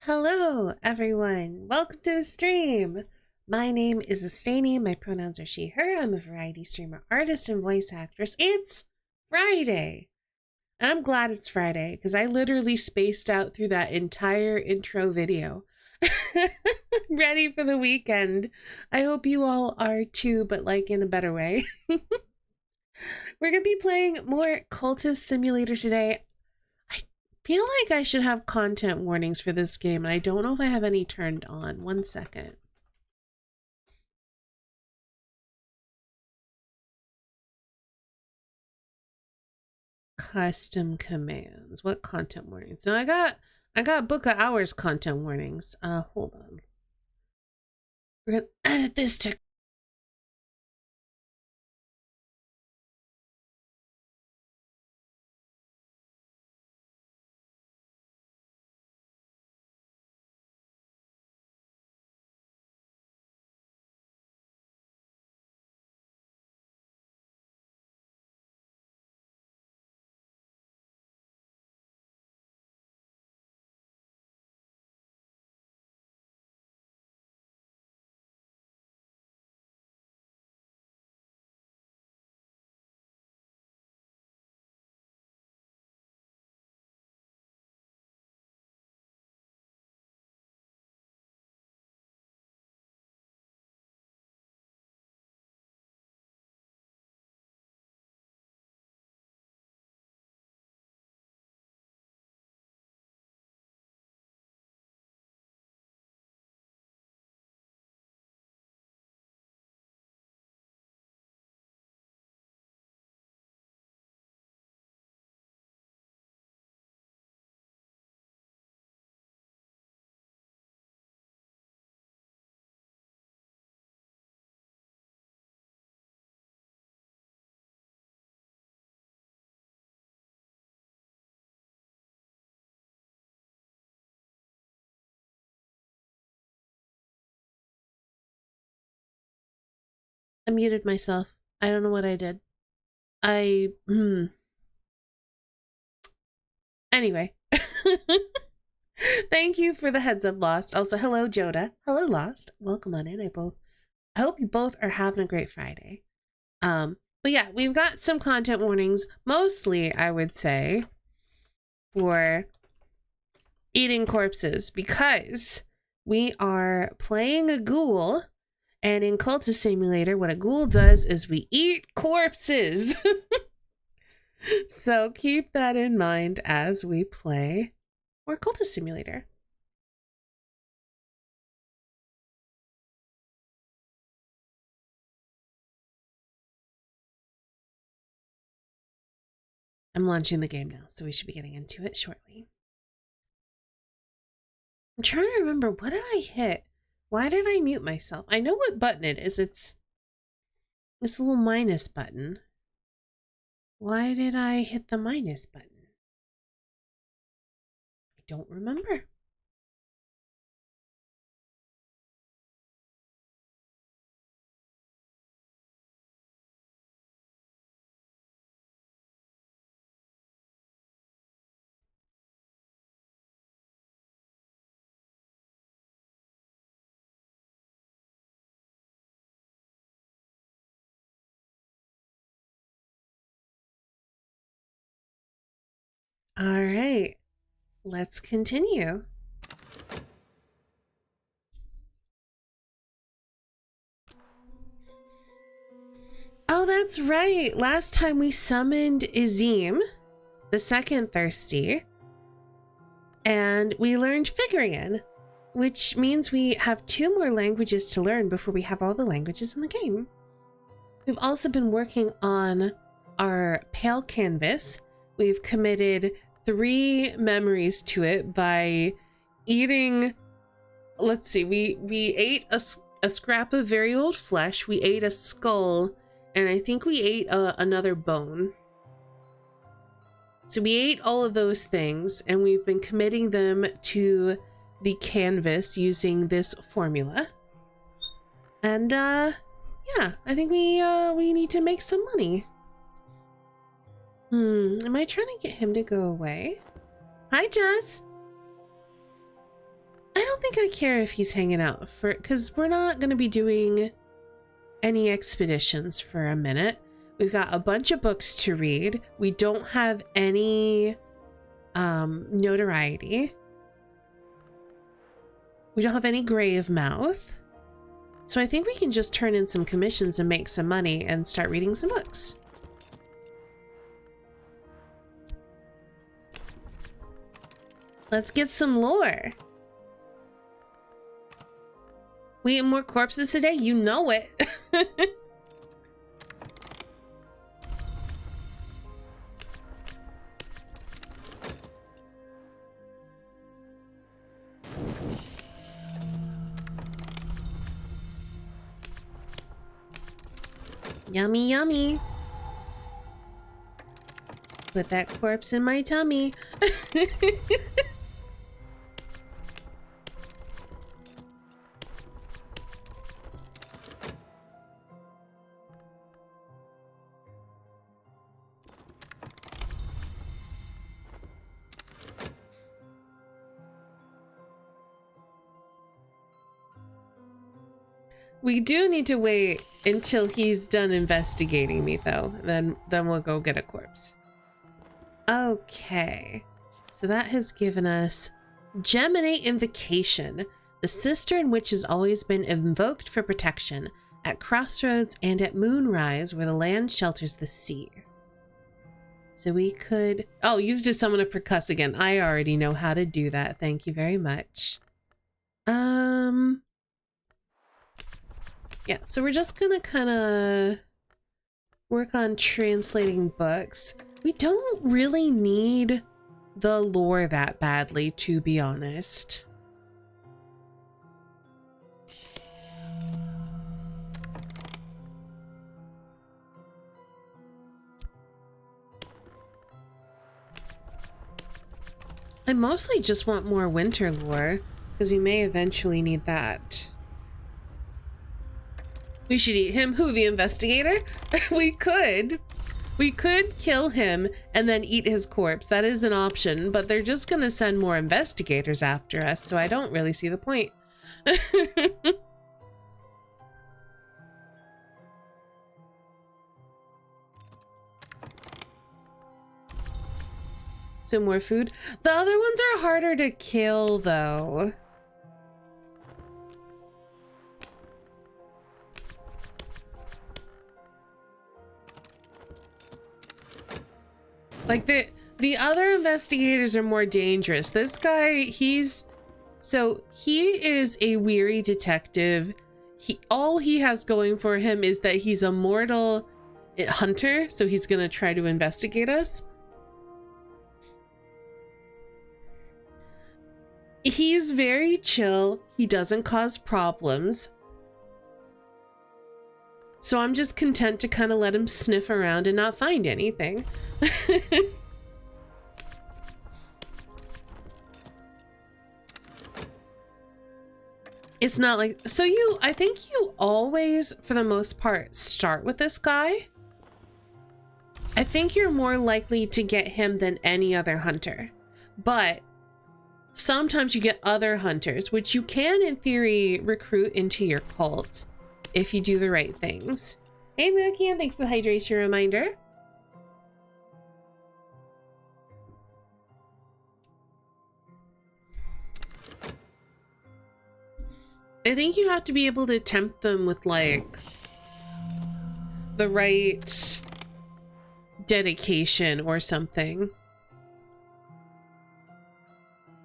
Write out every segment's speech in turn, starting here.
Hello, everyone. Welcome to the stream. My name is Estani. My pronouns are she, her. I'm a variety streamer, artist, and voice actress. It's Friday. And I'm glad it's Friday because I literally spaced out through that entire intro video. Ready for the weekend. I hope you all are too, but like in a better way. We're going to be playing more Cultist Simulator today. Feel like I should have content warnings for this game, and I don't know if I have any turned on. 1 second. Custom commands. What content warnings? No, I got book of hours content warnings. Hold on. We're gonna edit this to I muted myself. I don't know what I did. Anyway. Thank you for the heads up, Lost. Also, hello, Joda. Hello, Lost. Welcome on in. I hope you both are having a great Friday. But yeah, we've got some content warnings, mostly, I would say, for eating corpses, because we are playing a ghoul, and in Cultist Simulator, what a ghoul does is we eat corpses. So keep that in mind as we play more Cultist Simulator. I'm launching the game now, so we should be getting into it shortly. I'm trying to remember, what did I hit? Why did I mute myself? I know what button it is. It's this little minus button. Why did I hit the minus button? I don't remember. All right, let's continue. Oh, that's right. Last time we summoned Izim, the second thirsty, and we learned Figurian, which means we have 2 more languages to learn before we have all the languages in the game. We've also been working on our pale canvas. We've committed 3 memories to it by eating, let's see, we ate a scrap of very old flesh, we ate a skull, and I think we ate another bone. So we ate all of those things, and we've been committing them to the canvas using this formula. And yeah, I think we need to make some money. Am I trying to get him to go away? Hi, Jess. don't think I care if he's hanging out for, because we're not going to be doing any expeditions for a minute. We've got a bunch of books to read. We don't have any notoriety. We don't have any grave mouth. So I think we can just turn in some commissions and make some money and start reading some books. Let's get some lore. We eat more corpses today? You know it. Yummy, yummy. Put that corpse in my tummy. We do need to wait until he's done investigating me, though. Then we'll go get a corpse. Okay. So that has given us Geminate Invocation, the cistern which has always been invoked for protection at crossroads and at moonrise where the land shelters the sea. So we could... Oh, use it to summon a percuss again. I already know how to do that. Thank you very much. Yeah, so we're just gonna kind of work on translating books. We don't really need the lore that badly, to be honest. I mostly just want more winter lore, because we may eventually need that. We should eat him. Who, the investigator? We could kill him and then eat his corpse. That is an option, but they're just gonna send more investigators after us, so I don't really see the point. Some more food. The other ones are harder to kill, though. Like the other investigators are more dangerous. This guy, he is a weary detective. All he has going for him is that he's a mortal hunter, so he's gonna try to investigate us. He's very chill. He doesn't cause problems. So I'm just content to kind of let him sniff around and not find anything. It's not like, so I think you always, for the most part, start with this guy. I think you're more likely to get him than any other hunter, but sometimes you get other hunters, which you can, in theory, recruit into your cult if you do the right things. Hey Mookie, and thanks for the hydration reminder. I think you have to be able to tempt them with like the right dedication or something.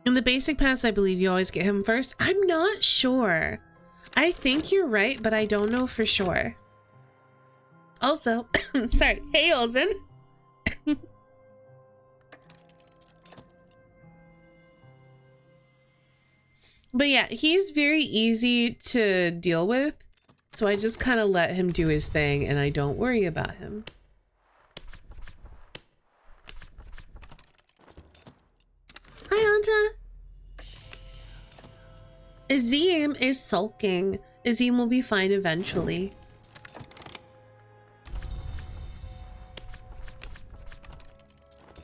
In the basic pass, I believe you always get him first. I'm not sure. I think you're right, but I don't know for sure. Also, sorry. Hey, Olsen. But yeah, he's very easy to deal with. So I just kind of let him do his thing and I don't worry about him. Hi, Anta. Azim is sulking. Azim will be fine eventually.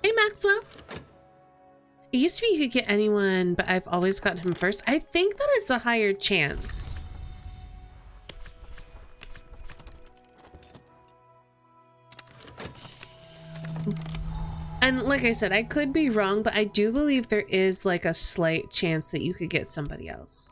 Hey, Maxwell. It used to be you could get anyone, but I've always gotten him first. I think that it's a higher chance. And like I said, I could be wrong, but I do believe there is like a slight chance that you could get somebody else.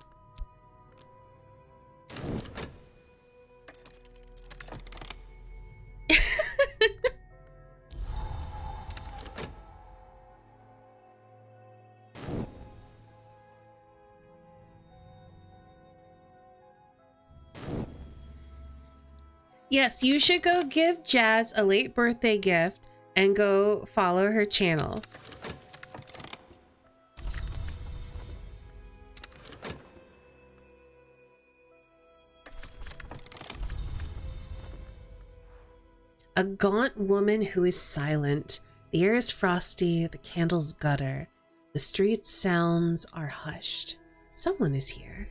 Yes, you should go give Jazz a late birthday gift and go follow her channel. A gaunt woman who is silent. The air is frosty, the candles gutter. The street's sounds are hushed. Someone is here.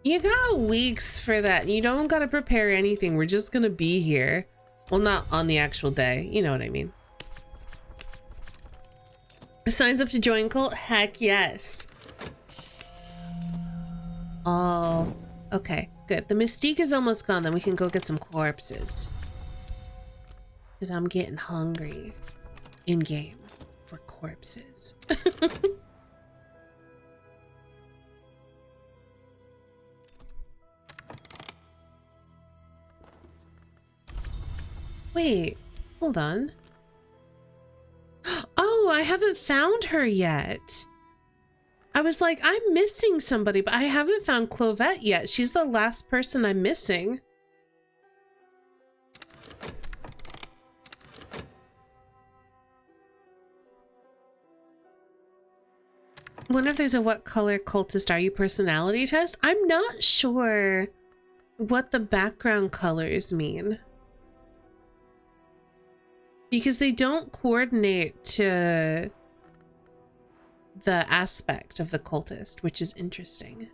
You got weeks for that. You don't gotta prepare anything. We're just gonna be here. Well, not on the actual day. You know what I mean. Signs up to join cult? Heck yes. Oh, okay, good. The mystique is almost gone. Then we can go get some corpses. Because I'm getting hungry in game for corpses. Wait, hold on. Oh, I haven't found her yet. I was like, I'm missing somebody, but I haven't found Clovette yet. She's the last person I'm missing. Wonder if there's a what color cultist are you personality test? I'm not sure what the background colors mean. Because they don't coordinate to the aspect of the cultist, which is interesting.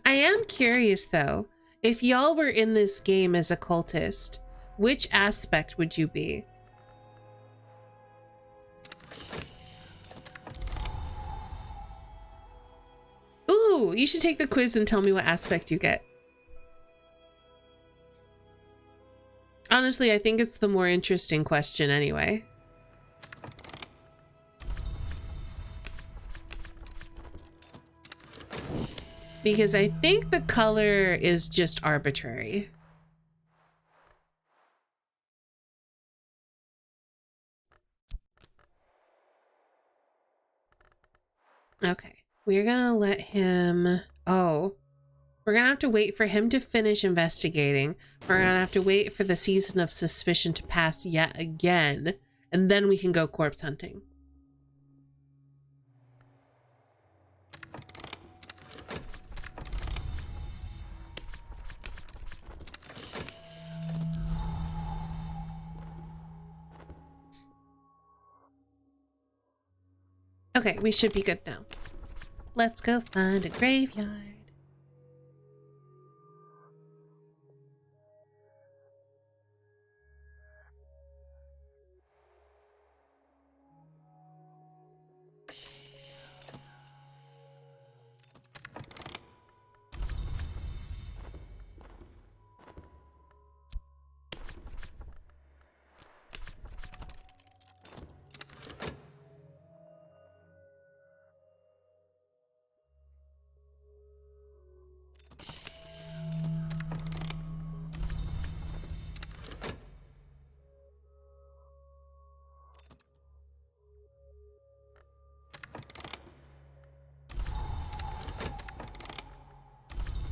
I am curious though, if y'all were in this game as a cultist, which aspect would you be? Ooh, you should take the quiz and tell me what aspect you get. Honestly, I think it's the more interesting question anyway. Because I think the color is just arbitrary. Okay. We're gonna let him... Oh. We're gonna have to wait for him to finish investigating. We're gonna have to wait for the season of suspicion to pass yet again. And then we can go corpse hunting. Okay, we should be good now. Let's go find a graveyard.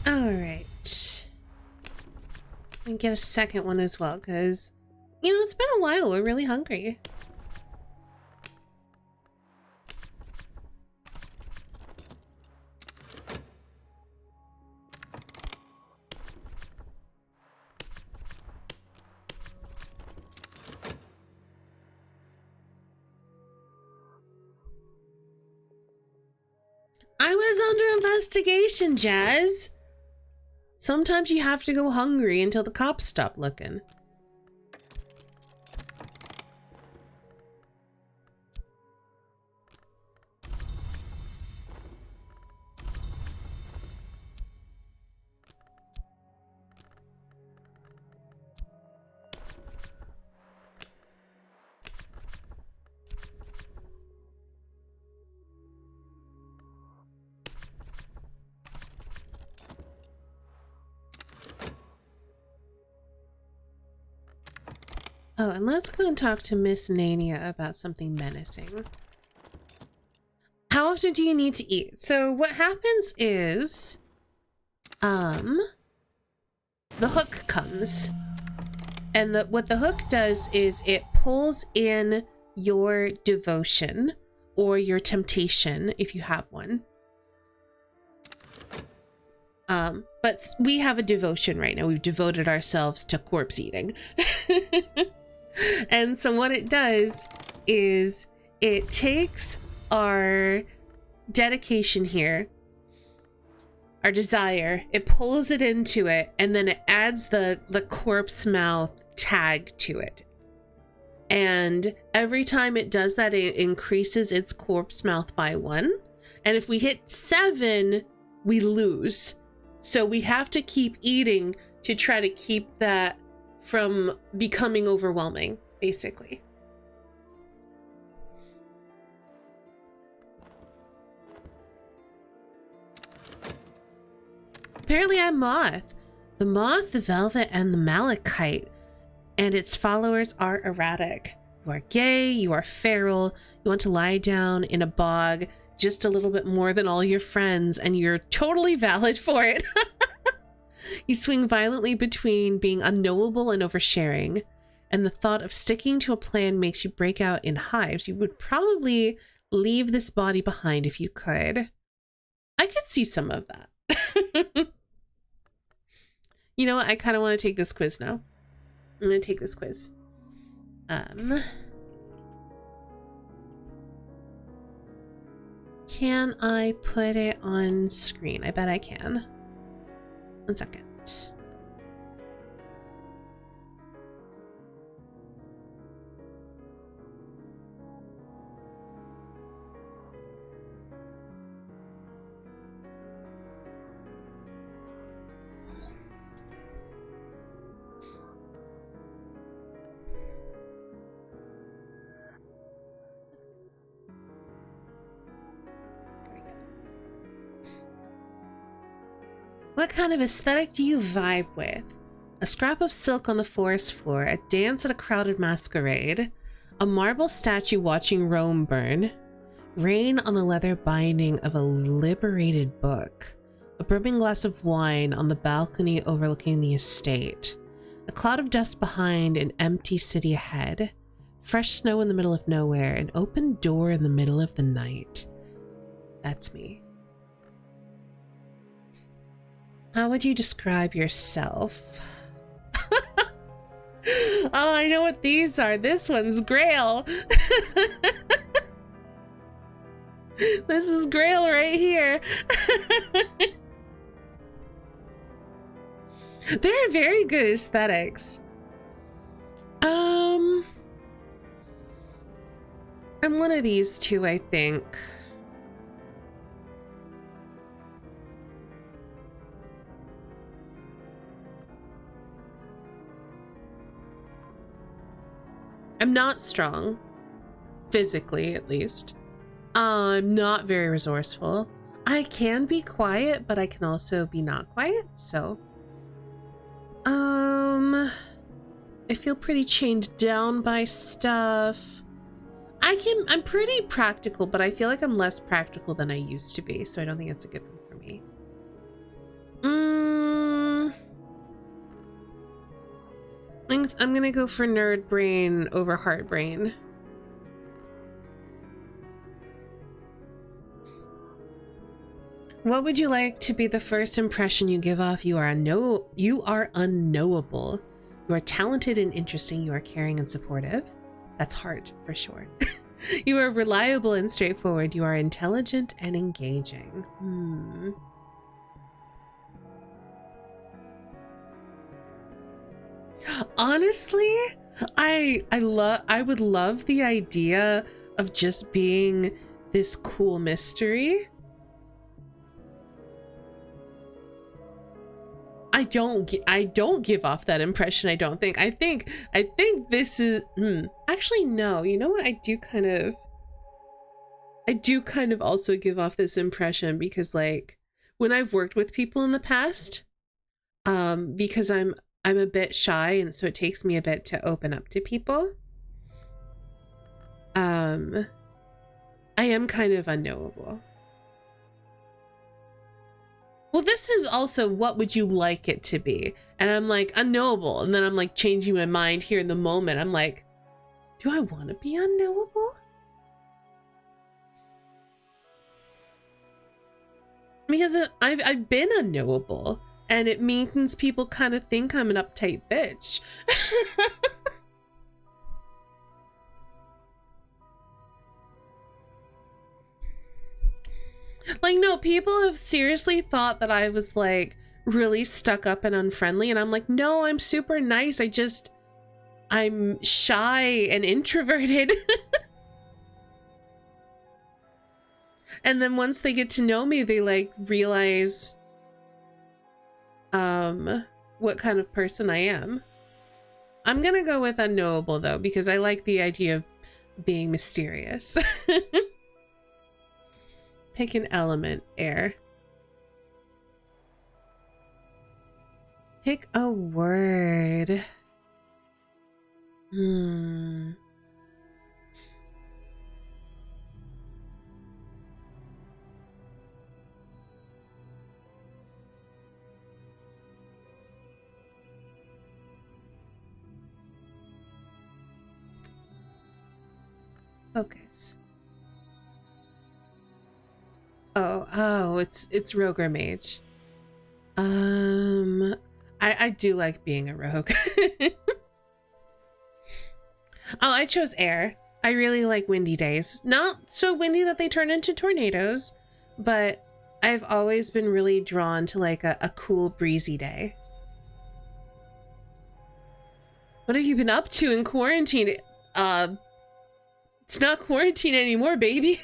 Alright. And get a second one as well, because, you know, it's been a while. We're really hungry. I was under investigation, Jazz. Sometimes you have to go hungry until the cops stop looking. Oh, and let's go and talk to Miss Nania about something menacing. How often do you need to eat? So what happens is, the hook comes. And what the hook does is it pulls in your devotion or your temptation, if you have one. But we have a devotion right now. We've devoted ourselves to corpse eating. And so what it does is it takes our dedication here, our desire, it pulls it into it, and then it adds the corpse mouth tag to it. And every time it does that, it increases its corpse mouth by 1. And if we hit 7, we lose. So we have to keep eating to try to keep that from becoming overwhelming, basically. Apparently I'm Moth. The Moth, the Velvet, and the Malachite, and its followers are erratic. You are gay, you are feral, you want to lie down in a bog just a little bit more than all your friends, and you're totally valid for it. You swing violently between being unknowable and oversharing, and the thought of sticking to a plan makes you break out in hives. You would probably leave this body behind if you could. I could see some of that. You know what? I kind of want to take this quiz now. I'm going to take this quiz. Can I put it on screen? I bet I can. 1 second. What kind of aesthetic do you vibe with? A scrap of silk on the forest floor, a dance at a crowded masquerade, a marble statue watching Rome burn, rain on the leather binding of a liberated book, a brimming glass of wine on the balcony overlooking the estate, a cloud of dust behind, an empty city ahead, fresh snow in the middle of nowhere, an open door in the middle of the night. That's me. How would you describe yourself? Oh, I know what these are. This one's Grail. This is Grail right here. They're very good aesthetics. I'm one of these two, I think. I'm not strong, physically at least. I'm not very resourceful. I can be quiet, but I can also be not quiet, so. I feel pretty chained down by stuff. I'm pretty practical, but I feel like I'm less practical than I used to be, so I don't think it's a good one for me. I'm gonna go for nerd brain over heart brain. What would you like to be the first impression you give off? You are unknowable. You are talented and interesting. You are caring and supportive. That's heart for sure. You are reliable and straightforward. You are intelligent and engaging. Honestly, I would love the idea of just being this cool mystery. I don't give off that impression. I don't think. I think this is actually no. You know what? I do kind of also give off this impression because like when I've worked with people in the past, because I'm a bit shy and so it takes me a bit to open up to people. I am kind of unknowable. Well, this is also what would you like it to be? And I'm like, unknowable. And then I'm like changing my mind here in the moment. I'm like, do I want to be unknowable? Because I've been unknowable. And it means people kind of think I'm an uptight bitch. Like, no, people have seriously thought that I was like really stuck up and unfriendly. And I'm like, no, I'm super nice. I'm shy and introverted. And then once they get to know me, they like realize what kind of person I am. I'm gonna go with unknowable though, because I like the idea of being mysterious. Pick an element. Air. Pick a word. Focus. Oh, it's rogue or mage. I do like being a rogue. Oh, I chose air. I really like windy days. Not so windy that they turn into tornadoes, but I've always been really drawn to like a cool breezy day. What have you been up to in quarantine? It's not quarantine anymore, baby.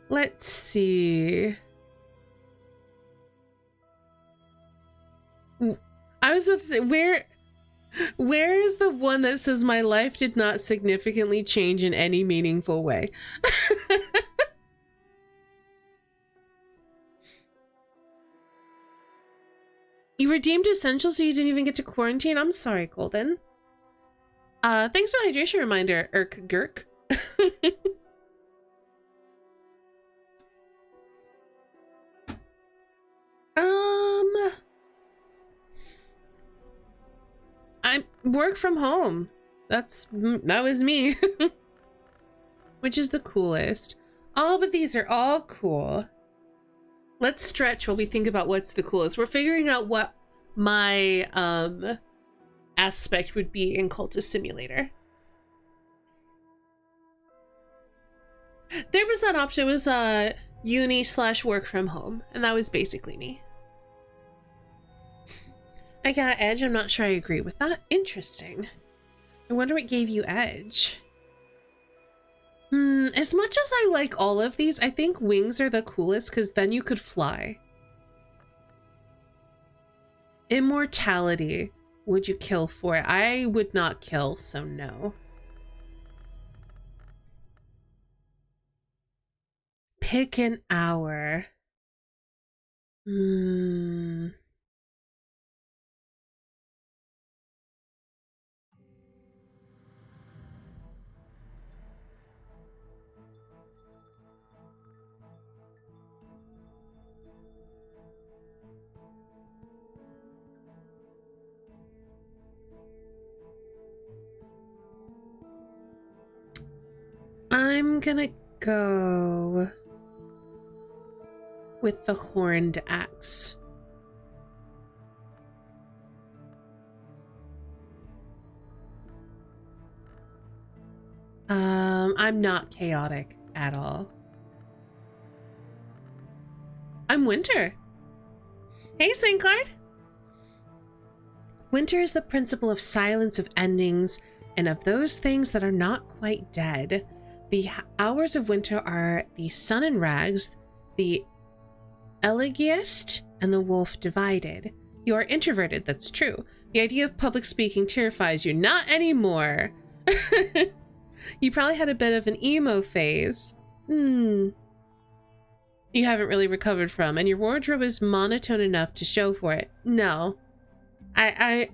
Let's see. I was about to say, where is the one that says my life did not significantly change in any meaningful way? You redeemed essentials so you didn't even get to quarantine? I'm sorry, Golden. Thanks for the hydration reminder, Gurk. I work from home. That was me. Which is the coolest? Oh, but these are all cool. Let's stretch while we think about what's the coolest. We're figuring out what my aspect would be in Cultist Simulator. There was that option. It was uni/work from home, and that was basically me. I got edge. I'm not sure I agree with that. Interesting. I wonder what gave you edge. As much as I like all of these, I think wings are the coolest because then you could fly. Immortality. Would you kill for it? I would not kill, so no. Pick an hour. I'm gonna go with the horned axe. I'm not chaotic at all. I'm Winter. Hey, Sinclair. Winter is the principle of silence, of endings, and of those things that are not quite dead. The hours of winter are the sun in rags, the elegiast, and the wolf divided. You are introverted, that's true. The idea of public speaking terrifies you. Not anymore. You probably had a bit of an emo phase. You haven't really recovered from, and your wardrobe is monotone enough to show for it. No. I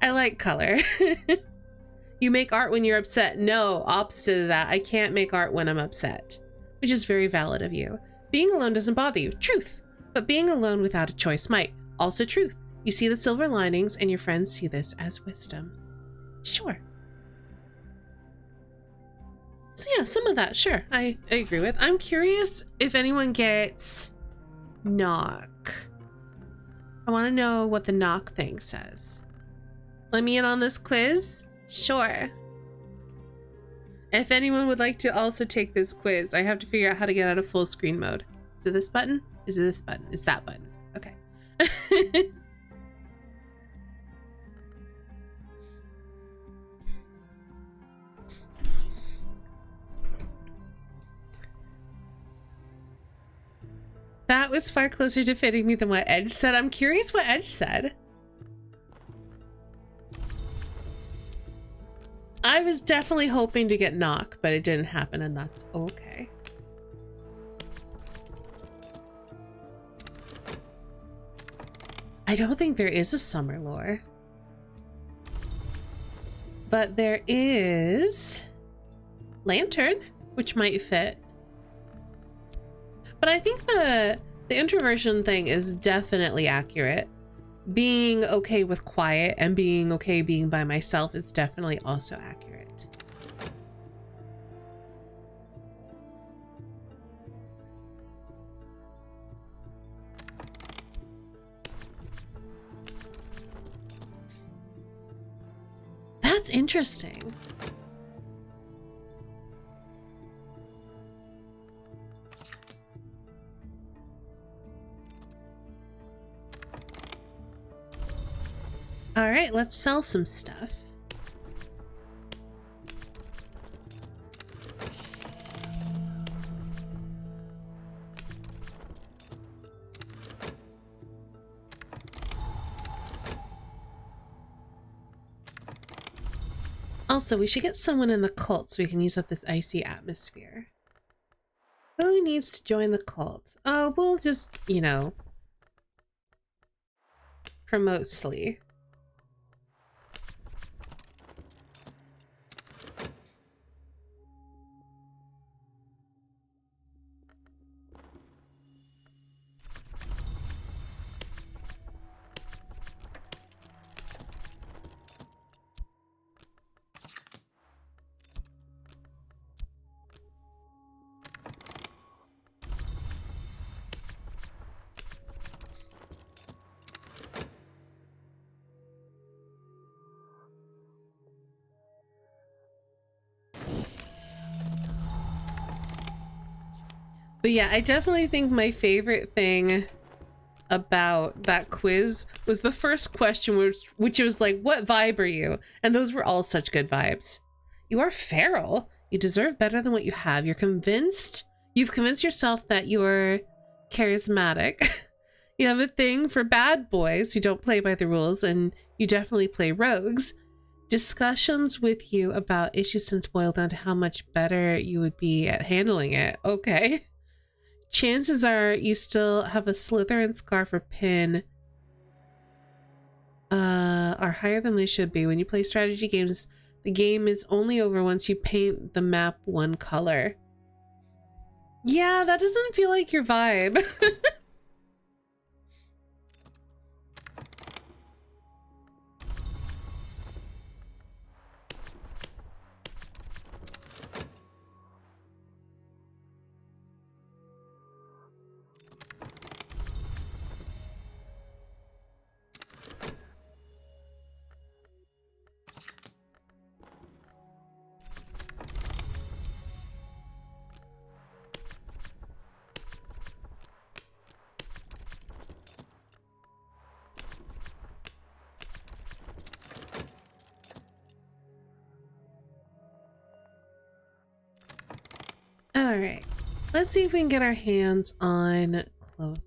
like color. You make art when you're upset. No, opposite of that. I can't make art when I'm upset, which is very valid of you. Being alone doesn't bother you. Truth. But being alone without a choice might. Also truth. You see the silver linings, and your friends see this as wisdom. Sure. So yeah, some of that, sure, I agree with. I'm curious if anyone gets knock. I want to know what the knock thing says. Let me in on this quiz? Sure. If anyone would like to also take this quiz, I have to figure out how to get out of full screen mode. Is it this button? Is it this button? It's that button. Okay. That was far closer to fitting me than what Edge said. I'm curious what Edge said. I was definitely hoping to get knock, but it didn't happen, and that's okay. I don't think there is a summer lore. But there is Lantern, which might fit. But I think the introversion thing is definitely accurate. Being okay with quiet and being okay being by myself is definitely also accurate. That's interesting. All right, let's sell some stuff. Also, we should get someone in the cult so we can use up this icy atmosphere. Who needs to join the cult? Oh, we'll just, you know, promote Slee. But yeah, I definitely think my favorite thing about that quiz was the first question, which was like, what vibe are you? And those were all such good vibes. You are feral. You deserve better than what you have. You've convinced yourself that you're charismatic. You have a thing for bad boys who don't play by the rules, and you definitely play rogues. Discussions with you about issues tend to boil down to how much better you would be at handling it. Okay. Chances are you still have a Slytherin scarf or pin are higher than they should be. When you play strategy games, the game is only over once you paint the map one color. Yeah, that doesn't feel like your vibe. All right, let's see if we can get our hands on Clovette.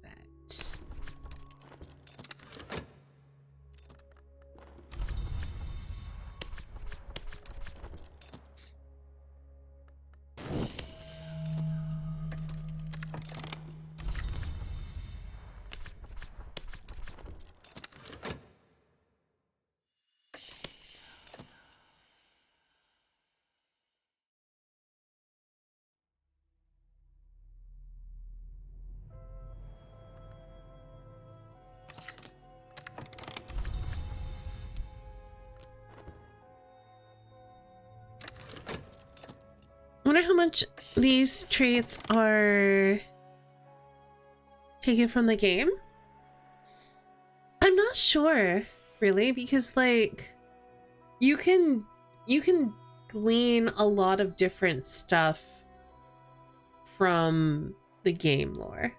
I wonder how much these traits are taken from the game. I'm not sure, really, because like you can glean a lot of different stuff from the game lore.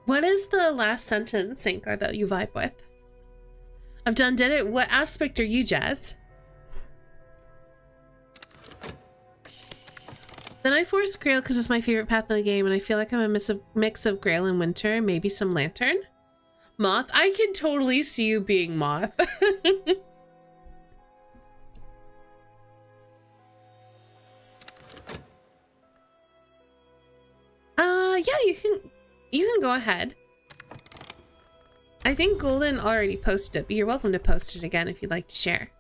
What is the last sentence, Sankar, that you vibe with? I've did it. What aspect are you, Jazz? Then I force Grail because it's my favorite path in the game, and I feel like I'm a mix of Grail and Winter, maybe some Lantern. Moth? I can totally see you being Moth. Yeah, you can go ahead. I think Golden already posted it, but you're welcome to post it again if you'd like to share.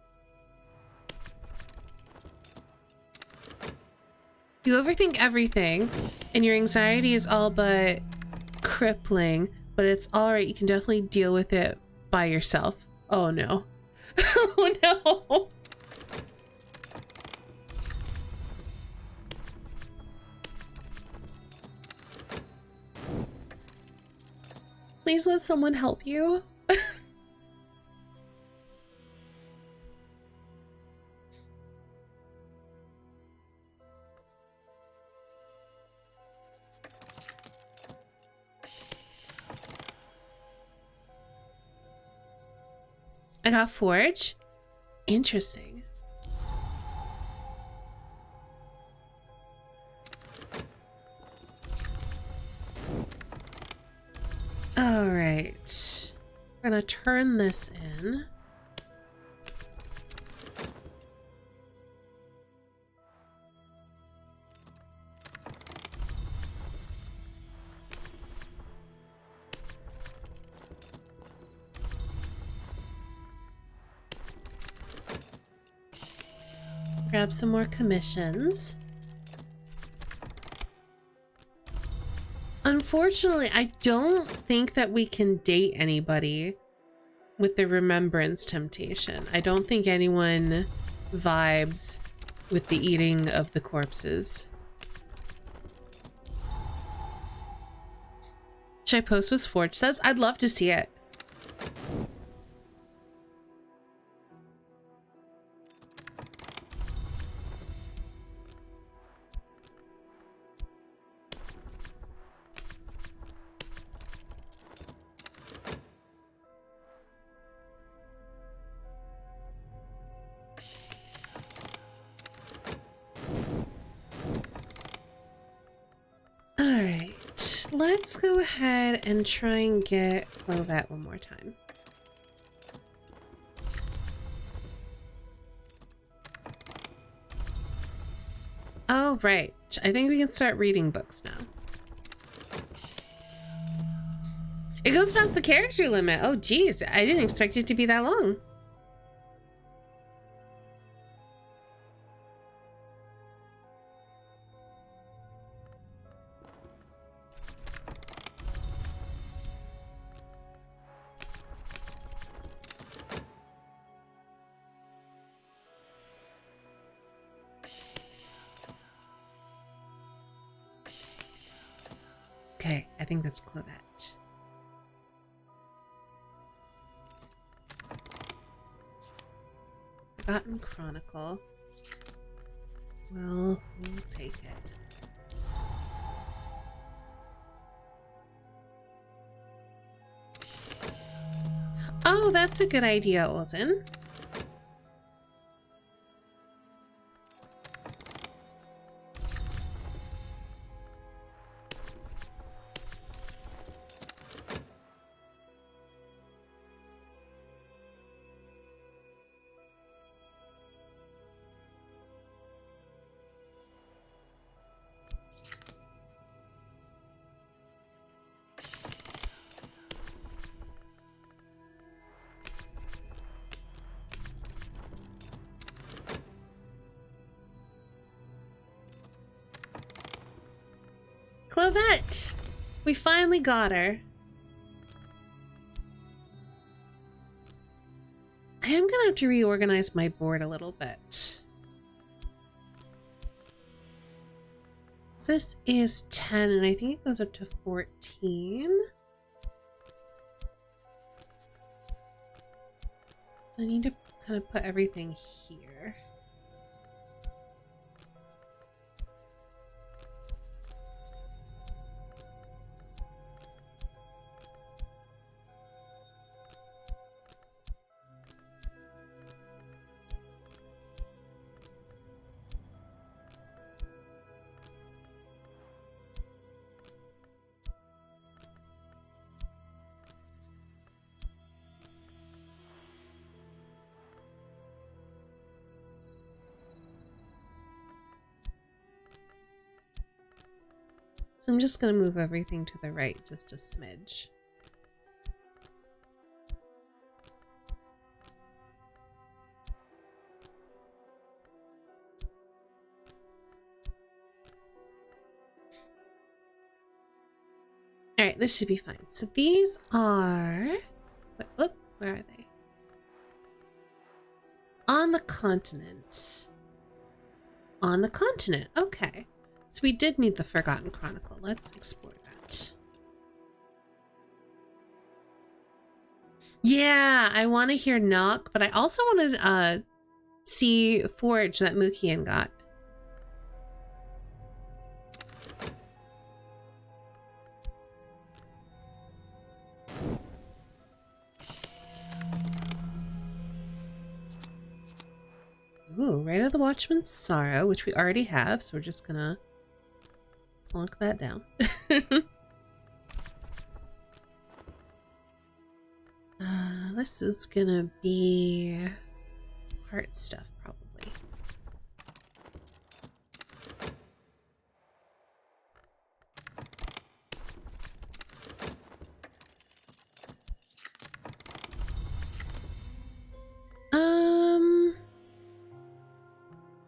You overthink everything, and your anxiety is all but crippling, but it's alright, you can definitely deal with it by yourself. Oh no. Oh no! Please let someone help you. I got Forge. Interesting. All right. We're gonna turn this in. Grab some more commissions. Unfortunately, I don't think that we can date anybody with the remembrance temptation. I don't think anyone vibes with the eating of the corpses. Should I post what Forge says? I'd love to see it. Alright, let's go ahead and try and get Clovette one more time. Oh, right. I think we can start reading books now. It goes past the character limit. Oh, geez. I didn't expect it to be that long. Okay, I think that's Clovette. Forgotten Chronicle. Well, we'll take it. Oh, that's a good idea, Olsen. Clovette! We finally got her. I am gonna have to reorganize my board a little bit. This is 10 and I think it goes up to 14. So I need to kind of put everything here. So I'm just going to move everything to the right just a smidge. All right, this should be fine. So these are... Wait, where are they? On the continent. On the continent. Okay. So we did need the Forgotten Chronicle. Let's explore that. Yeah, I want to hear Knock, but I also want to see Forge that Mukian got. Ooh, Rite of the Watchman's Sorrow, which we already have, so we're just gonna plonk that down. This is gonna be heart stuff, probably.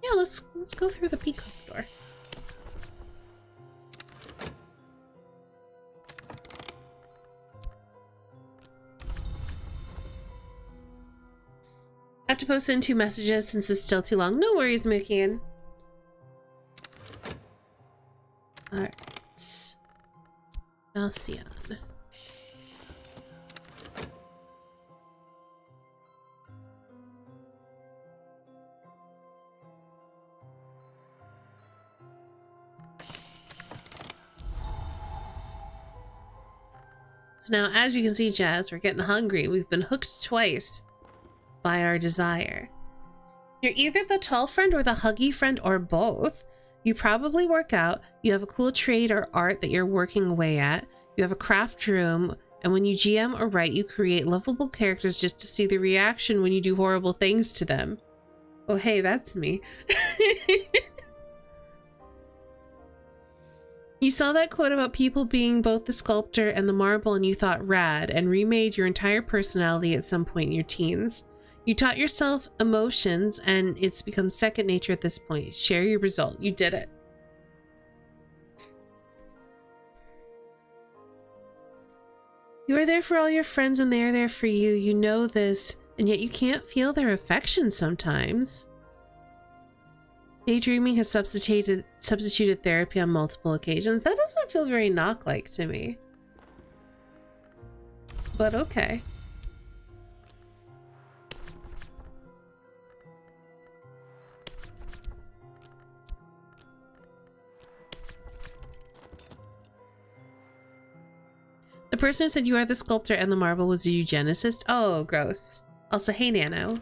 Yeah, let's go through the peacock door. I have to post in 2 messages since it's still too long. No worries, Mukian. Alright. Halcyon. So now, as you can see, Jazz, we're getting hungry. We've been hooked twice by our desire. You're either the tall friend or the huggy friend or both. You probably work out. You have a cool trade or art that you're working away at. You have a craft room. And when you GM or write, you create lovable characters just to see the reaction when you do horrible things to them. Oh, hey, that's me. You saw that quote about people being both the sculptor and the marble and you thought rad and remade your entire personality at some point in your teens. You taught yourself emotions and it's become second nature at this point. Share your result. You did it. You are there for all your friends and they are there for you. You know this, and yet you can't feel their affection sometimes. Daydreaming has substituted therapy on multiple occasions. That doesn't feel very Knock-like to me. But okay. The person who said you are the sculptor and the marble was a eugenicist? Oh, gross. Also, hey, Nano.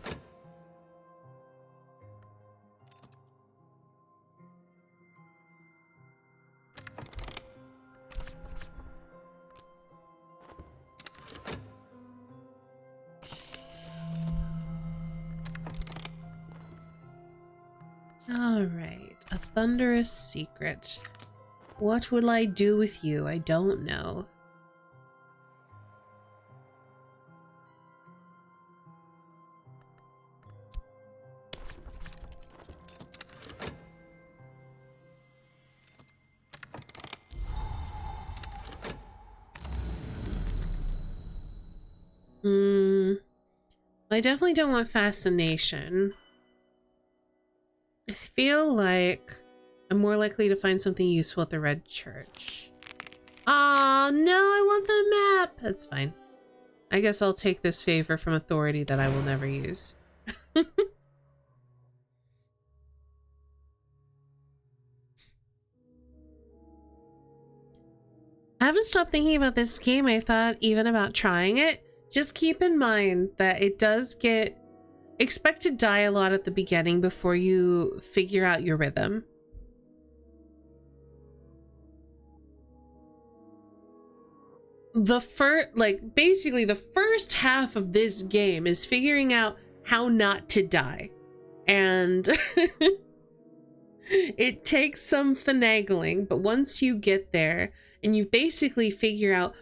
Alright, a thunderous secret. What will I do with you? I don't know. I definitely don't want fascination. I feel like I'm more likely to find something useful at the Red Church. Oh no, I want the map. That's fine. I guess I'll take this favor from authority that I will never use. I haven't stopped thinking about this game. I thought even about trying it. Just keep in mind that it does expect to die a lot at the beginning before you figure out your rhythm. Basically the first half of this game is figuring out how not to die. And it takes some finagling, but once you get there and you basically figure out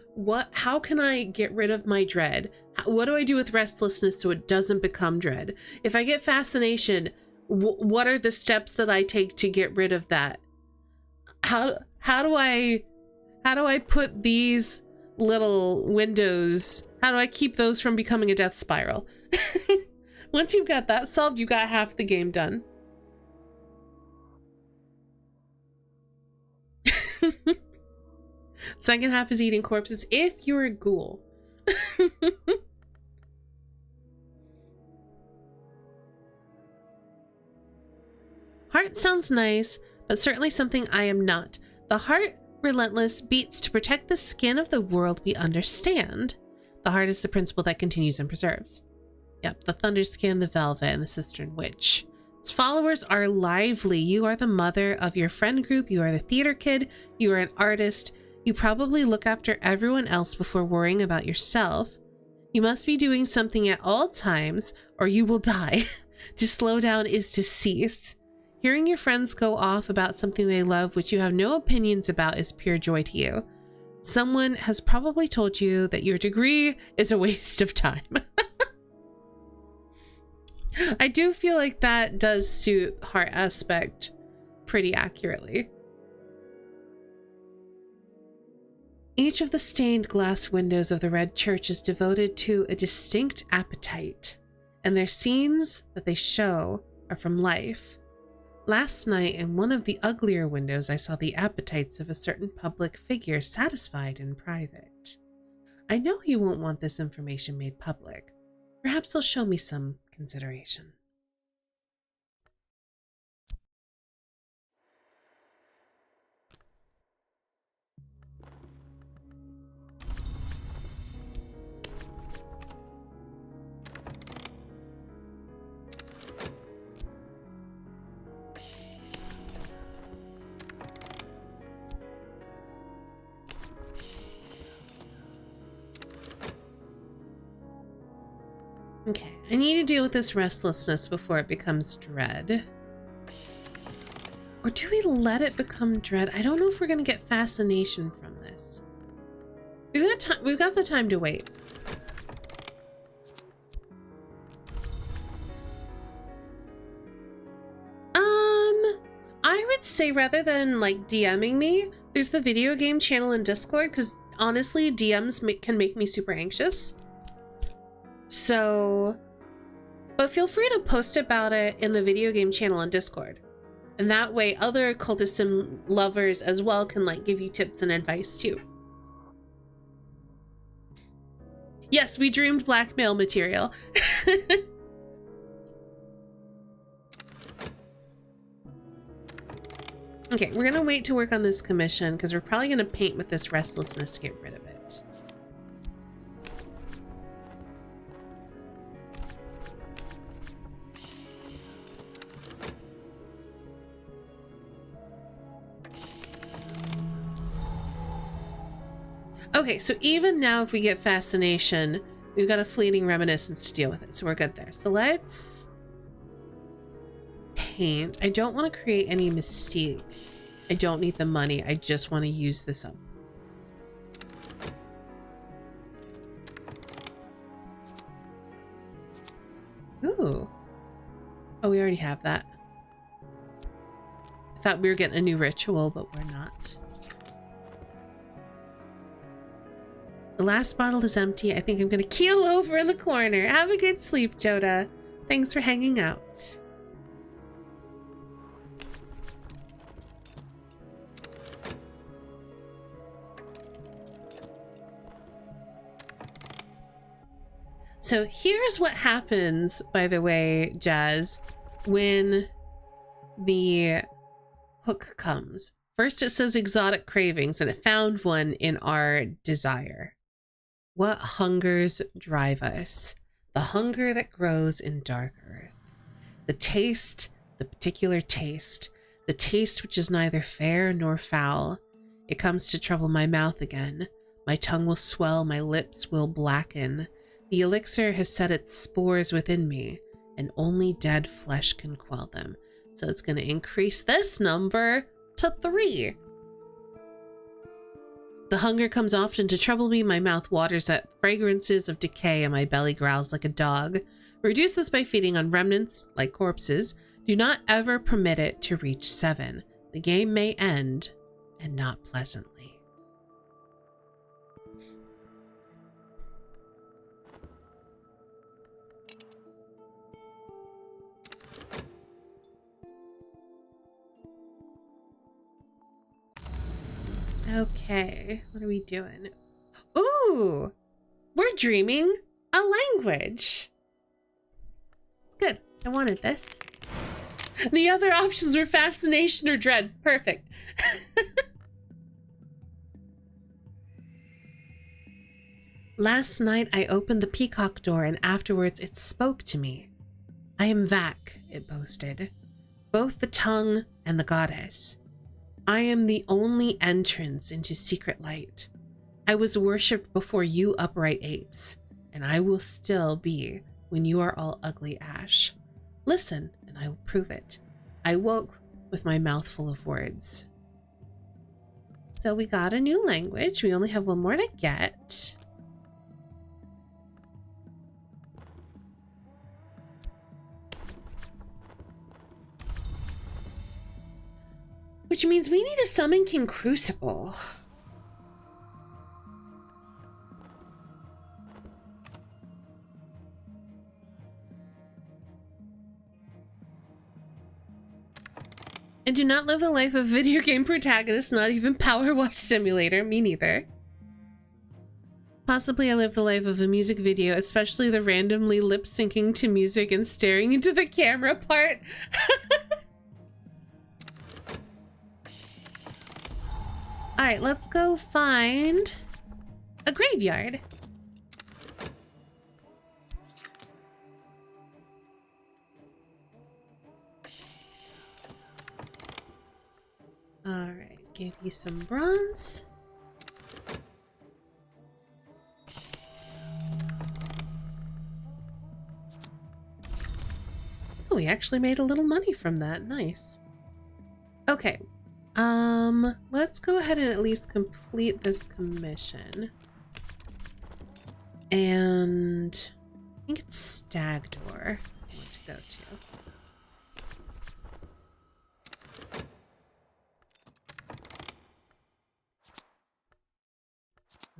how can I get rid of my dread? What do I do with restlessness so it doesn't become dread? If I get fascination, what are the steps that I take to get rid of that? How do I put these little windows, how do I keep those from becoming a death spiral? Once you've got that solved, you got half the game done. Second half is eating corpses if you're a ghoul. Heart sounds nice, but certainly something I am not. The heart, relentless, beats to protect the skin of the world we understand. The heart is the principle that continues and preserves. Yep, the Thunderskin, the Velvet, and the Cistern Witch. Its followers are lively. You are the mother of your friend group. You are the theater kid. You are an artist. You probably look after everyone else before worrying about yourself. You must be doing something at all times, or you will die. To slow down is to cease. Hearing your friends go off about something they love, which you have no opinions about, is pure joy to you. Someone has probably told you that your degree is a waste of time. I do feel like that does suit heart aspect pretty accurately. Each of the stained glass windows of the Red Church is devoted to a distinct appetite, and their scenes that they show are from life. Last night, in one of the uglier windows, I saw the appetites of a certain public figure satisfied in private. I know he won't want this information made public. Perhaps he'll show me some consideration. Okay, I need to deal with this restlessness before it becomes dread. Or do we let it become dread? I don't know if we're gonna get fascination from this. We've got the time to wait. I would say rather than like DMing me, there's the video game channel in Discord, because honestly, DMs can make me super anxious. So, but feel free to post about it in the video game channel on Discord. And that way other occultism lovers as well can like give you tips and advice too. Yes, we dreamed blackmail material. Okay, we're gonna wait to work on this commission because we're probably gonna paint with this restlessness to get rid of it. Okay, so even now if we get fascination, we've got a fleeting reminiscence to deal with it, so we're good there. So let's paint. I don't want to create any mystique. I don't need the money. I just want to use this up. Ooh. Oh, we already have that. I thought we were getting a new ritual, but we're not. The last bottle is empty. I think I'm gonna keel over in the corner. Have a good sleep, Joda. Thanks for hanging out. So here's what happens, by the way, Jazz, when the hook comes. First it says exotic cravings, and it found one in our desire. What hungers drive us? The hunger that grows in dark earth. The taste, the particular taste, the taste which is neither fair nor foul. It comes to trouble my mouth again. My tongue will swell, my lips will blacken. The elixir has set its spores within me, and only dead flesh can quell them. So it's going to increase this number to 3. The hunger comes often to trouble me. My mouth waters at fragrances of decay, and my belly growls like a dog. Reduce this by feeding on remnants, like corpses. Do not ever permit it to reach 7. The game may end, and not pleasantly. Okay, what are we doing? Ooh, we're dreaming a language. It's good. I wanted this. The other options were fascination or dread. Perfect. Last night I opened the peacock door, and afterwards it spoke to me. I am Vac, it boasted, both the tongue and the goddess. I am the only entrance into secret light. I was worshipped before you upright apes, and I will still be when you are all ugly ash. Listen, and I will prove it. I woke with my mouth full of words. So we got a new language. We only have one more to get. Which means we need to summon King Crucible. I do not live the life of video game protagonist, not even Power Wash Simulator. Me neither. Possibly I live the life of a music video, especially the randomly lip syncing to music and staring into the camera part. All right, let's go find a graveyard. All right, give you some bronze. Oh, we actually made a little money from that. Nice. Okay. Let's go ahead and at least complete this commission. And I think it's Stag Door I want to go to.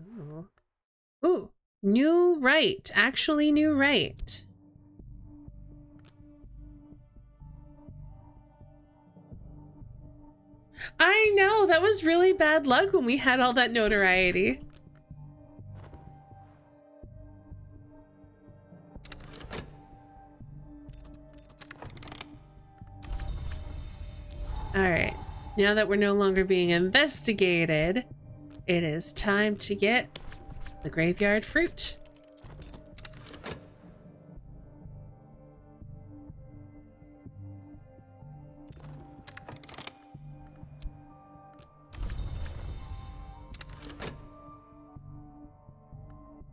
Ooh. Ooh, new right. Actually new right. I know, that was really bad luck when we had all that notoriety. All right, now that we're no longer being investigated, it is time to get the graveyard fruit.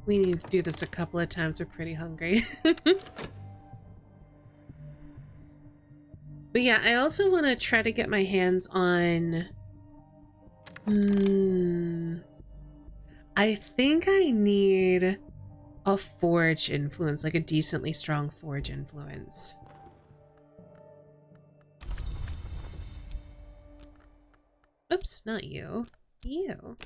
We need to do this a couple of times. We're pretty hungry. But yeah, I also want to try to get my hands on... I think I need a forge influence, like a decently strong forge influence. Oops, not you. You.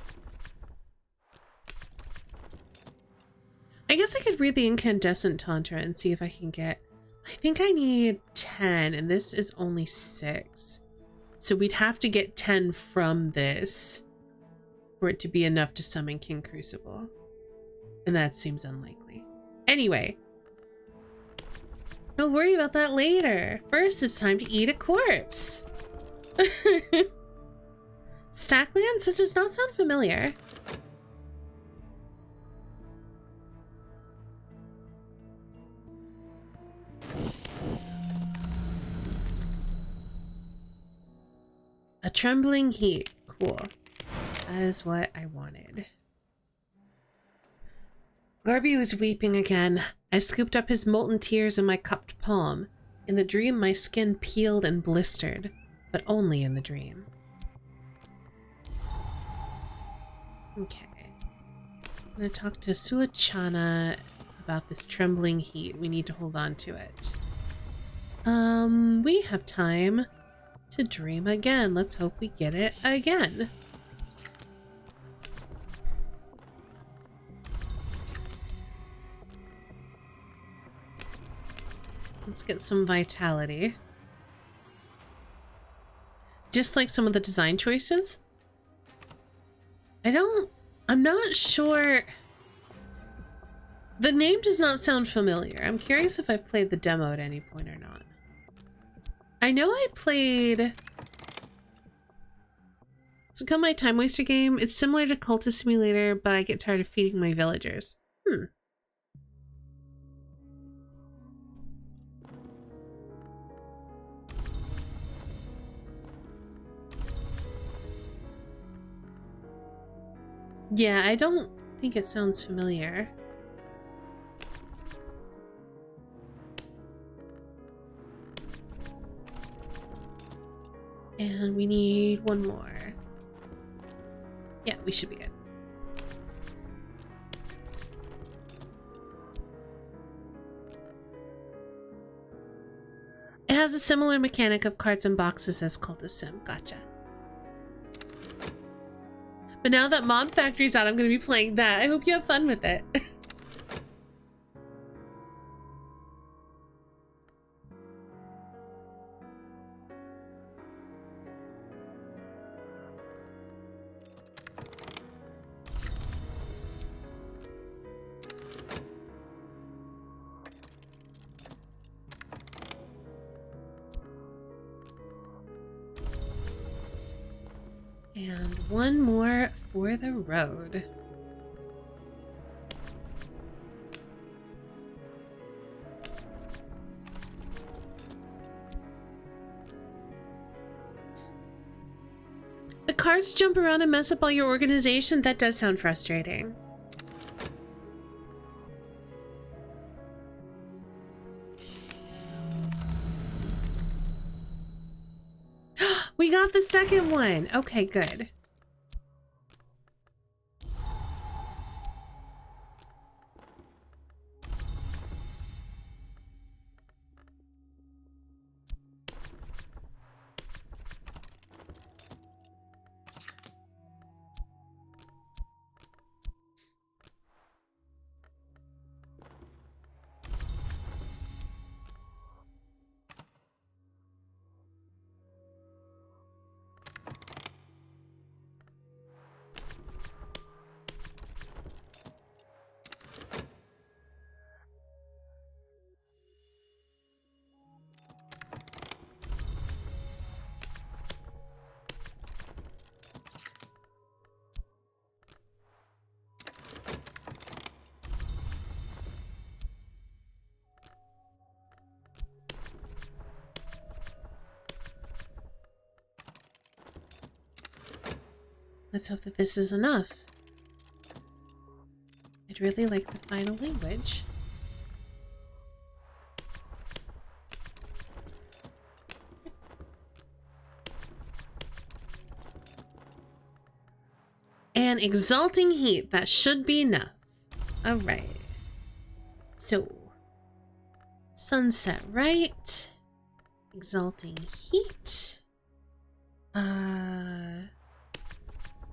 I guess I could read the incandescent tantra and see if I can get... I think I need 10 and this is only 6. So we'd have to get 10 from this for it to be enough to summon King Crucible. And that seems unlikely. Anyway, we'll worry about that later. First, it's time to eat a corpse. Stacklands? That does not sound familiar. A trembling heat. Cool. That is what I wanted. Garby was weeping again. I scooped up his molten tears in my cupped palm. In the dream, my skin peeled and blistered, but only in the dream. Okay. I'm going to talk to Sulachana about this trembling heat. We need to hold on to it. We have time to dream again. Let's hope we get it again. Let's get some vitality. Dislike some of the design choices? I'm not sure. The name does not sound familiar. I'm curious if I've played the demo at any point or not. I know I played... It's become my time waster game. It's similar to Cultist Simulator, but I get tired of feeding my villagers. Yeah, I don't think it sounds familiar. And we need one more. Yeah, we should be good. It has a similar mechanic of cards and boxes as Cultist Sim. Gotcha. But now that Mob Factory's out, I'm going to be playing that. I hope you have fun with it. And one more for the road. The cards jump around and mess up all your organization. That does sound frustrating. We got the second one. Okay, good. Let's hope that this is enough. I'd really like the final language. An exalting heat. That should be enough. All right. So, sunset right. Exalting heat.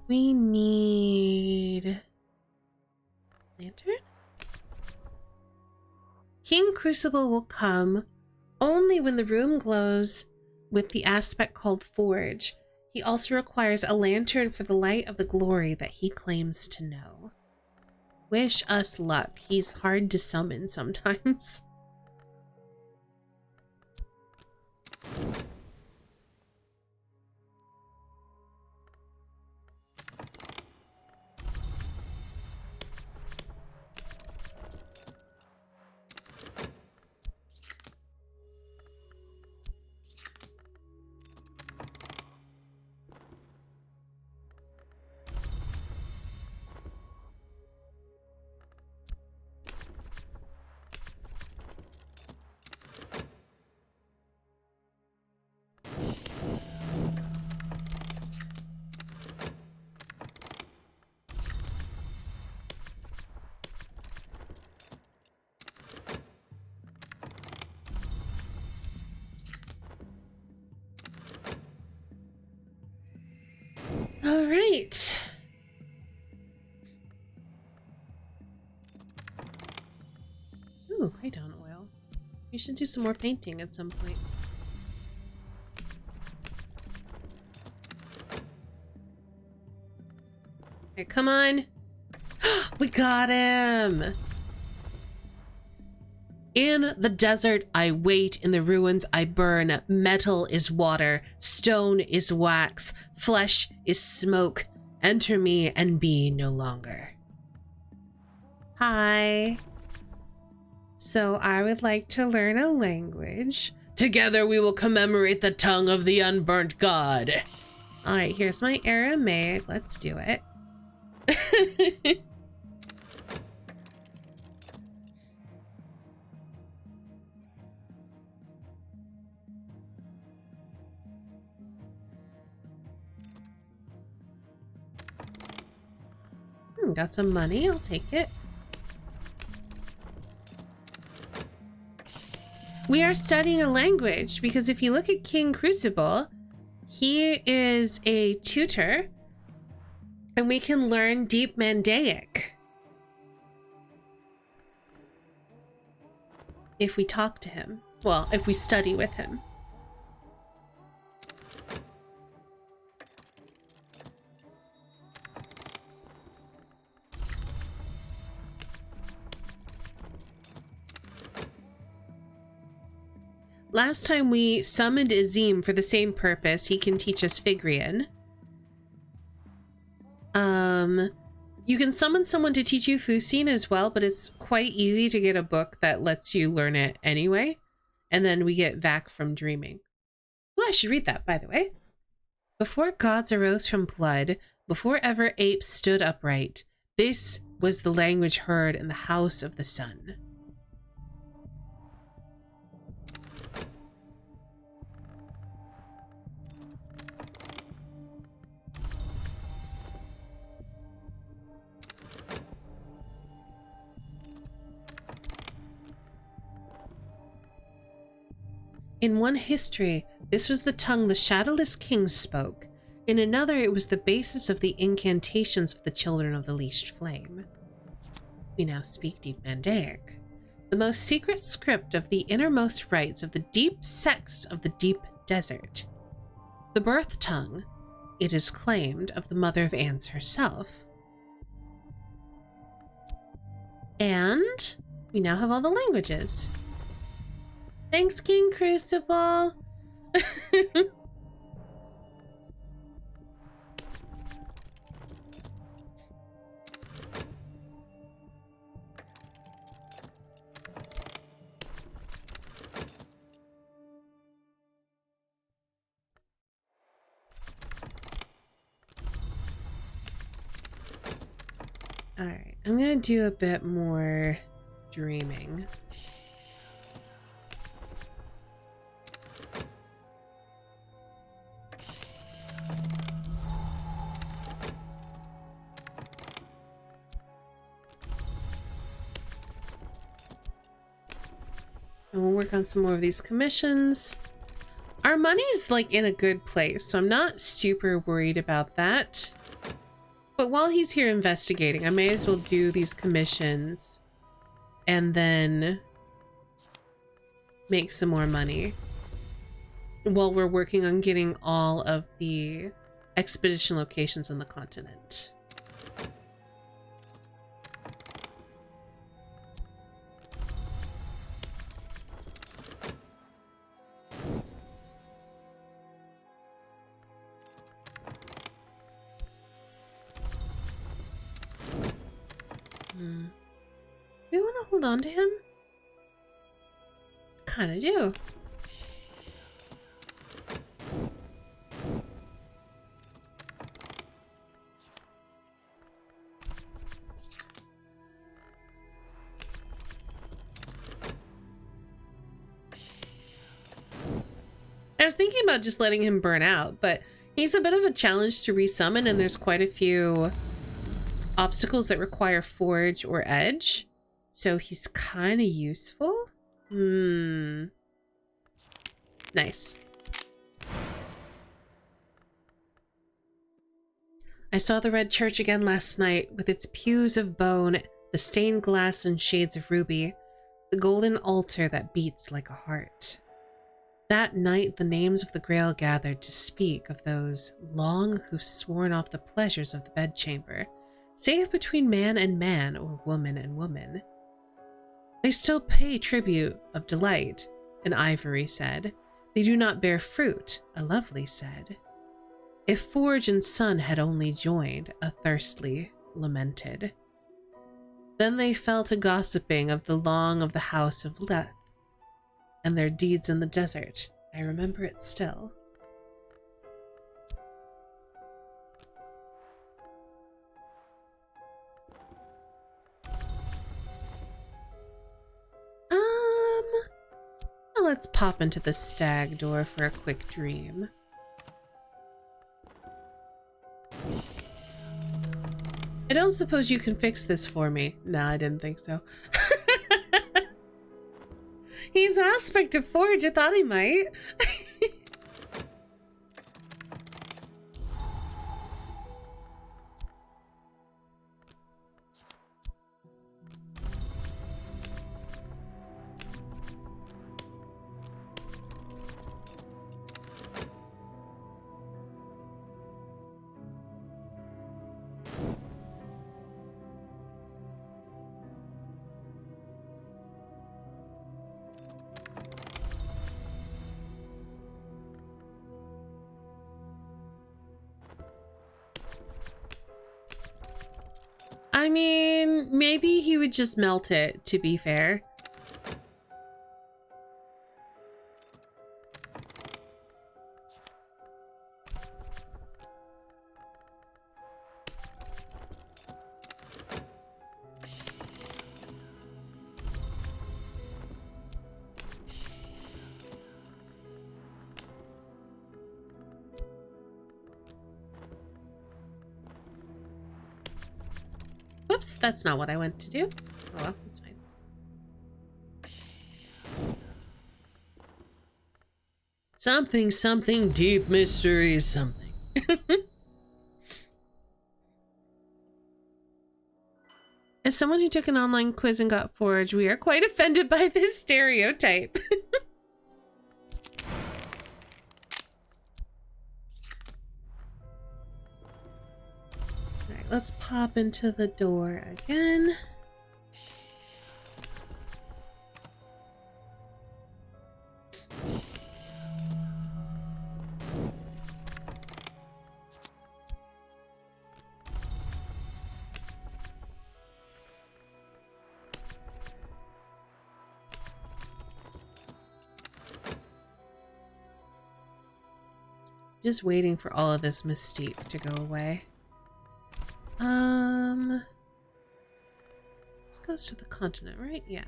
We need lantern? King Crucible will come only when the room glows with the aspect called Forge. He also requires a lantern for the light of the glory that he claims to know. Wish us luck. He's hard to summon sometimes. All right. Ooh, Kraton oil. We should do some more painting at some point. Okay, come on. We got him. In the desert I wait, in the ruins I burn. Metal is water, stone is wax, flesh is smoke. Enter me and be no longer. Hi. So I would like to learn a language. Together we will commemorate the tongue of the unburnt god. All right, here's my Aramaic. Let's do it. Got some money, I'll take it. We are studying a language because if you look at King Crucible, he is a tutor and we can learn Deep Mandaic if we talk to him. Well, if we study with him. Last time we summoned Azim for the same purpose. He can teach us Figrian. You can summon someone to teach you Fusine as well, but it's quite easy to get a book that lets you learn it anyway. And then we get Vac from dreaming. Well, I should read that, by the way. Before gods arose from blood, before ever apes stood upright, this was the language heard in the house of the sun. In one history, this was the tongue the shadowless kings spoke. In another, it was the basis of the incantations of the children of the leashed flame. We now speak Deep Mandaic, the most secret script of the innermost rites of the deep sects of the deep desert. The birth tongue, it is claimed, of the mother of Ans herself. And we now have all the languages. Thanks, King Crucible. All right, I'm gonna do a bit more dreaming. And we'll work on some more of these commissions. Our money's like in a good place, so I'm not super worried about that. But while he's here investigating, I may as well do these commissions and then make some more money while we're working on getting all of the expedition locations on the continent. We want to hold on to him? Kind of do. I was thinking about just letting him burn out, but he's a bit of a challenge to resummon, and there's quite a few obstacles that require forge or edge, so he's kind of useful. Nice. I saw the red church again last night, with its pews of bone, the stained glass and shades of ruby, the golden altar that beats like a heart. That night the names of the Grail gathered to speak of those long who've sworn off the pleasures of the bedchamber, save between man and man or woman and woman. They still pay tribute of delight, an ivory said. They do not bear fruit, a lovely said. If forge and sun had only joined, a thirstly lamented. Then they fell to gossiping of the long of the house of Leth, and their deeds in the desert. I remember it still. Well, let's pop into the stag door for a quick dream. I don't suppose you can fix this for me. No, I didn't think so. He's aspect of forge. I thought he might. I mean, maybe he would just melt it, to be fair. Whoops, that's not what I went to do. Oh well, that's fine. Something, something, deep mystery, something. As someone who took an online quiz and got forged, we are quite offended by this stereotype. Alright, let's pop into the door again. Just waiting for all of this mystique to go away. This goes to the continent, right? Yeah.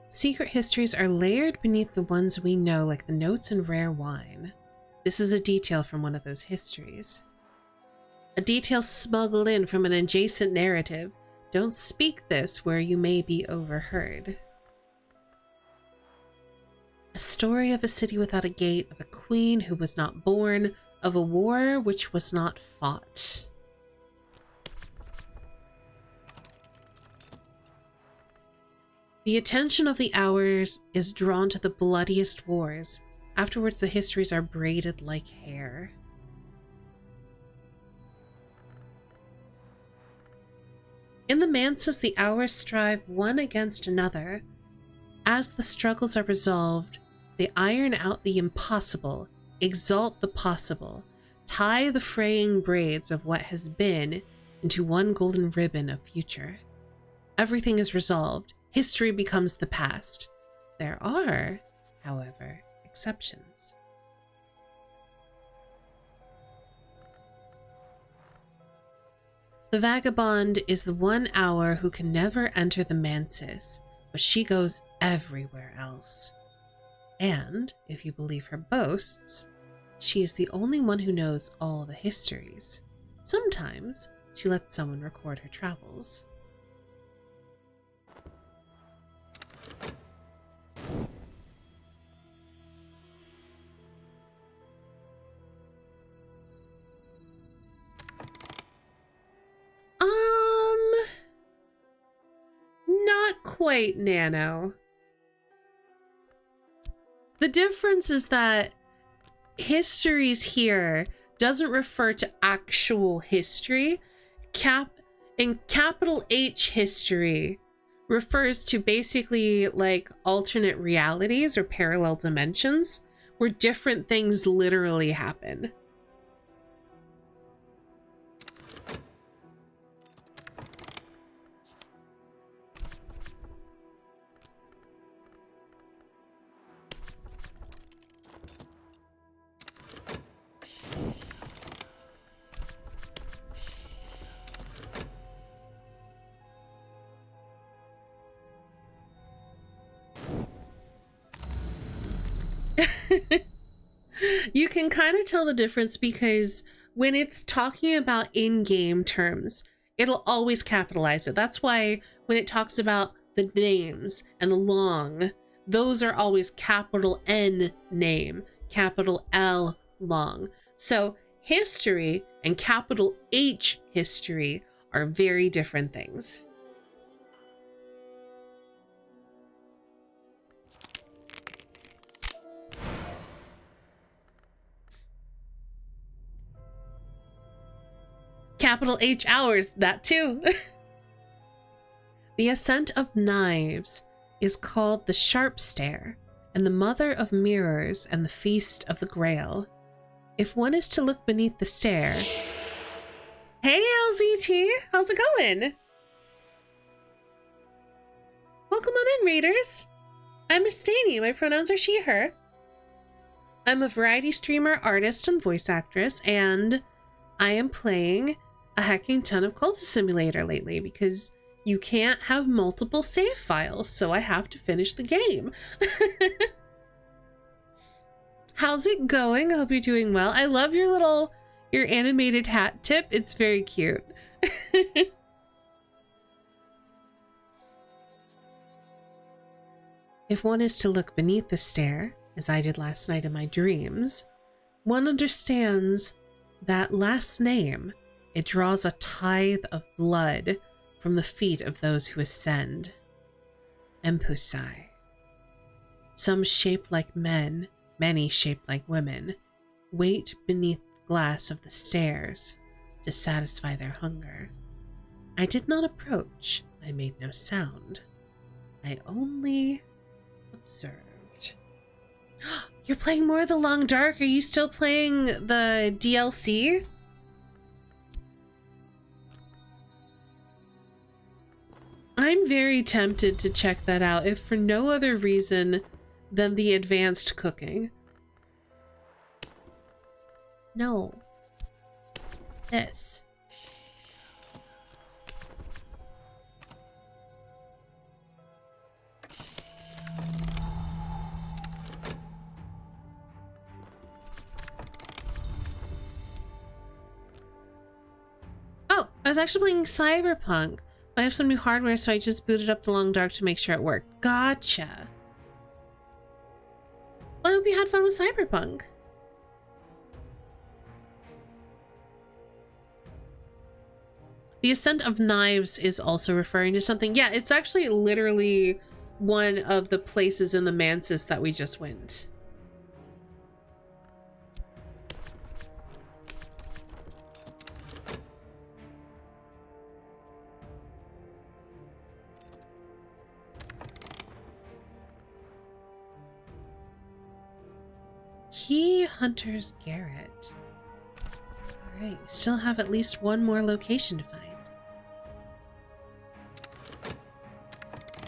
Secret histories are layered beneath the ones we know, like the notes in rare wine. This is a detail from one of those histories. A detail smuggled in from an adjacent narrative. Don't speak this where you may be overheard. A story of a city without a gate, of a queen who was not born, of a war which was not fought. The attention of the hours is drawn to the bloodiest wars. Afterwards, the histories are braided like hair. In the manses, the hours strive one against another. As the struggles are resolved, they iron out the impossible, exalt the possible, tie the fraying braids of what has been into one golden ribbon of future. Everything is resolved. History becomes the past. There are, however, exceptions. The vagabond is the one hour who can never enter the manses, but she goes everywhere else. And, if you believe her boasts, she is the only one who knows all the histories. Sometimes she lets someone record her travels. Not quite, Nano. The difference is that histories here doesn't refer to actual history. Capital H history refers to basically like alternate realities or parallel dimensions where different things literally happen. You can kind of tell the difference because when it's talking about in-game terms, it'll always capitalize it. That's why when it talks about the names and the long, those are always capital N name, capital L long. So history and capital H history are very different things. Capital H hours, that too. The ascent of knives is called the sharp stair, and the mother of mirrors and the feast of the grail. If one is to look beneath the stair... Hey LZT, how's it going? Welcome on in, raiders. I'm Estani, my pronouns are she, her. I'm a variety streamer, artist, and voice actress, and I am playing a hecking ton of Cultist Simulator lately because you can't have multiple save files, so I have to finish the game. How's it going? I hope you're doing well. I love your animated hat tip. It's very cute. If one is to look beneath the stair, as I did last night in my dreams, one understands that last name. It draws a tithe of blood from the feet of those who ascend. Empusai. Some shaped like men, many shaped like women, wait beneath the glass of the stairs to satisfy their hunger. I did not approach. I made no sound. I only observed. You're playing more of the Long Dark? Are you still playing the DLC? I'm very tempted to check that out, if for no other reason than the advanced cooking. No. This. Oh, I was actually playing Cyberpunk. I have some new hardware, so I just booted up the Long Dark to make sure it worked. Gotcha. Well, I hope you had fun with Cyberpunk. The Ascent of Knives is also referring to something. Yeah, it's actually literally one of the places in the Mansis that we just went. Key Hunter's Garret. Alright, we still have at least one more location to find.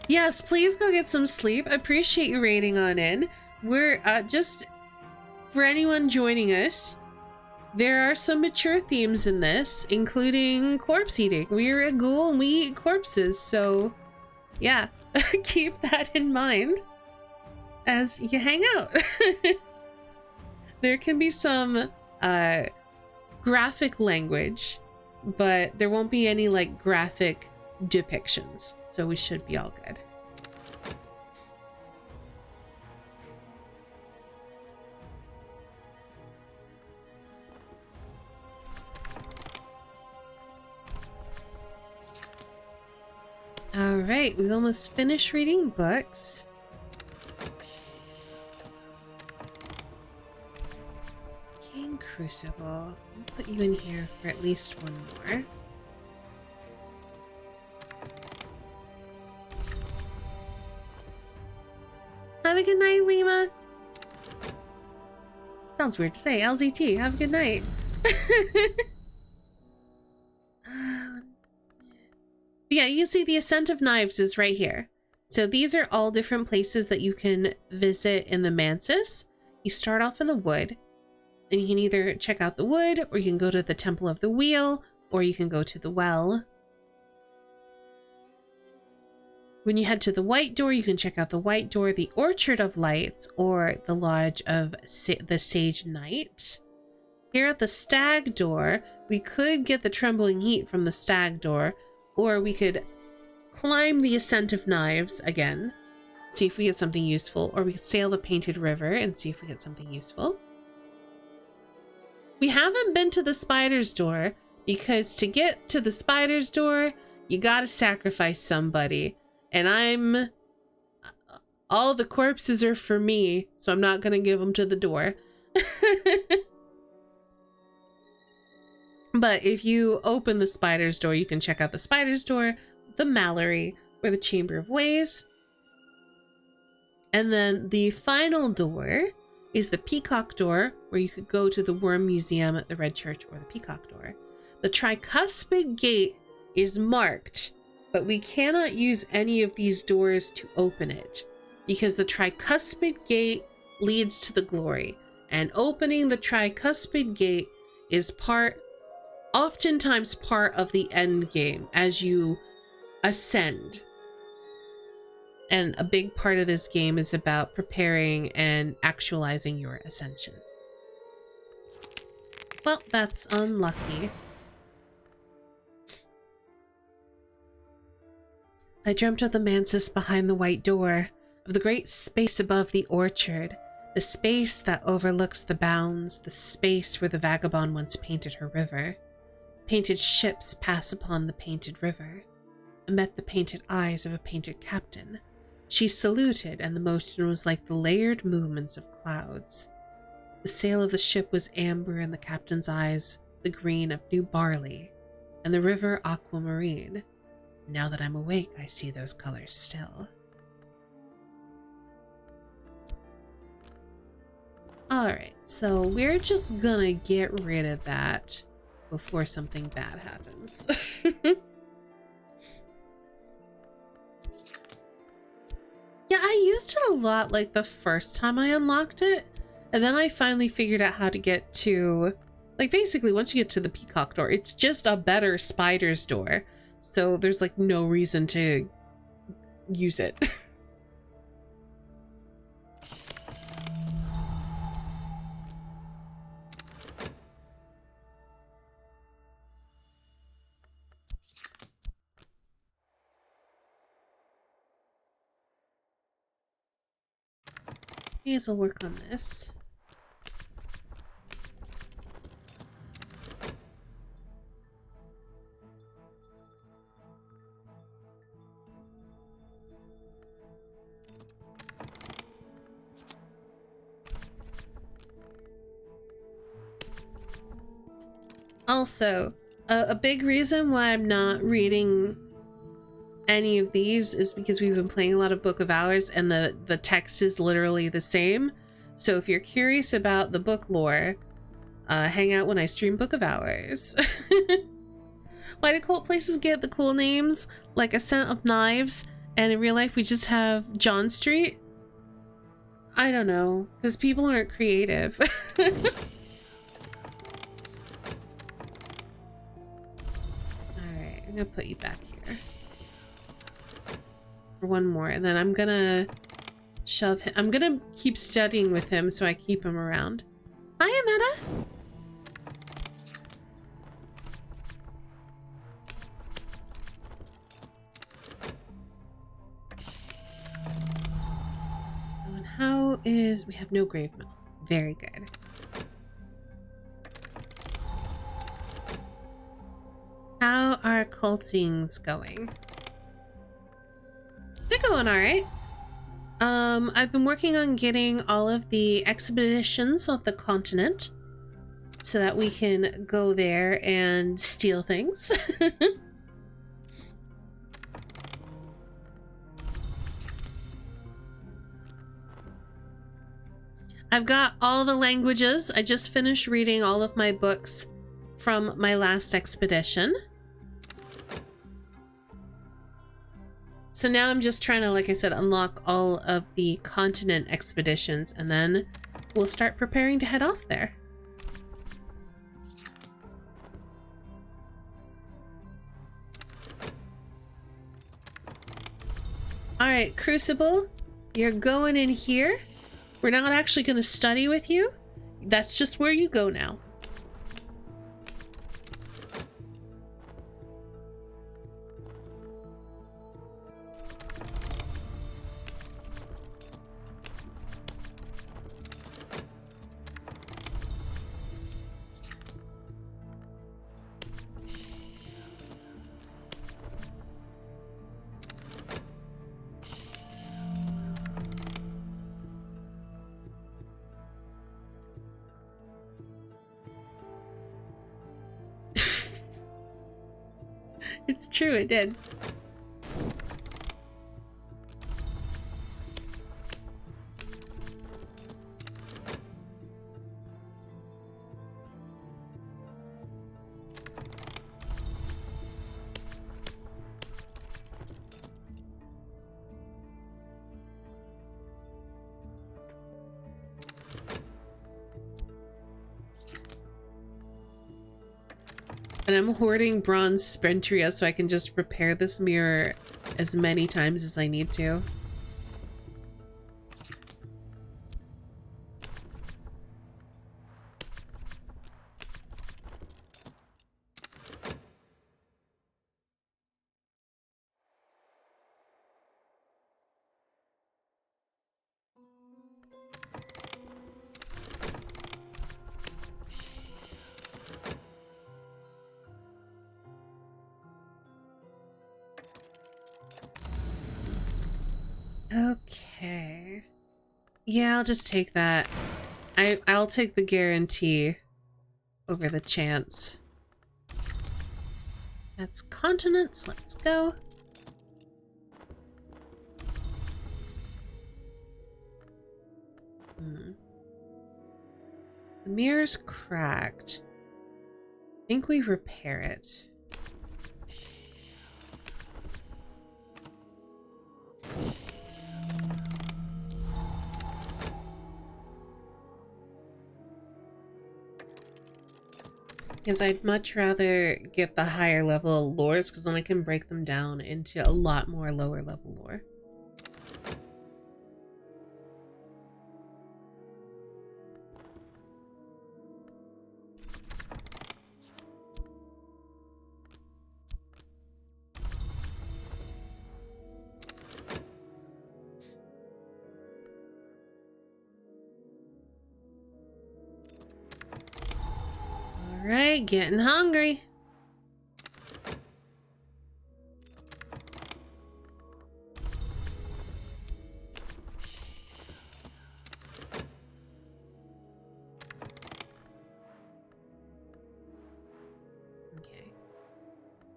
Yes, please go get some sleep. I appreciate you raiding on in. We're just for anyone joining us, there are some mature themes in this, including corpse eating. We're a ghoul and we eat corpses, so yeah, keep that in mind as you hang out. There can be some graphic language, but there won't be any like graphic depictions, so we should be all good. All right, we've almost finished reading books. King Crucible. I'll put you in here for at least one more. Have a good night, Lima. Sounds weird to say. LZT, have a good night. Yeah, you see the Ascent of Knives is right here. So these are all different places that you can visit in the Mansis. You start off in the wood, and you can either check out the wood, or you can go to the Temple of the Wheel, or you can go to the well. When you head to the White Door, you can check out the White Door, the Orchard of Lights, or the Lodge of the Sage Knight. Here at the Stag Door, we could get the Trembling Heat from the Stag Door, or we could climb the Ascent of Knives again, see if we get something useful, or we could sail the Painted River and see if we get something useful. We haven't been to the Spider's Door, because to get to the Spider's Door, you gotta sacrifice somebody. And all the corpses are for me, so I'm not gonna give them to the door. But if you open the Spider's Door, you can check out the Spider's Door, the Mallory, or the Chamber of Ways. And then the final door is the Peacock Door, where you could go to the Worm Museum at the Red Church, or the Peacock Door. The Tricuspid Gate is marked, but we cannot use any of these doors to open it, because the Tricuspid Gate leads to the glory, and opening the Tricuspid Gate is oftentimes part of the end game as you ascend. And a big part of this game is about preparing and actualizing your ascension. Well, that's unlucky. I dreamt of the Mansis behind the White Door, of the great space above the orchard, the space that overlooks the bounds, the space where the vagabond once painted her river. Painted ships pass upon the painted river. I met the painted eyes of a painted captain. She saluted, and the motion was like the layered movements of clouds. The sail of the ship was amber, and the captain's eyes the green of new barley, and the river aquamarine. Now that I'm awake, I see those colors still. Alright, so we're just gonna get rid of that before something bad happens. Yeah, I used it a lot like the first time I unlocked it, and then I finally figured out how to get to, like, basically once you get to the Peacock Door, it's just a better Spider's Door, so there's like no reason to use it. May as well work on this. Also, a big reason why I'm not reading any of these is because we've been playing a lot of Book of Hours and the text is literally the same. So if you're curious about the book lore, hang out when I stream Book of Hours. Why do cult places get the cool names like Ascent of Knives, and in real life we just have John Street? I don't know, because people aren't creative. Alright, I'm gonna put you back here. For one more, and then I'm gonna shove him. I'm gonna keep studying with him so I keep him around. Hi, Amanda! How is... we have no grave mill. Very good. How are cultings going? They're going alright. I've been working on getting all of the expeditions off the continent so that we can go there and steal things. I've got all the languages. I just finished reading all of my books from my last expedition. So now I'm just trying to, like I said, unlock all of the continent expeditions, and then we'll start preparing to head off there. All right, Crucible, you're going in here. We're not actually going to study with you. That's just where you go now. It's true, it did. And I'm hoarding bronze Sprintria so I can just repair this mirror as many times as I need to. Okay. Yeah, I'll just take that. I'll take the guarantee over the chance. That's continents. Let's go. The mirror's cracked. I think we repair it. Because I'd much rather get the higher level lores, because then I can break them down into a lot more lower level lore. Alright, getting hungry.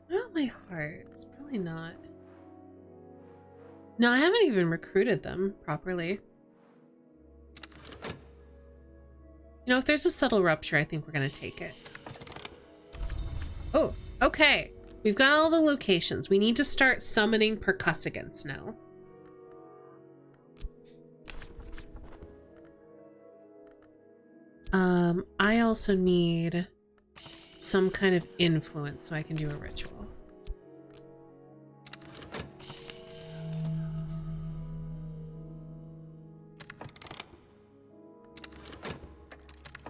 Not my hearts. Probably not. No, I haven't even recruited them properly. You know, if there's a subtle rupture, I think we're gonna take it. Oh, okay. We've got all the locations. We need to start summoning percussagants now. I also need some kind of influence so I can do a ritual.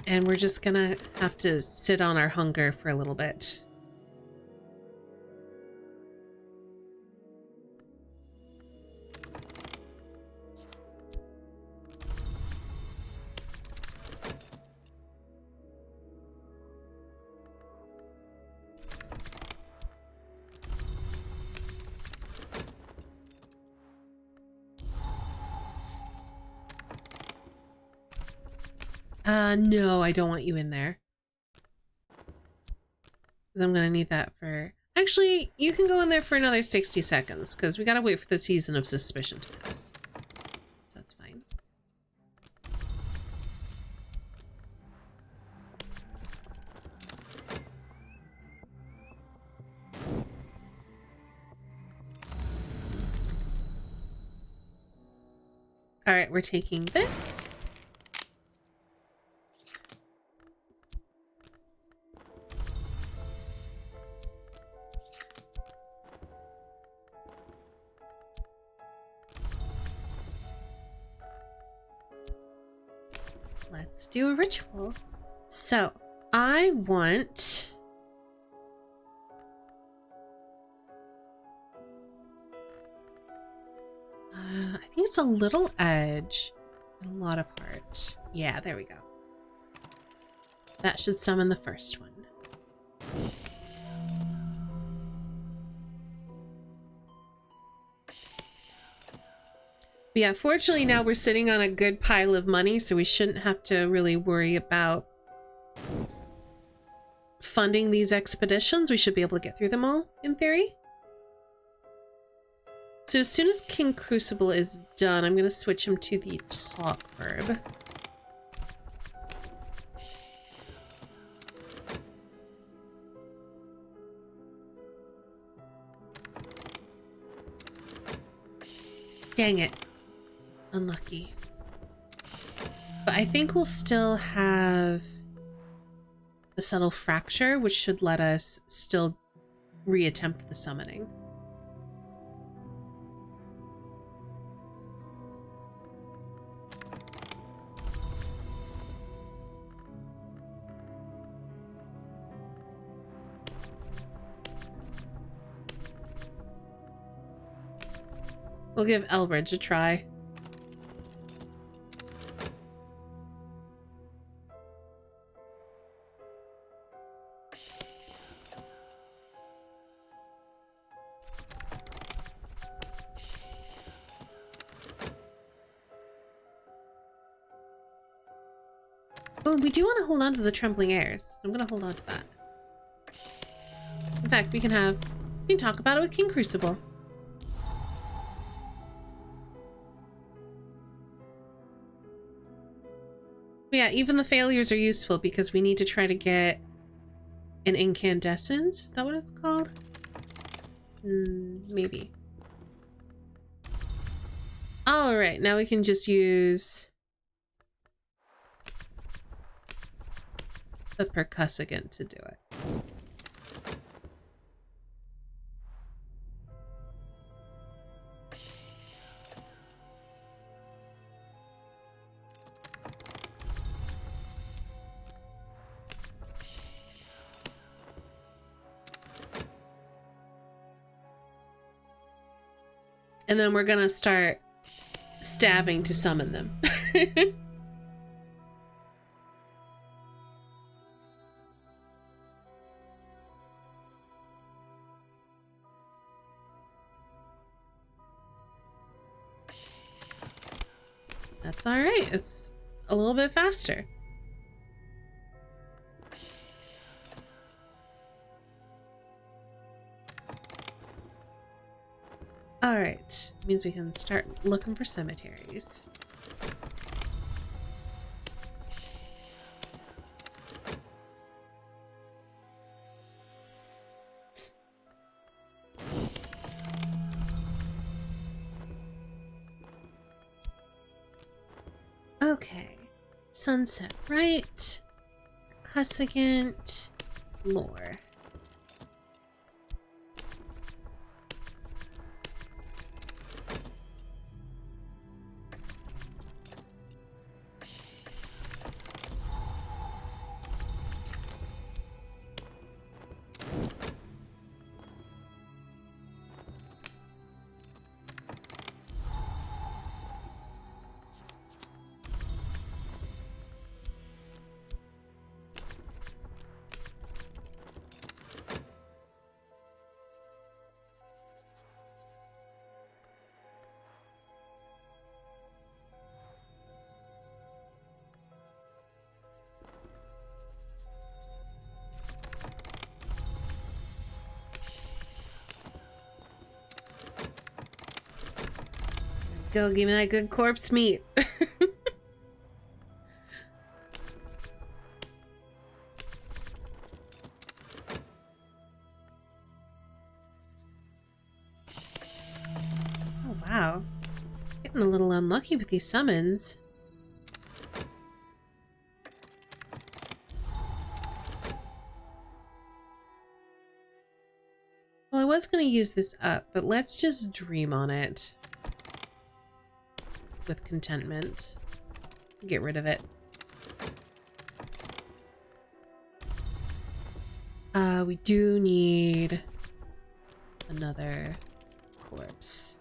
And we're just gonna have to sit on our hunger for a little bit. No, I don't want you in there. Because I'm gonna need that for... Actually, you can go in there for another 60 seconds, because we gotta wait for the season of suspicion to pass. So that's fine. Alright, we're taking this. Let's do a ritual. So, I want... I think it's a little edge and a lot of heart. Yeah, there we go. That should summon the first one. But yeah, fortunately now we're sitting on a good pile of money, so we shouldn't have to really worry about funding these expeditions. We should be able to get through them all, in theory. So as soon as King Crucible is done, I'm going to switch him to the talk verb. Dang it. Unlucky. But I think we'll still have the subtle fracture, which should let us still reattempt the summoning. We'll give Elbridge a try. Oh, we do want to hold on to the Trembling Airs, so I'm going to hold on to that. In fact, we can talk about it with King Crucible. But yeah, even the failures are useful because we need to try to get an incandescence. Is that what it's called? Maybe. All right, now we can just use the percussagant to do it. And then we're gonna start stabbing to summon them. That's all right. It's a little bit faster. Alright, means we can start looking for cemeteries. Okay, sunset right, Cussagant, lore. Go, give me that good corpse meat. Oh, wow. Getting a little unlucky with these summons. Well, I was going to use this up, but let's just dream on it. With contentment. Get rid of it. We do need another corpse.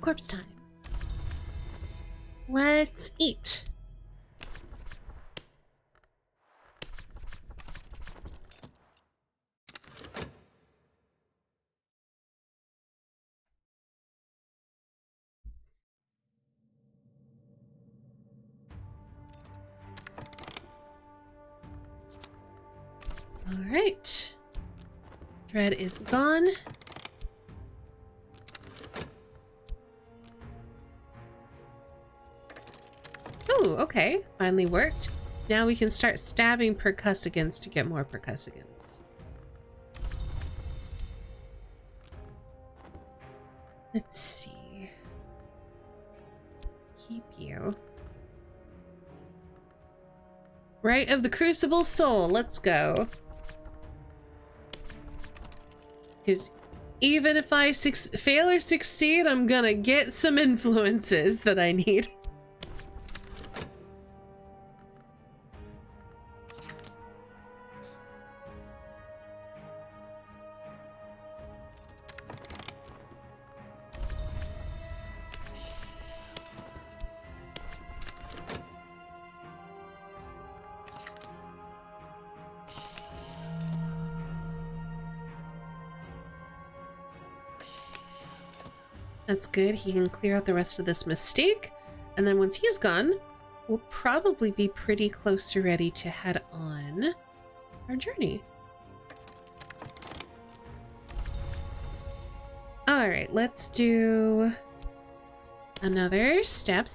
Corpse time. Let's eat. All right. Dread is gone. Ooh, okay. Finally worked. Now we can start stabbing percussagants to get more percussagants. Let's see. Keep you. Rite of the Crucible Soul. Let's go. Because even if I fail or succeed, I'm gonna get some influences that I need. That's good. He can clear out the rest of this mistake. And then once he's gone, we'll probably be pretty close to ready to head on our journey. All right, let's do another stab.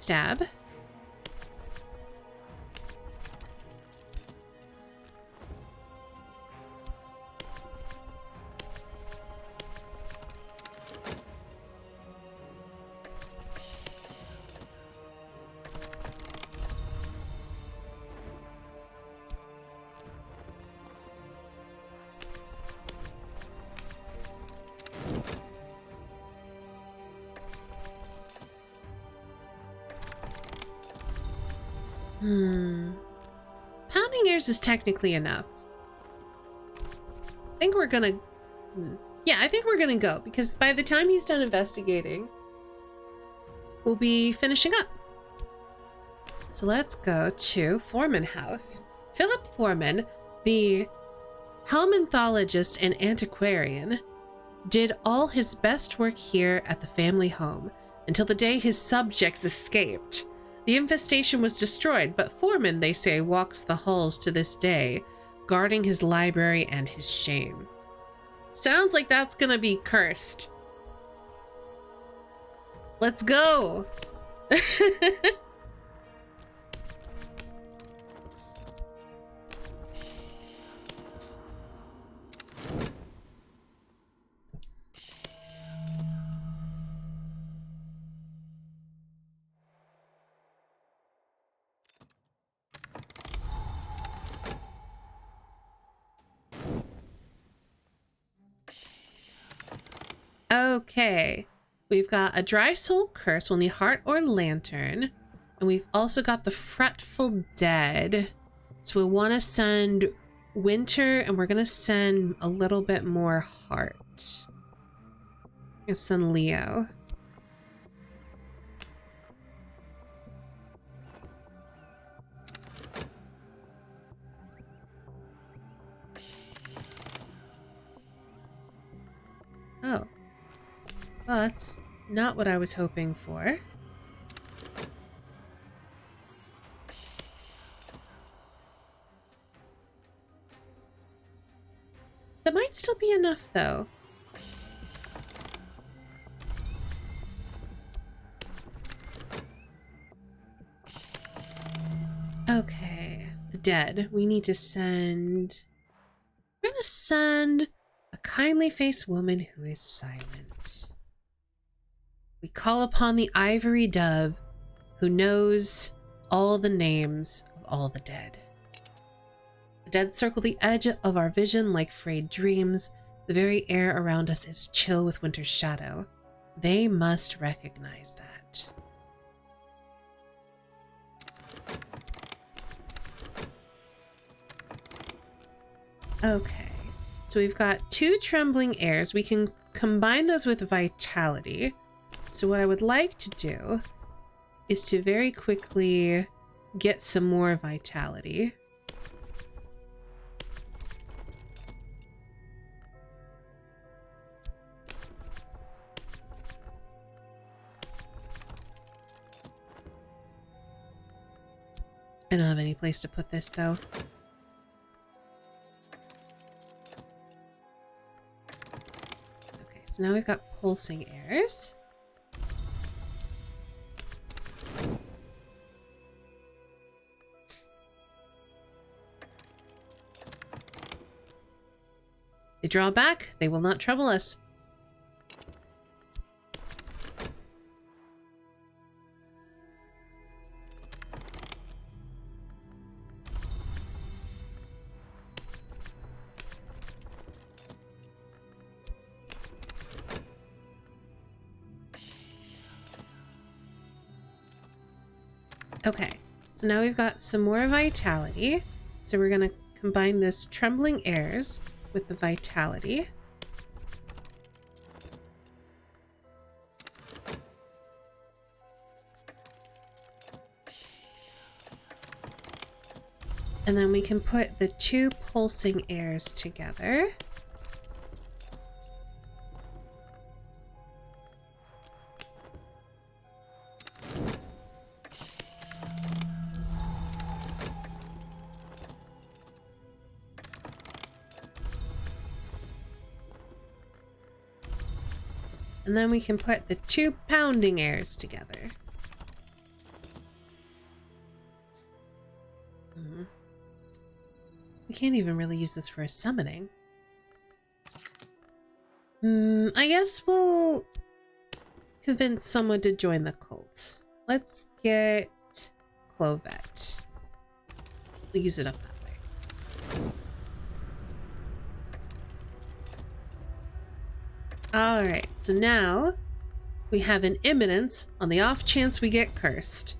Pounding ears is technically enough. I think we're gonna... Yeah, I think we're gonna go, because by the time he's done investigating, we'll be finishing up. So let's go to Foreman House. Philip Foreman, the helminthologist and antiquarian, did all his best work here at the family home until the day his subjects escaped. The infestation was destroyed, but Foreman, they say, walks the halls to this day, guarding his library and his shame. Sounds like that's gonna be cursed. Let's go! Okay, we've got a dry soul curse. We'll need heart or lantern. And we've also got the fretful dead. So we'll want to send winter, and we're going to send a little bit more heart. I'm going to send Leo. Oh. Well, that's not what I was hoping for. That might still be enough, though. Okay, the dead. We need to send... We're gonna send a kindly-faced woman who is silent. We call upon the ivory dove who knows all the names of all the dead. The dead circle the edge of our vision like frayed dreams. The very air around us is chill with winter's shadow. They must recognize that. Okay, so we've got 2 trembling airs. We can combine those with vitality. So what I would like to do is to very quickly get some more vitality. I don't have any place to put this, though. Okay, so now we've got pulsing airs. They draw back, they will not trouble us. Okay, so now we've got some more vitality. So we're going to combine this trembling airs with the vitality. And then we can put the 2 pulsing airs together. And then we can put the 2 pounding airs together. We can't even really use this for a summoning. I guess we'll convince someone to join the cult. Let's get Clovette. We'll use it up that way. Alright, so now we have an imminence on the off chance we get cursed.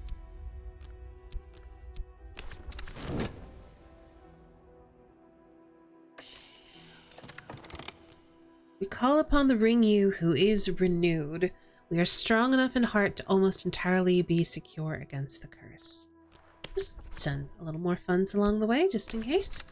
We call upon the ring you who is renewed. We are strong enough in heart to almost entirely be secure against the curse. Just send a little more funds along the way, just in case.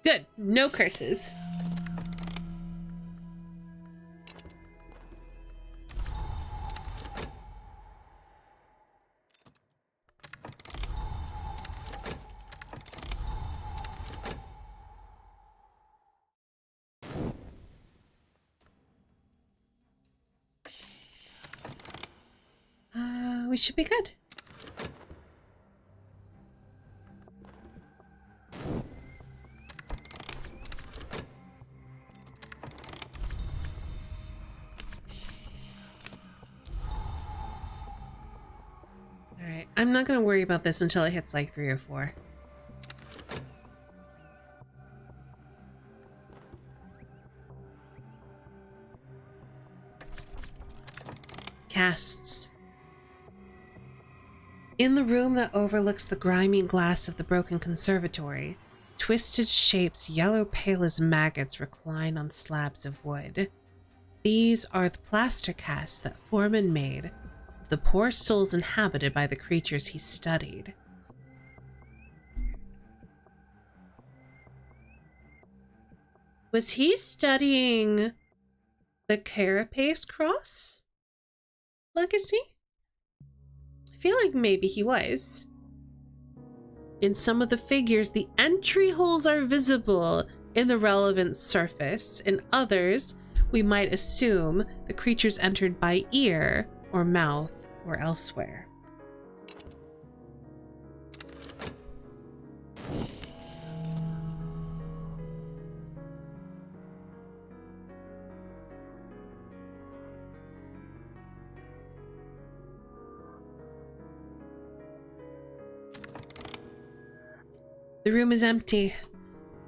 Good. No curses. We should be good. Alright, I'm not gonna worry about this until it hits like 3 or 4. Casts. In the room that overlooks the grimy glass of the broken conservatory, twisted shapes yellow pale as maggots recline on slabs of wood. These are the plaster casts that Foreman made of the poor souls inhabited by the creatures he studied. Was he studying the Carapace Cross legacy? I feel like maybe he was. In some of the figures, the entry holes are visible in the relevant surface. In others, we might assume the creatures entered by ear or mouth or elsewhere. The room is empty,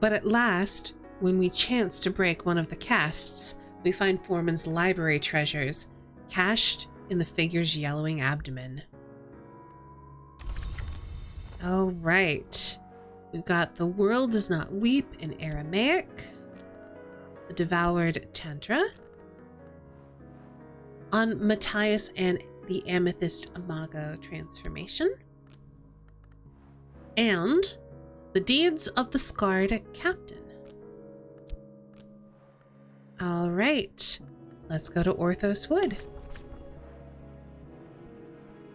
but at last, when we chance to break one of the casts, we find Foreman's library treasures cached in the figure's yellowing abdomen. All right. We've got the world does not weep in Aramaic, the devoured Tantra, on Matthias and the Amethyst Imago transformation, and the deeds of the scarred captain. All right, let's go to Orthos Wood.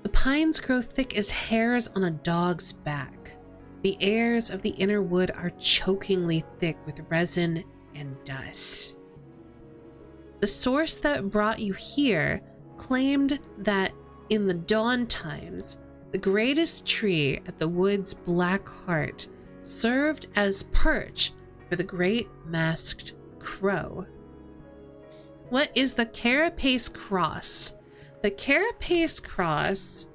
The pines grow thick as hairs on a dog's back. The airs of the inner wood are chokingly thick with resin and dust. The source that brought you here claimed that in the dawn times, the greatest tree at the wood's black heart served as perch for the great masked crow. What is the Carapace Cross? The Carapace Cross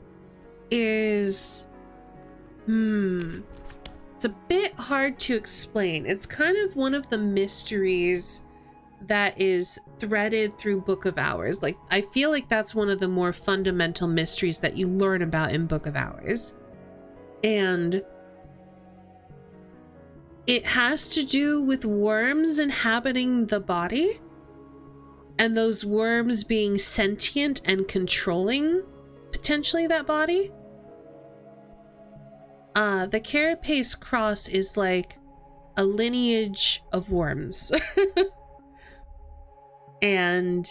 is... it's a bit hard to explain. It's kind of one of the mysteries that is threaded through Book of Hours. Like, I feel like that's one of the more fundamental mysteries that you learn about in Book of Hours. And it has to do with worms inhabiting the body, and those worms being sentient and controlling potentially that body. The Carapace Cross is like a lineage of worms. And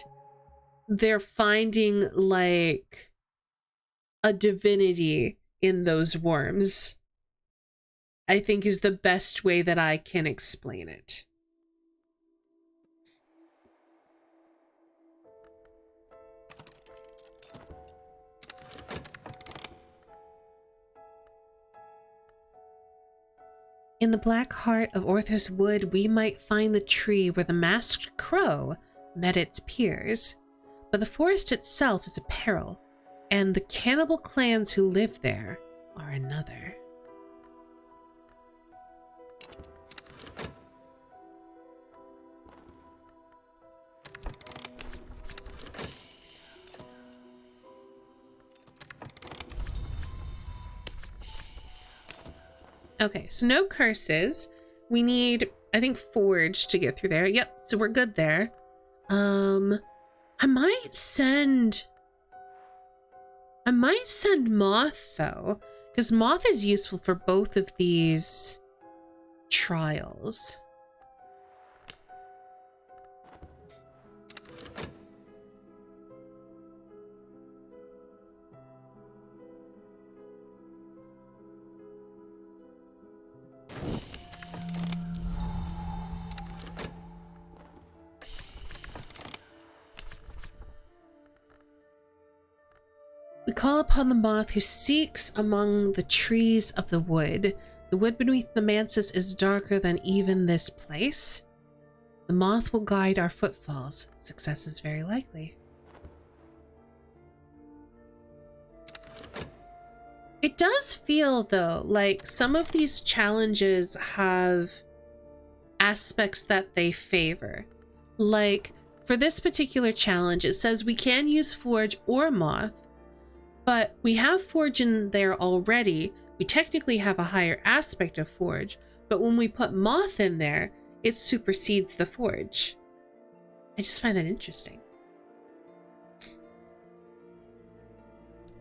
they're finding like a divinity in those worms, I think, is the best way that I can explain it. In the black heart of Orthos Wood, we might find the tree where the masked crow met its peers. But the forest itself is a peril, and the cannibal clans who live there are another. Okay, so no curses. We need, I think, forge to get through there. Yep, so we're good there. I might send Moth though, because Moth is useful for both of these trials. We call upon the moth who seeks among the trees of the wood. The wood beneath the manses is darker than even this place. The moth will guide our footfalls. Success is very likely. It does feel, though, like some of these challenges have aspects that they favor. Like, for this particular challenge, it says we can use forge or moth, but we have forge in there already. We technically have a higher aspect of forge, but when we put moth in there, it supersedes the forge. I just find that interesting.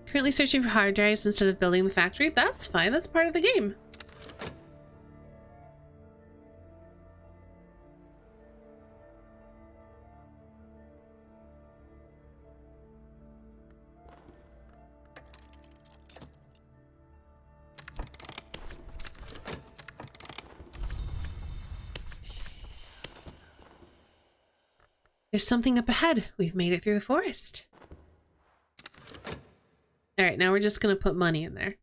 Currently searching for hard drives instead of building the factory. That's fine, that's part of the game. There's something up ahead. We've made it through the forest. All right, now we're just gonna put money in there.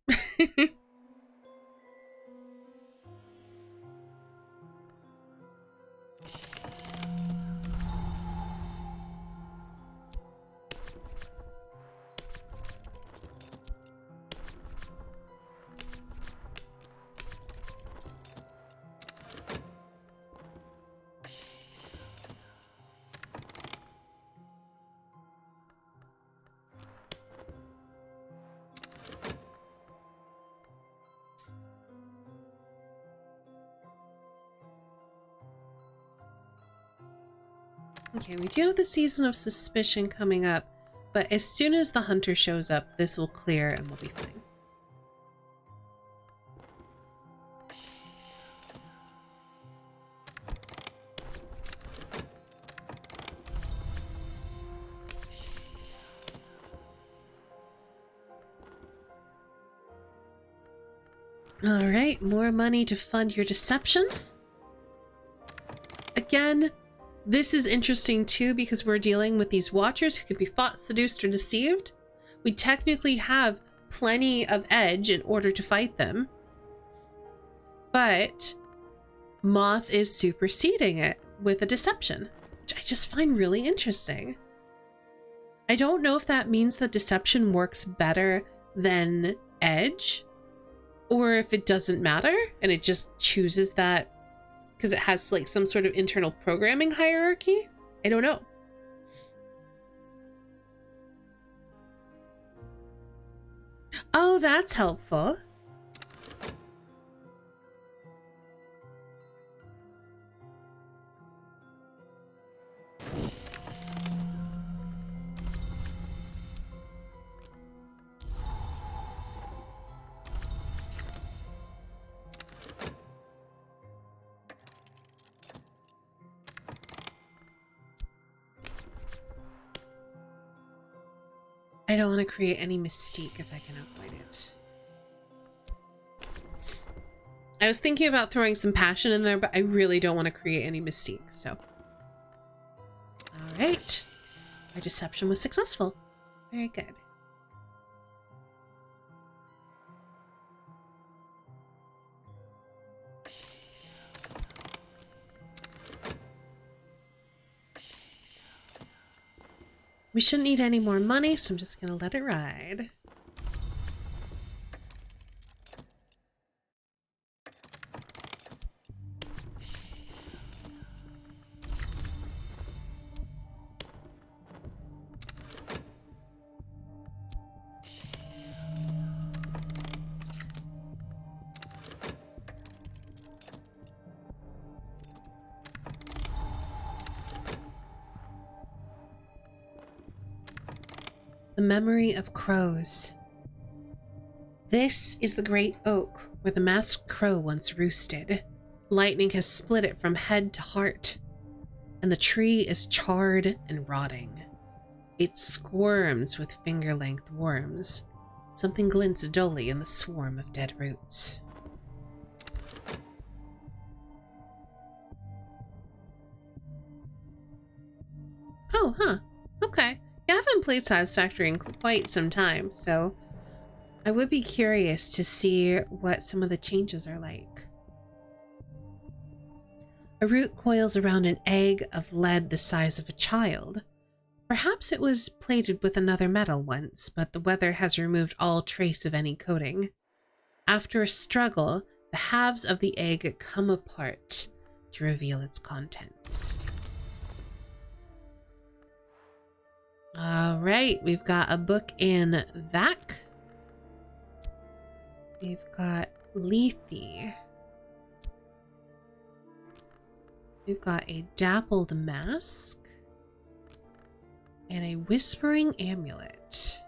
Okay, we do have the season of suspicion coming up, but as soon as the hunter shows up, this will clear and we'll be fine. All right, more money to fund your deception. Again, this is interesting too because we're dealing with these watchers who could be fought, seduced, or deceived. We technically have plenty of edge in order to fight them, but Moth is superseding it with a deception, which I just find really interesting. I don't know if that means that deception works better than edge, or if it doesn't matter and it just chooses that because it has like some sort of internal programming hierarchy. I don't know. Oh, that's helpful. I don't want to create any mystique if I can avoid it. I was thinking about throwing some passion in there, but I really don't want to create any mystique, so. All right. Our deception was successful. Very good. We shouldn't need any more money, so I'm just gonna let it ride. The memory of crows. This is the great oak where the masked crow once roosted. Lightning has split it from head to heart, and the tree is charred and rotting. It squirms with finger-length worms. Something glints dully in the swarm of dead roots. Oh, huh. Okay. Yeah, I haven't played Satisfactory in quite some time, so I would be curious to see what some of the changes are like. A root coils around an egg of lead the size of a child. Perhaps it was plated with another metal once, but the weather has removed all trace of any coating. After a struggle, the halves of the egg come apart to reveal its contents. All right, we've got a book in Vac. We've got Lethe. We've got a dappled mask and a whispering amulet.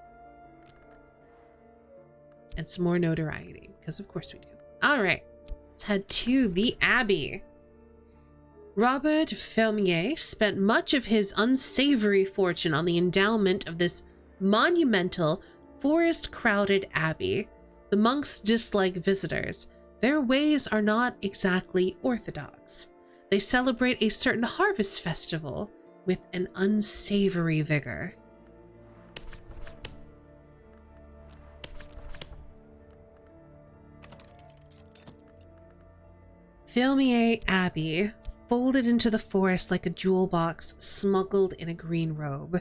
And some more notoriety, because of course we do. All right, let's head to the Abbey. Robert Fermier spent much of his unsavory fortune on the endowment of this monumental, forest-crowded abbey. The monks dislike visitors. Their ways are not exactly orthodox. They celebrate a certain harvest festival with an unsavory vigor. Fermier Abbey, folded into the forest like a jewel box smuggled in a green robe.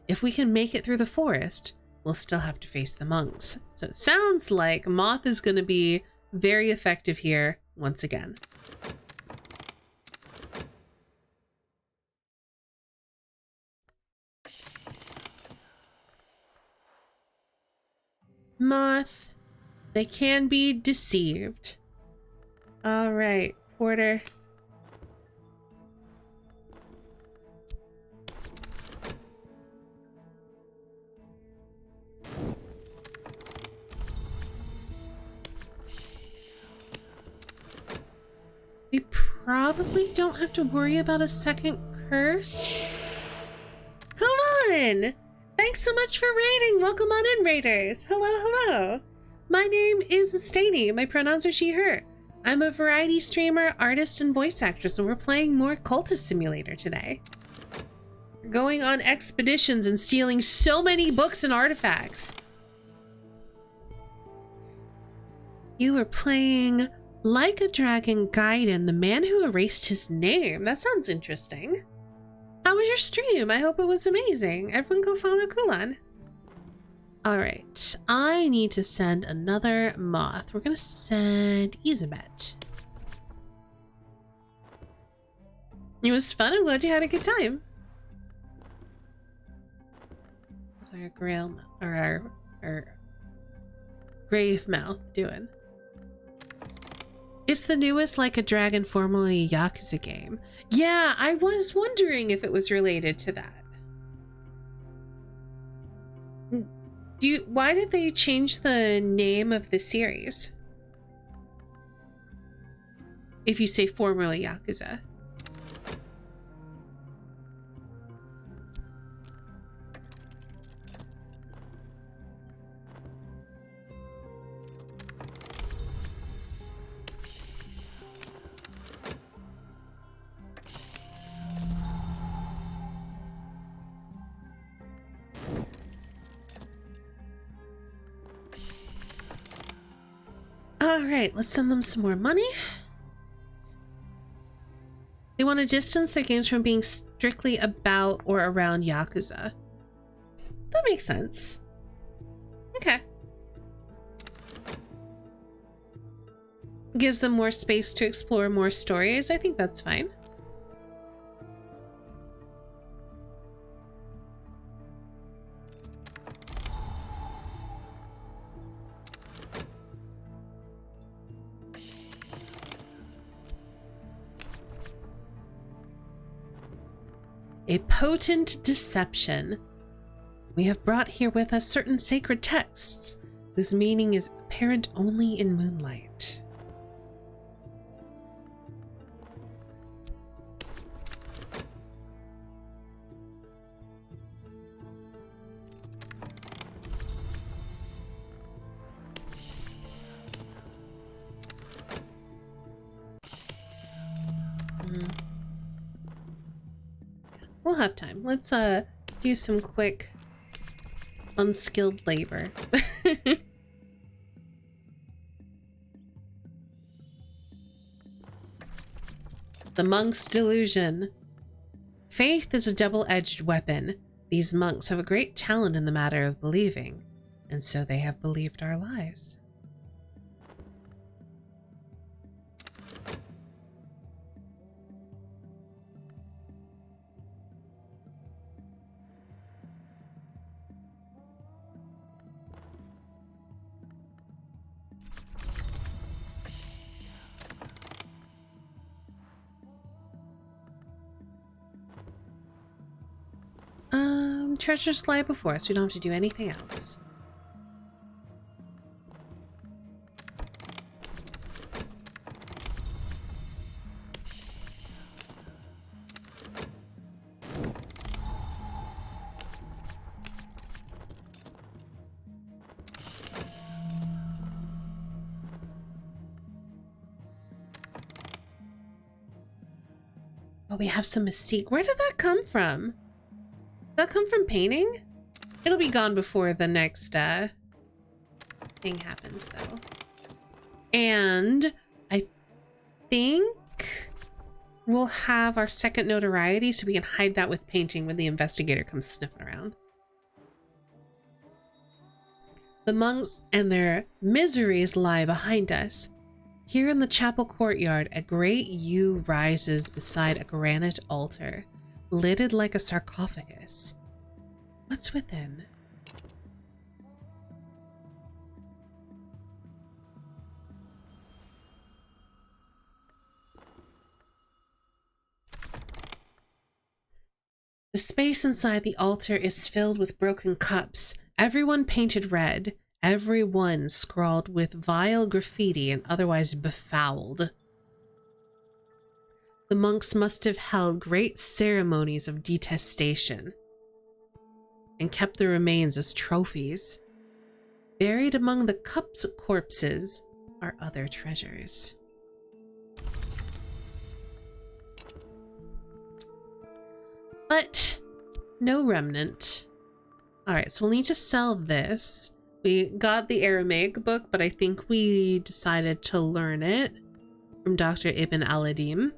If we can make it through the forest, we'll still have to face the monks. So it sounds like Moth is going to be very effective here once again. Moth, they can be deceived. All right, Porter. We probably don't have to worry about a second curse. Come on! Thanks so much for raiding. Welcome on in, raiders. Hello, hello. My name is Staney. My pronouns are she, her. I'm a variety streamer, artist, and voice actress, and we're playing more Cultist Simulator today. We're going on expeditions and stealing so many books and artifacts. You were playing Like a Dragon Gaiden, the man who erased his name. That sounds interesting. How was your stream? I hope it was amazing. Everyone go follow Kulan. All right, I need to send another moth. We're gonna send Elizabeth. It was fun. I'm glad you had a good time. How's our grail or our grave mouth doing? It's the newest Like a Dragon, formerly Yakuza game. Yeah, I was wondering if it was related to that. Why did they change the name of the series? If you say formerly Yakuza. All right, let's send them some more money. They want to distance their games from being strictly about or around Yakuza. That makes sense. Okay. Gives them more space to explore more stories. I think that's fine. A potent deception. We have brought here with us certain sacred texts, whose meaning is apparent only in moonlight. We'll have time. Let's do some quick unskilled labor. The monk's delusion. Faith is a double-edged weapon. These monks have a great talent in the matter of believing, and so they have believed our lies. Treasures lie before us. We don't have to do anything else. Oh, we have some mystique. Where did that come from? Did that come from painting? It'll be gone before the next thing happens, though. And I think we'll have our second notoriety so we can hide that with painting when the investigator comes sniffing around. The monks and their miseries lie behind us. Here in the chapel courtyard, a great yew rises beside a granite altar, lidded like a sarcophagus. What's within? The space inside the altar is filled with broken cups, everyone painted red, every one scrawled with vile graffiti and otherwise befouled. The monks must have held great ceremonies of detestation and kept the remains as trophies. Buried among the cups' corpses are other treasures. But no remnant. All right, so we'll need to sell this. We got the Aramaic book, but I think we decided to learn it from Dr. Ibn al-Adim.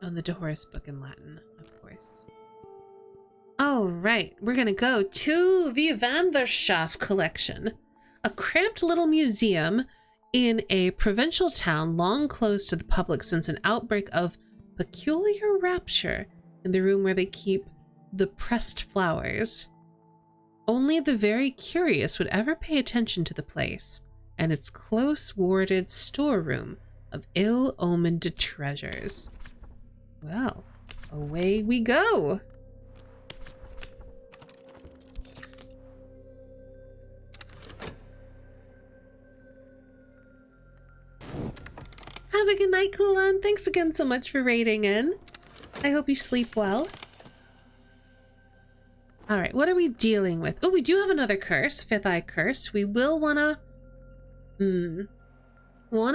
Oh, the Horace book in Latin, of course. Oh, right. We're going to go to the Wanderschaft collection, a cramped little museum in a provincial town long closed to the public since an outbreak of peculiar rapture in the room where they keep the pressed flowers. Only the very curious would ever pay attention to the place and its close-warded storeroom of ill-omened treasures. Well, away we go. Have a good night, Kulan. Thanks again so much for raiding in. I hope you sleep well. All right, what are we dealing with? Oh, we do have another curse, Fifth Eye Curse. We will wanna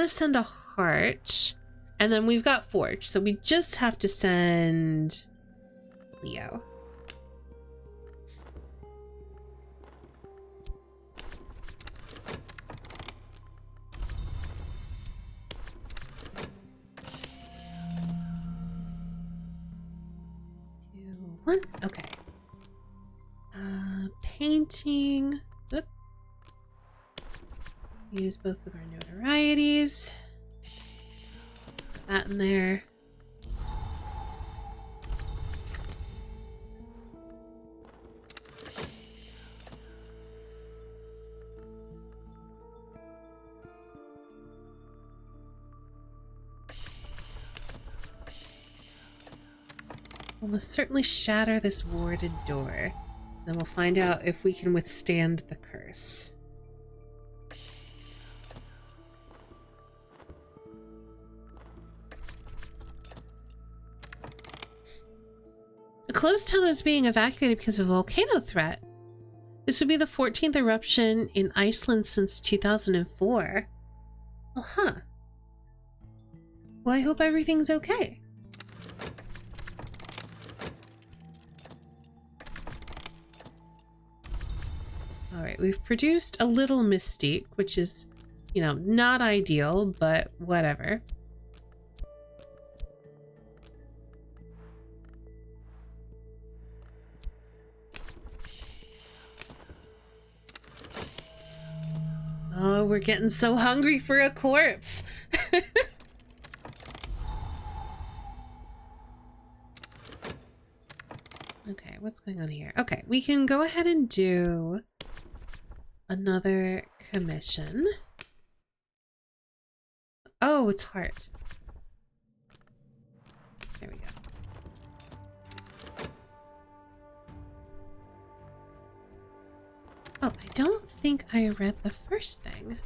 send a heart, and then we've got Forge, so we just have to send Leo. One, okay. Painting. Oop. Use both of our notorieties. Put that in there. We'll most certainly shatter this warded door. Then we'll find out if we can withstand the curse. The closed town is being evacuated because of a volcano threat. This would be the 14th eruption in Iceland since 2004. Well, huh. Well, I hope everything's okay. Alright, we've produced a little mystique, which is, you know, not ideal, but whatever. Oh, we're getting so hungry for a corpse. Okay, what's going on here? Okay, we can go ahead and do another commission. Oh, it's heart. There we go. Oh, I don't think I read the first thing.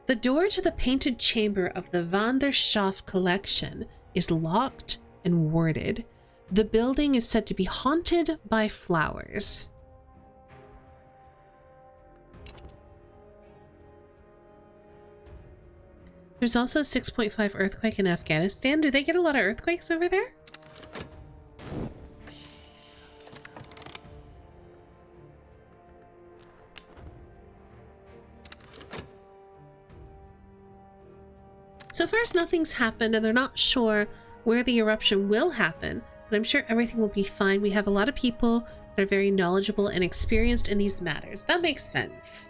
The door to the painted chamber of the Van der Schaaf collection is locked and warded. The building is said to be haunted by flowers. There's also a 6.5 earthquake in Afghanistan. Do they get a lot of earthquakes over there? So far, nothing's happened, and they're not sure where the eruption will happen, but I'm sure everything will be fine. We have a lot of people that are very knowledgeable and experienced in these matters. That makes sense.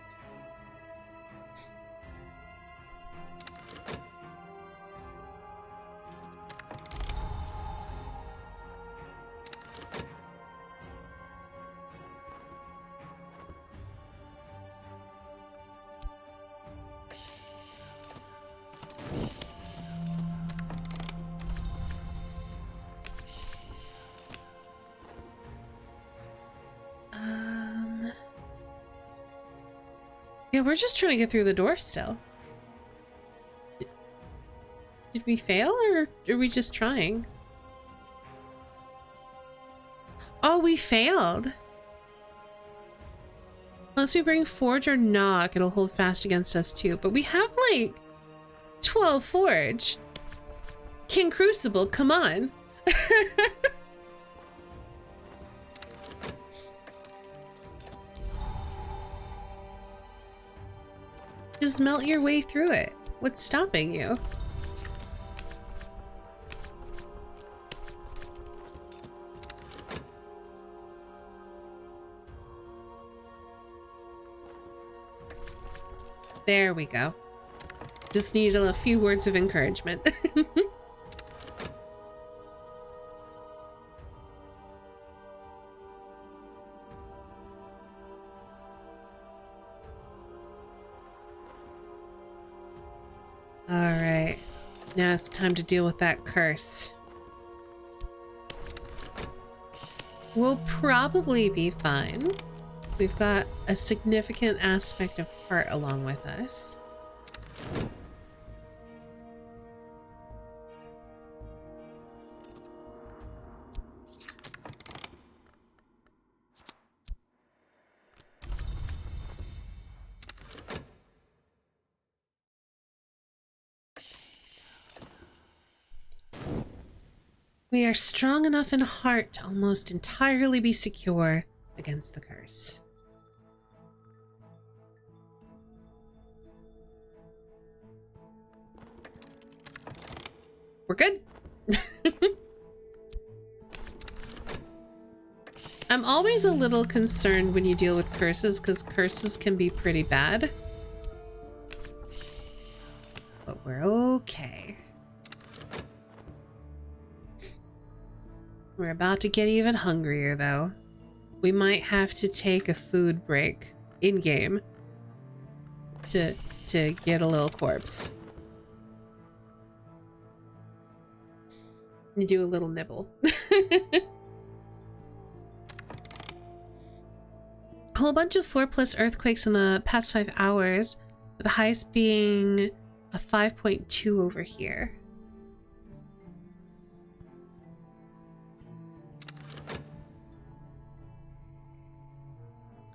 Yeah, we're just trying to get through the door still. Did we fail, or are we just trying? Oh, we failed. Unless we bring Forge or Knock, it'll hold fast against us too. But we have like 12 Forge. King Crucible, come on. Just melt your way through it. What's stopping you? There we go. Just need a few words of encouragement. Alright, now it's time to deal with that curse. We'll probably be fine. We've got a significant aspect of heart along with us. We are strong enough in heart to almost entirely be secure against the curse. We're good. I'm always a little concerned when you deal with curses, because curses can be pretty bad. But we're okay. We're about to get even hungrier, though. We might have to take a food break in-game to get a little corpse. You do a little nibble. A whole bunch of 4+ earthquakes in the past 5 hours, with the highest being a 5.2 over here.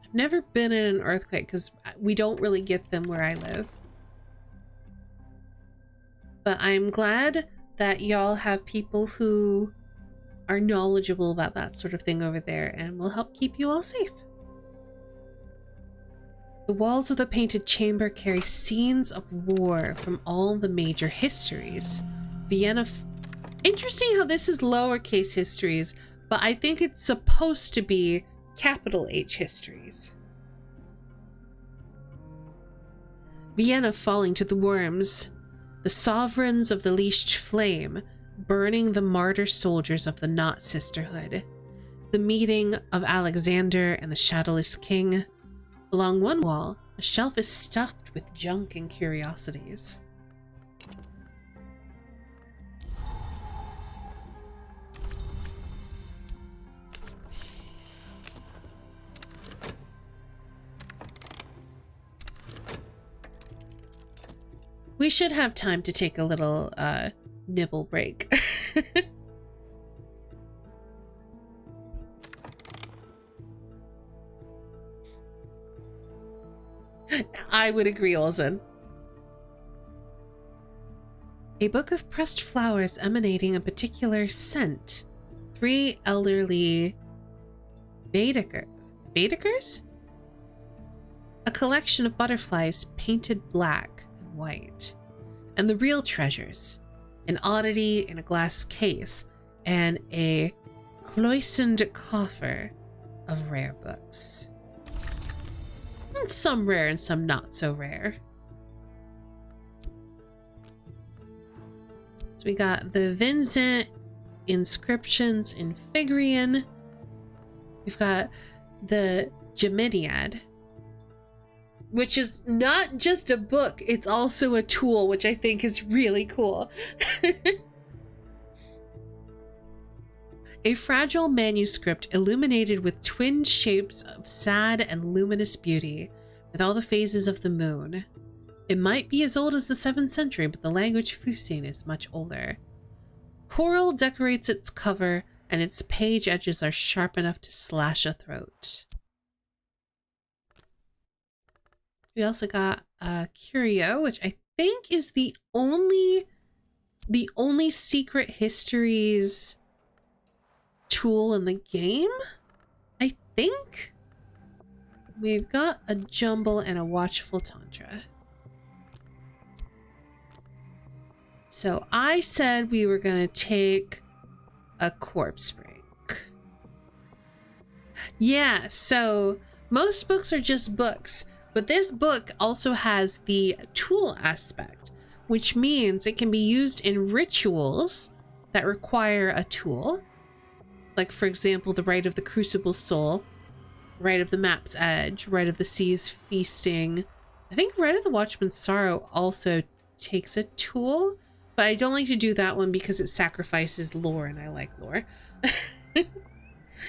I've never been in an earthquake because we don't really get them where I live. But I'm glad that y'all have people who are knowledgeable about that sort of thing over there and will help keep you all safe. The walls of the painted chamber carry scenes of war from all the major histories. Vienna. Interesting how this is lowercase histories, but I think it's supposed to be capital H histories. Vienna falling to the worms. The sovereigns of the leashed flame, burning the martyr soldiers of the Knot Sisterhood. The meeting of Alexander and the Shadowless King. Along one wall, a shelf is stuffed with junk and curiosities. We should have time to take a little nibble break. I would agree, Olsen. A book of pressed flowers emanating a particular scent. 3 elderly Baedekers? A collection of butterflies painted black and white. And the real treasures. An oddity in a glass case and a cloisoned coffer of rare books. And some rare and some not so rare. So we got the Vincent inscriptions in Figrian. We've got the Geminiad, which is not just a book, it's also a tool, which I think is really cool. A fragile manuscript illuminated with twin shapes of sad and luminous beauty, with all the phases of the moon. It might be as old as the 7th century, but the language Fusine is much older. Coral decorates its cover, and its page edges are sharp enough to slash a throat. We also got a curio, which I think is the only secret histories tool in the game, I think. We've got a jumble and a watchful tantra. So I said we were gonna take a corpse break. Yeah, so most books are just books, but this book also has the tool aspect, which means it can be used in rituals that require a tool. Like, for example, the Rite of the Crucible Soul, Rite of the Map's Edge, Rite of the Sea's Feasting. I think Rite of the Watchman's Sorrow also takes a tool, but I don't like to do that one because it sacrifices lore, and I like lore.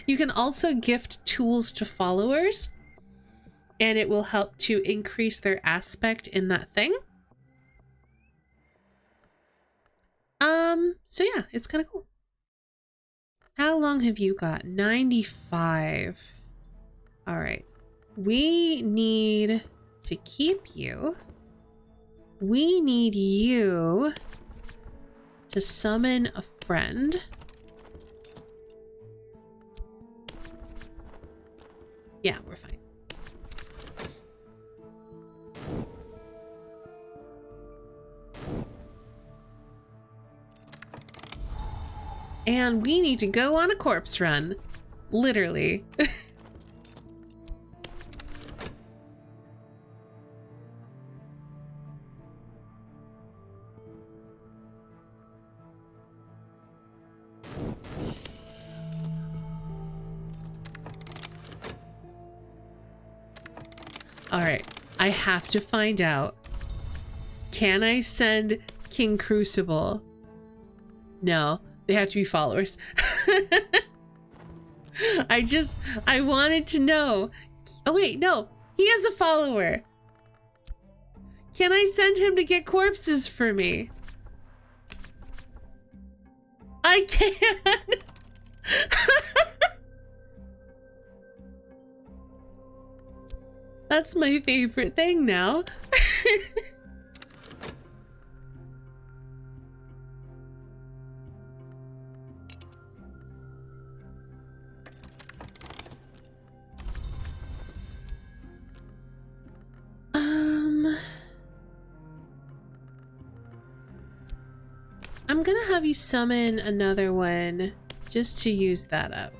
You can also gift tools to followers, and it will help to increase their aspect in that thing. So yeah, it's kind of cool. How long have you got? 95. All right. We need to keep you. We need you to summon a friend. Yeah, we're fine. And we need to go on a corpse run. Literally. All right, I have to find out. Can I send King Crucible? No. They have to be followers. I wanted to know. Oh wait, no. He has a follower. Can I send him to get corpses for me? I can. That's my favorite thing now. I'm gonna have you summon another one just to use that up.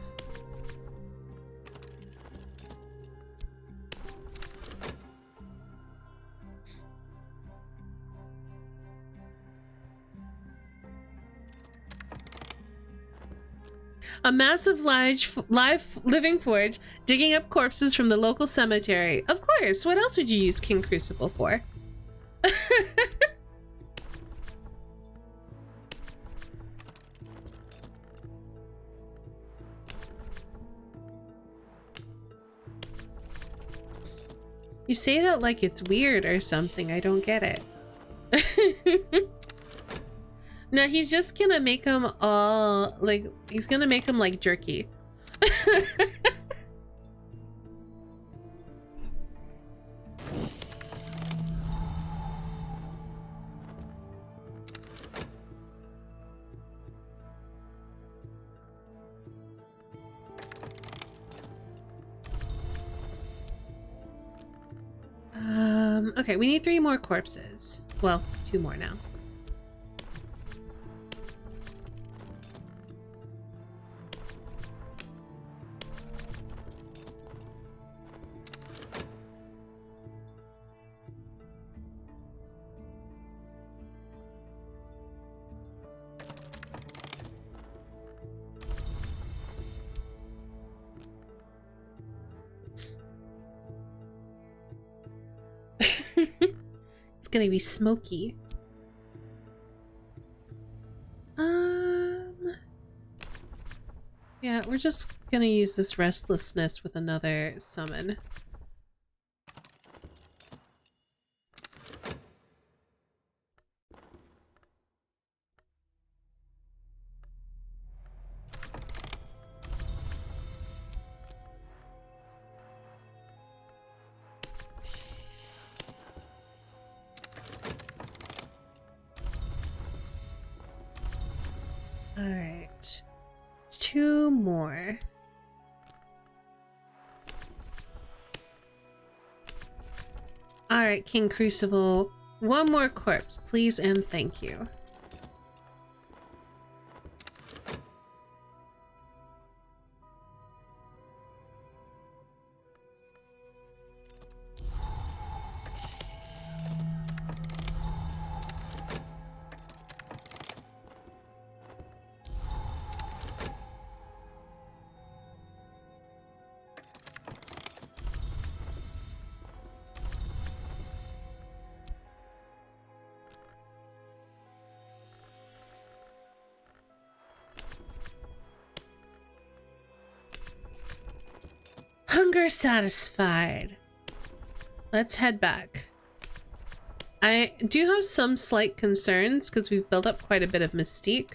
A massive live living forge digging up corpses from the local cemetery. Of course, what else would you use King Crucible for? You say that like it's weird or something. I don't get it. No, he's just gonna make them all like, he's gonna make them like jerky. Okay, we need 3 more corpses. Well, 2 more now. It's gonna be smoky. Yeah, we're just gonna use this restlessness with another summon. Alright. 2 more. Alright, King Crucible. 1 more corpse, please and thank you. Hunger satisfied. Let's head back. I do have some slight concerns because we've built up quite a bit of mystique,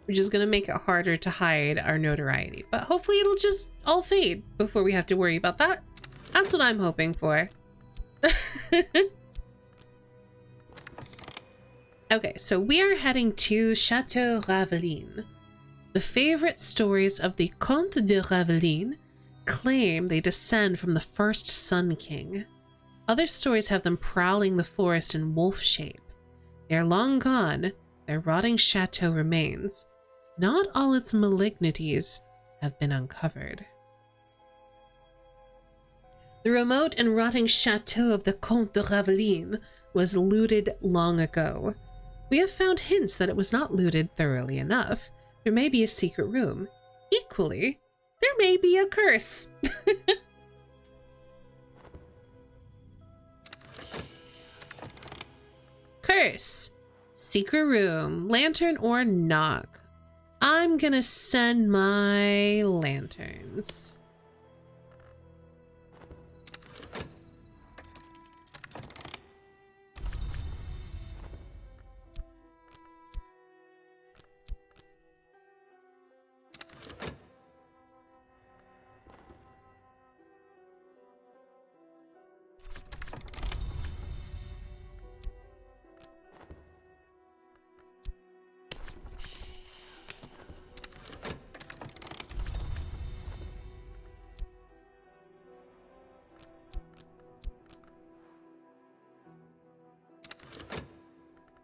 which is going to make it harder to hide our notoriety. But hopefully it'll just all fade before we have to worry about that. That's what I'm hoping for. Okay, so we are heading to Chateau Raveline. The favorite stories of the Comte de Raveline claim they descend from the first Sun King. Other stories have them prowling the forest in wolf shape. They are long gone, their rotting chateau remains. Not all its malignities have been uncovered. The remote and rotting chateau of the Comte de Raveline was looted long ago. We have found hints that it was not looted thoroughly enough. There may be a secret room. Equally, there may be a curse. Curse. Secret room. Lantern or knock. I'm gonna send my lanterns.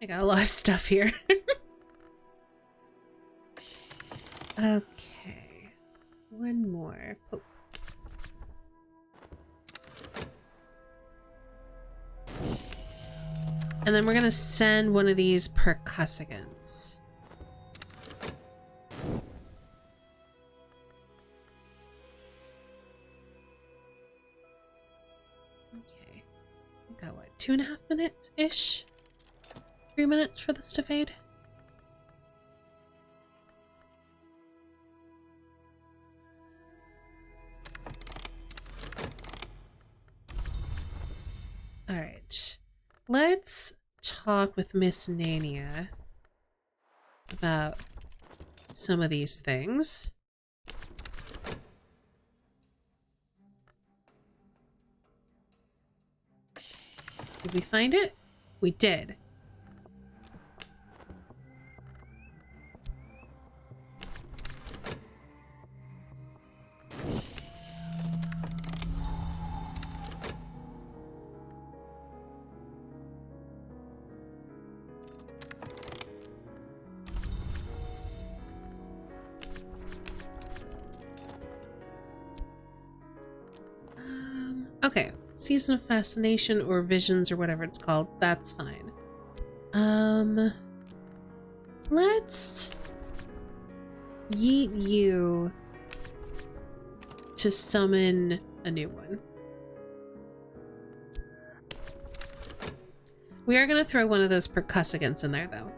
I got a lot of stuff here. Okay. One more. Oh. And then we're gonna send one of these percussicants. Okay. We got what, 2.5 minutes-ish? 3 minutes for this to fade? Alright. Let's talk with Miss Nania about some of these things. Did we find it? We did. Okay, Season of Fascination or Visions or whatever it's called, that's fine. Let's yeet you to summon a new one. We are going to throw one of those percussicants in there though,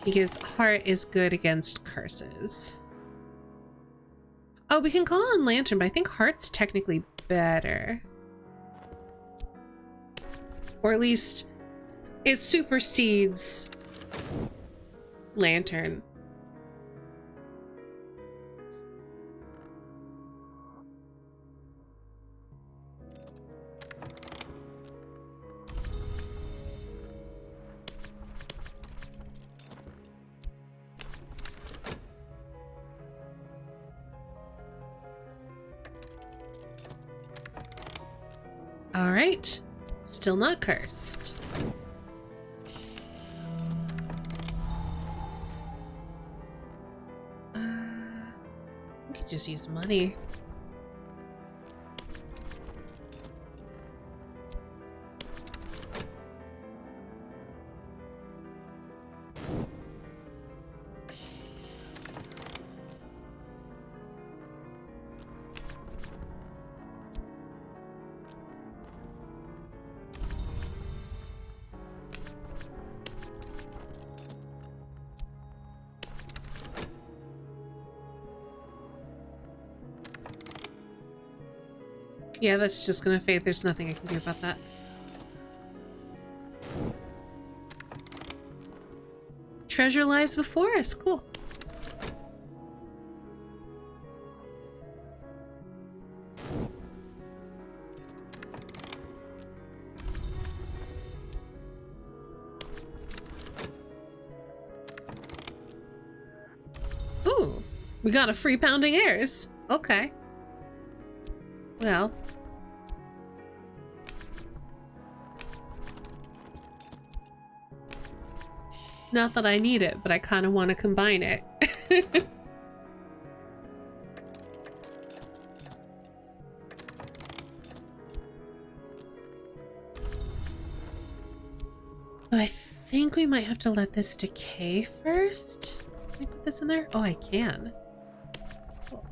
because Heart is good against curses. Oh, we can call on Lantern, but I think Heart's technically better. Or at least it supersedes Lantern. All right, still not cursed. We could just use money. Yeah, that's just gonna fade. There's nothing I can do about that. Treasure lies before us. Cool. Ooh, we got a free pounding airs. Okay. Well. Not that I need it, but I kind of want to combine it. I think we might have to let this decay first. Can I put this in there? Oh, I can. Cool.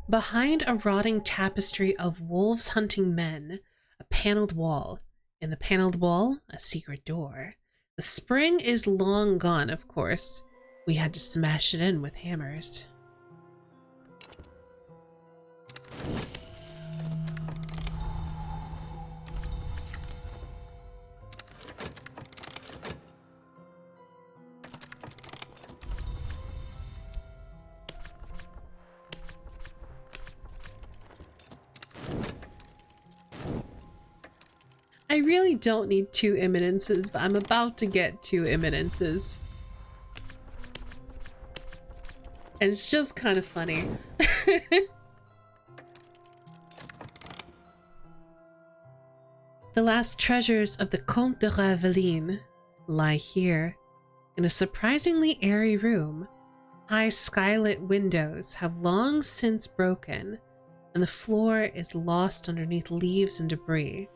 Behind a rotting tapestry of wolves hunting men, a paneled wall, In the paneled wall, a secret door. The spring is long gone, of course. We had to smash it in with hammers. I really don't need 2 imminences, but I'm about to get 2 imminences. And it's just kind of funny. The last treasures of the Comte de Raveline lie here, in a surprisingly airy room. High skylit windows have long since broken, and the floor is lost underneath leaves and debris.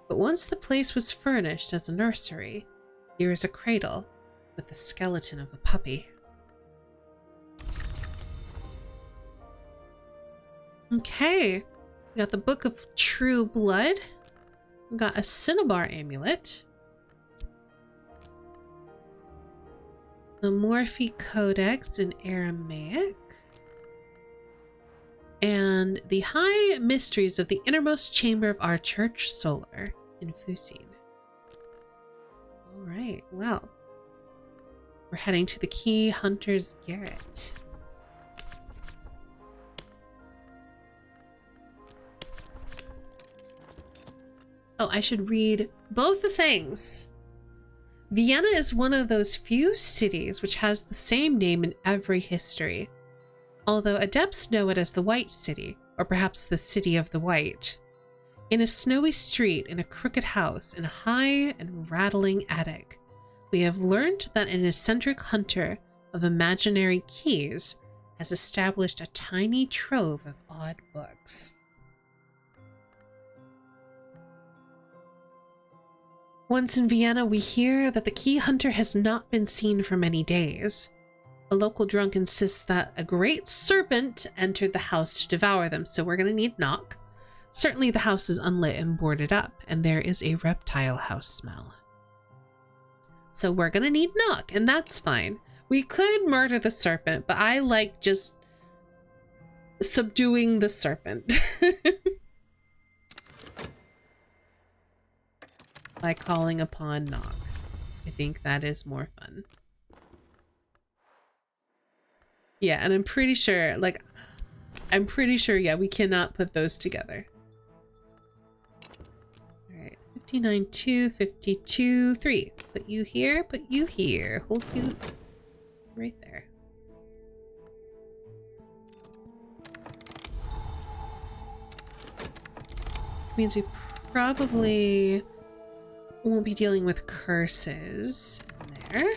But once the place was furnished as a nursery, here is a cradle with the skeleton of a puppy. Okay, we got the Book of True Blood. We got a Cinnabar amulet. The Morphe Codex in Aramaic. And the High Mysteries of the Innermost Chamber of our Church Solar in Fusine. All right, well, we're heading to the Key Hunter's Garret. Oh, I should read both the things. Vienna is one of those few cities which has the same name in every history, although adepts know it as the White City, or perhaps the City of the White. In a snowy street, in a crooked house, in a high and rattling attic, we have learned that an eccentric hunter of imaginary keys has established a tiny trove of odd books. Once in Vienna, we hear that the key hunter has not been seen for many days. A local drunk insists that a great serpent entered the house to devour them, so we're going to need knock. Certainly the house is unlit and boarded up, and there is a reptile house smell. So we're going to need knock, and that's fine. We could murder the serpent, but I like just subduing the serpent. By calling upon knock. I think that is more fun. Yeah, and I'm pretty sure, yeah, we cannot put those together. All right, 59-2, 52-3. Put you here, put you here. Hold you right there. Means we probably won't be dealing with curses there.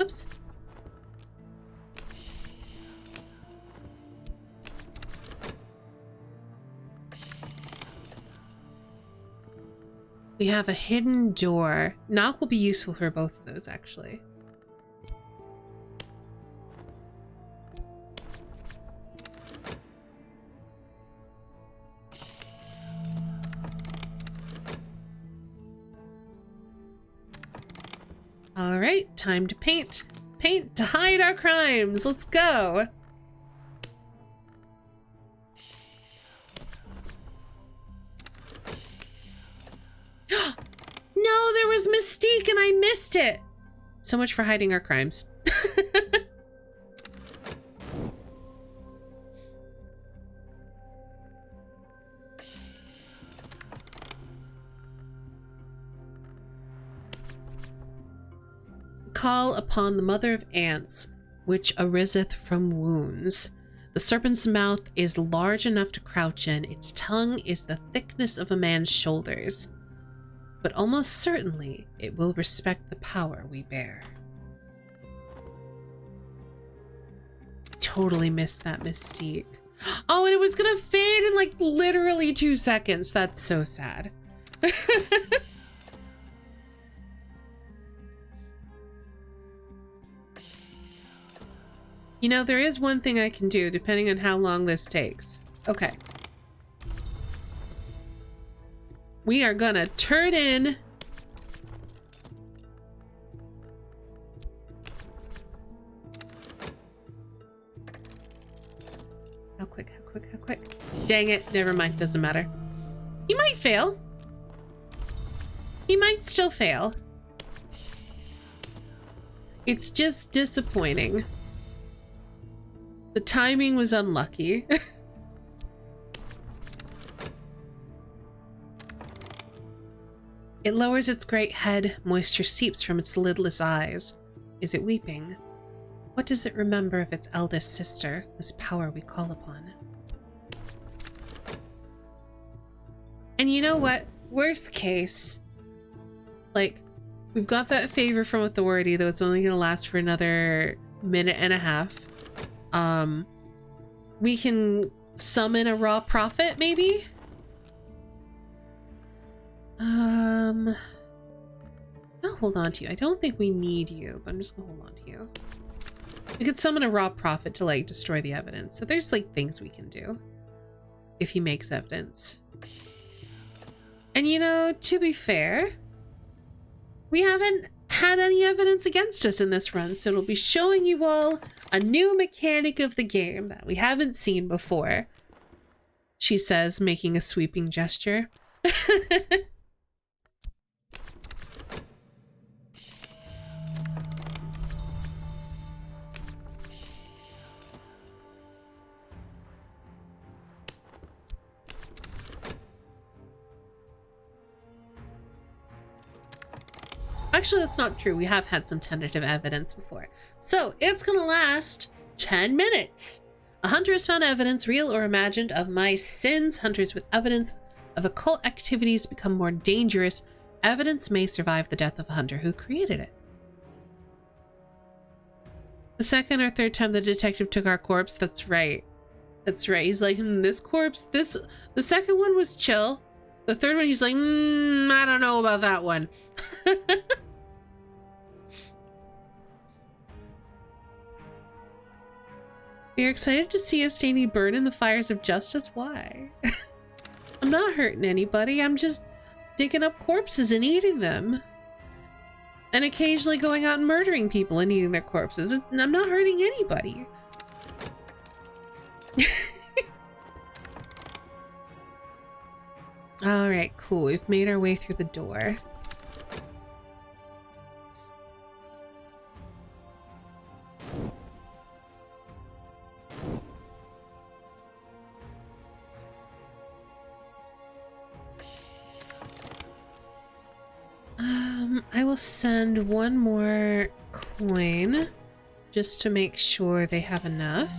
Oops. We have a hidden door. Knock will be useful for both of those, actually. All right, time to paint. Paint to hide our crimes. Let's go. No, there was Mystique and I missed it. So much for hiding our crimes. Call upon the mother of ants, which ariseth from wounds. The serpent's mouth is large enough to crouch in. Its tongue is the thickness of a man's shoulders. But almost certainly it will respect the power we bear. Totally missed that Mystique. Oh, and it was gonna fade in like literally 2 seconds. That's so sad. You know, there is one thing I can do depending on how long this takes. Okay. We are gonna turn in. How quick, how quick, how quick. Dang it, never mind, doesn't matter. He might fail. He might still fail. It's just disappointing. The timing was unlucky. It lowers its great head. Moisture seeps from its lidless eyes. Is it weeping? What does it remember of its eldest sister, whose power we call upon? And you know what? Worst case, like, we've got that favor from authority, though it's only going to last for another minute and a half. We can summon a raw prophet, maybe? I'll hold on to you. I don't think we need you, but I'm just gonna hold on to you. We could summon a raw prophet to, like, destroy the evidence. So there's, like, things we can do if he makes evidence. And, you know, to be fair, we haven't had any evidence against us in this run, so it'll be showing you all a new mechanic of the game that we haven't seen before, she says, making a sweeping gesture. Actually, that's not true. We have had some tentative evidence before. So it's gonna last 10 minutes. A hunter has found evidence, real or imagined, of my sins. Hunters with evidence of occult activities become more dangerous. Evidence may survive the death of a hunter who created it. The second or third time the detective took our corpse, that's right. That's right. He's like, this corpse, the second one was chill. The third one, he's like, I don't know about that one. You're excited to see Estani burn in the fires of justice? Why? I'm not hurting anybody. I'm just digging up corpses and eating them. And occasionally going out and murdering people and eating their corpses. I'm not hurting anybody. Alright, cool. We've made our way through the door. I will send one more coin just to make sure they have enough.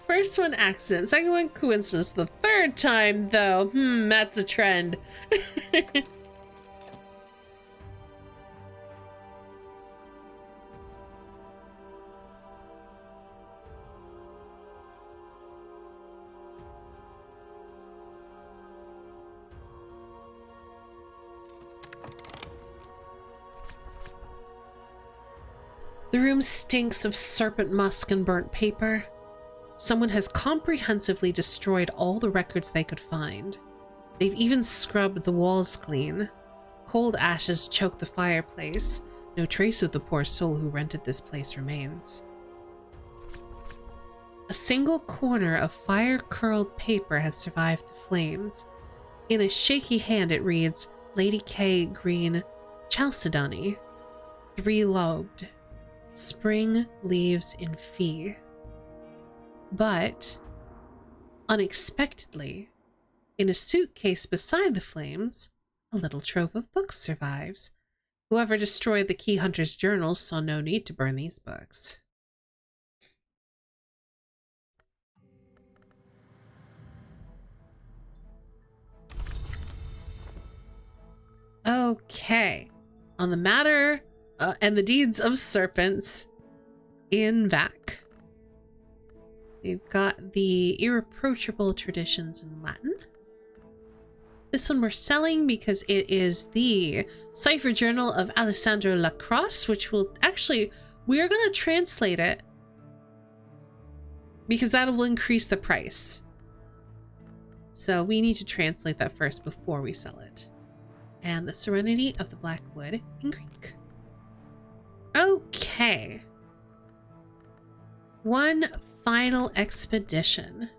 First one accident, second one coincidence, the third time though, that's a trend. The room stinks of serpent musk and burnt paper. Someone has comprehensively destroyed all the records they could find. They've even scrubbed the walls clean. Cold ashes choke the fireplace. No trace of the poor soul who rented this place remains. A single corner of fire-curled paper has survived the flames. In a shaky hand it reads, Lady K. Green Chalcedony, 3-lobed. Spring leaves in fee. But, unexpectedly, in a suitcase beside the flames, a little trove of books survives. Whoever destroyed the Key Hunter's journals saw no need to burn these books. Okay. On the matter and the deeds of serpents in Vac. We've got the irreproachable traditions in Latin. This one we're selling because it is the Cipher Journal of Alessandro Lacrosse, which will actually, we're going to translate it because that will increase the price. So we need to translate that first before we sell it. And the Serenity of the Blackwood in Greek. Okay. One final expedition.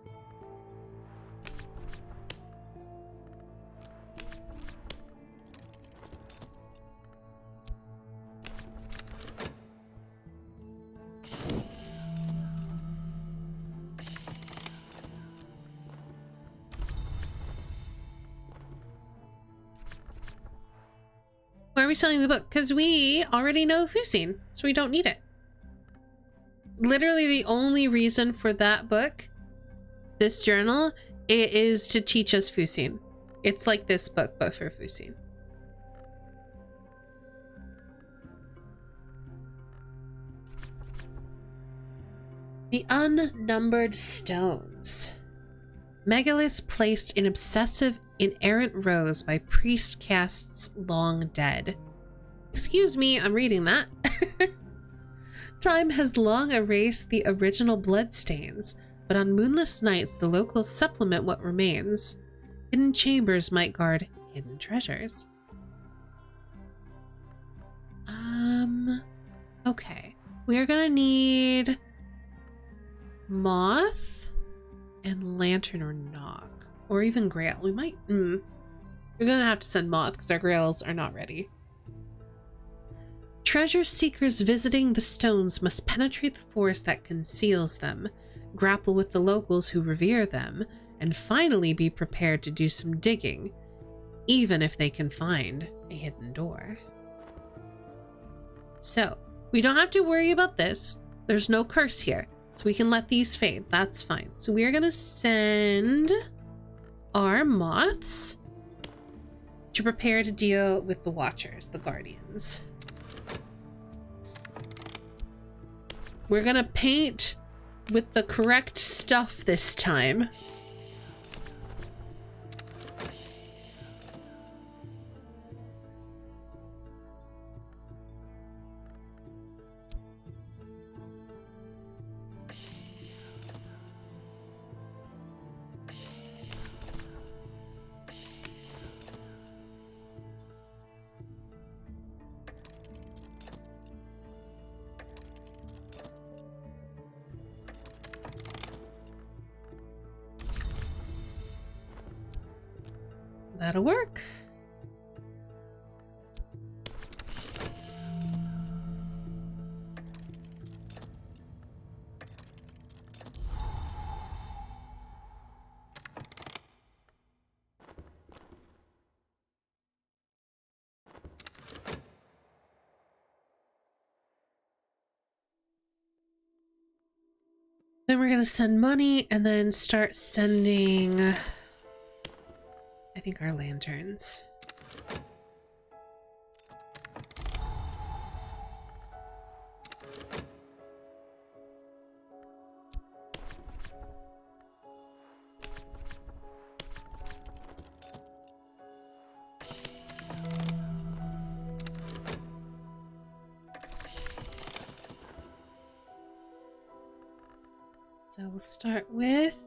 Why are we selling the book? Because we already know Fusine, so we don't need it. Literally the only reason for that book, this journal, it is to teach us Fusine. It's like this book, but for Fusine. The Unnumbered Stones. Megaliths placed in obsessive inerrant rows by priest castes long dead. Excuse me, I'm reading that. Time has long erased the original bloodstains, but on moonless nights the locals supplement what remains. Hidden chambers might guard hidden treasures. Okay. We're gonna need Moth and Lantern or Knock. Or even Grail. We might... We're gonna have to send Moth because our Grails are not ready. Treasure seekers visiting the stones must penetrate the forest that conceals them, grapple with the locals who revere them, and finally be prepared to do some digging, even if they can find a hidden door. So, we don't have to worry about this. There's no curse here, so we can let these fade. That's fine. So we are gonna send our moths to prepare to deal with the Watchers, the Guardians. We're gonna paint with the correct stuff this time. That'll work. Then we're gonna send money and then start sending, I think, our lanterns. So we'll start with...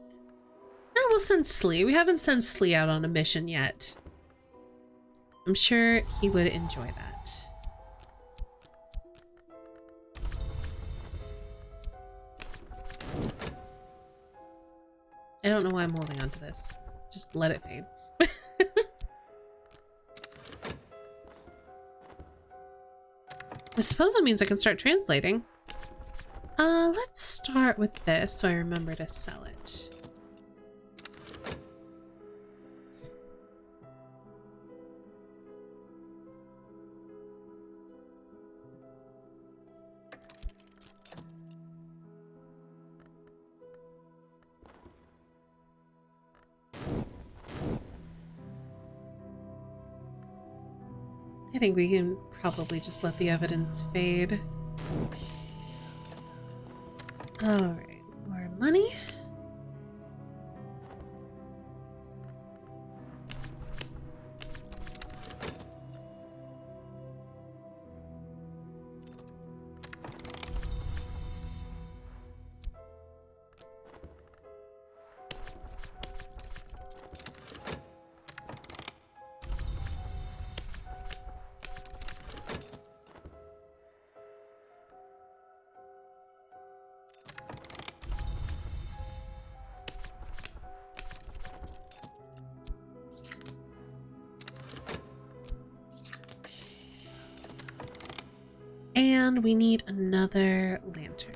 Oh, we'll send Slee. We haven't sent Slee out on a mission yet. I'm sure he would enjoy that. I don't know why I'm holding on to this. Just let it fade. I suppose that means I can start translating. Let's start with this so I remember to sell it. I think we can probably just let the evidence fade. Alright, more money. And we need another lantern.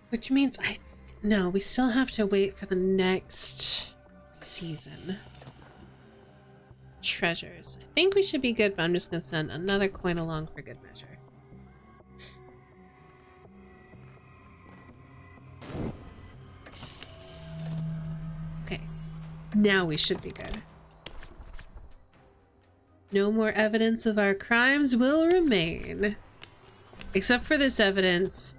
Which means no, we still have to wait for the next season. Treasures. I think we should be good, but I'm just gonna send another coin along for good measure. Okay, now we should be good. No more evidence of our crimes will remain. Except for this evidence,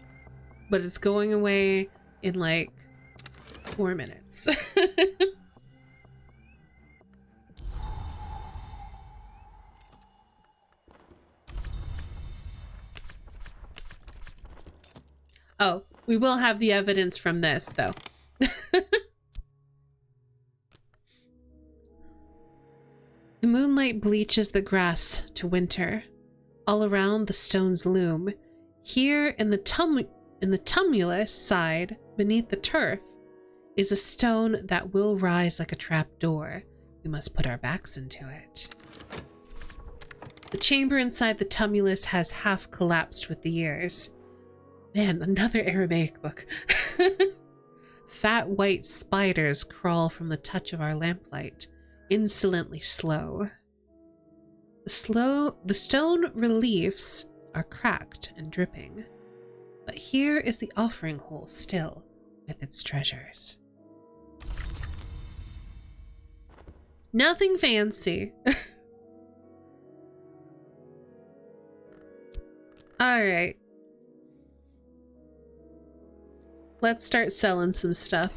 but it's going away in like 4 minutes. Oh, we will have the evidence from this, though. The moonlight bleaches the grass to winter. All around, the stones loom. Here in the tumulus side, beneath the turf, is a stone that will rise like a trapdoor. We must put our backs into it. The chamber inside the tumulus has half collapsed with the years. Man, another Aramaic book. Fat white spiders crawl from the touch of our lamplight, insolently slow. The stone reliefs are cracked and dripping. But here is the offering hole still, with its treasures. Nothing fancy. Alright. Let's start selling some stuff.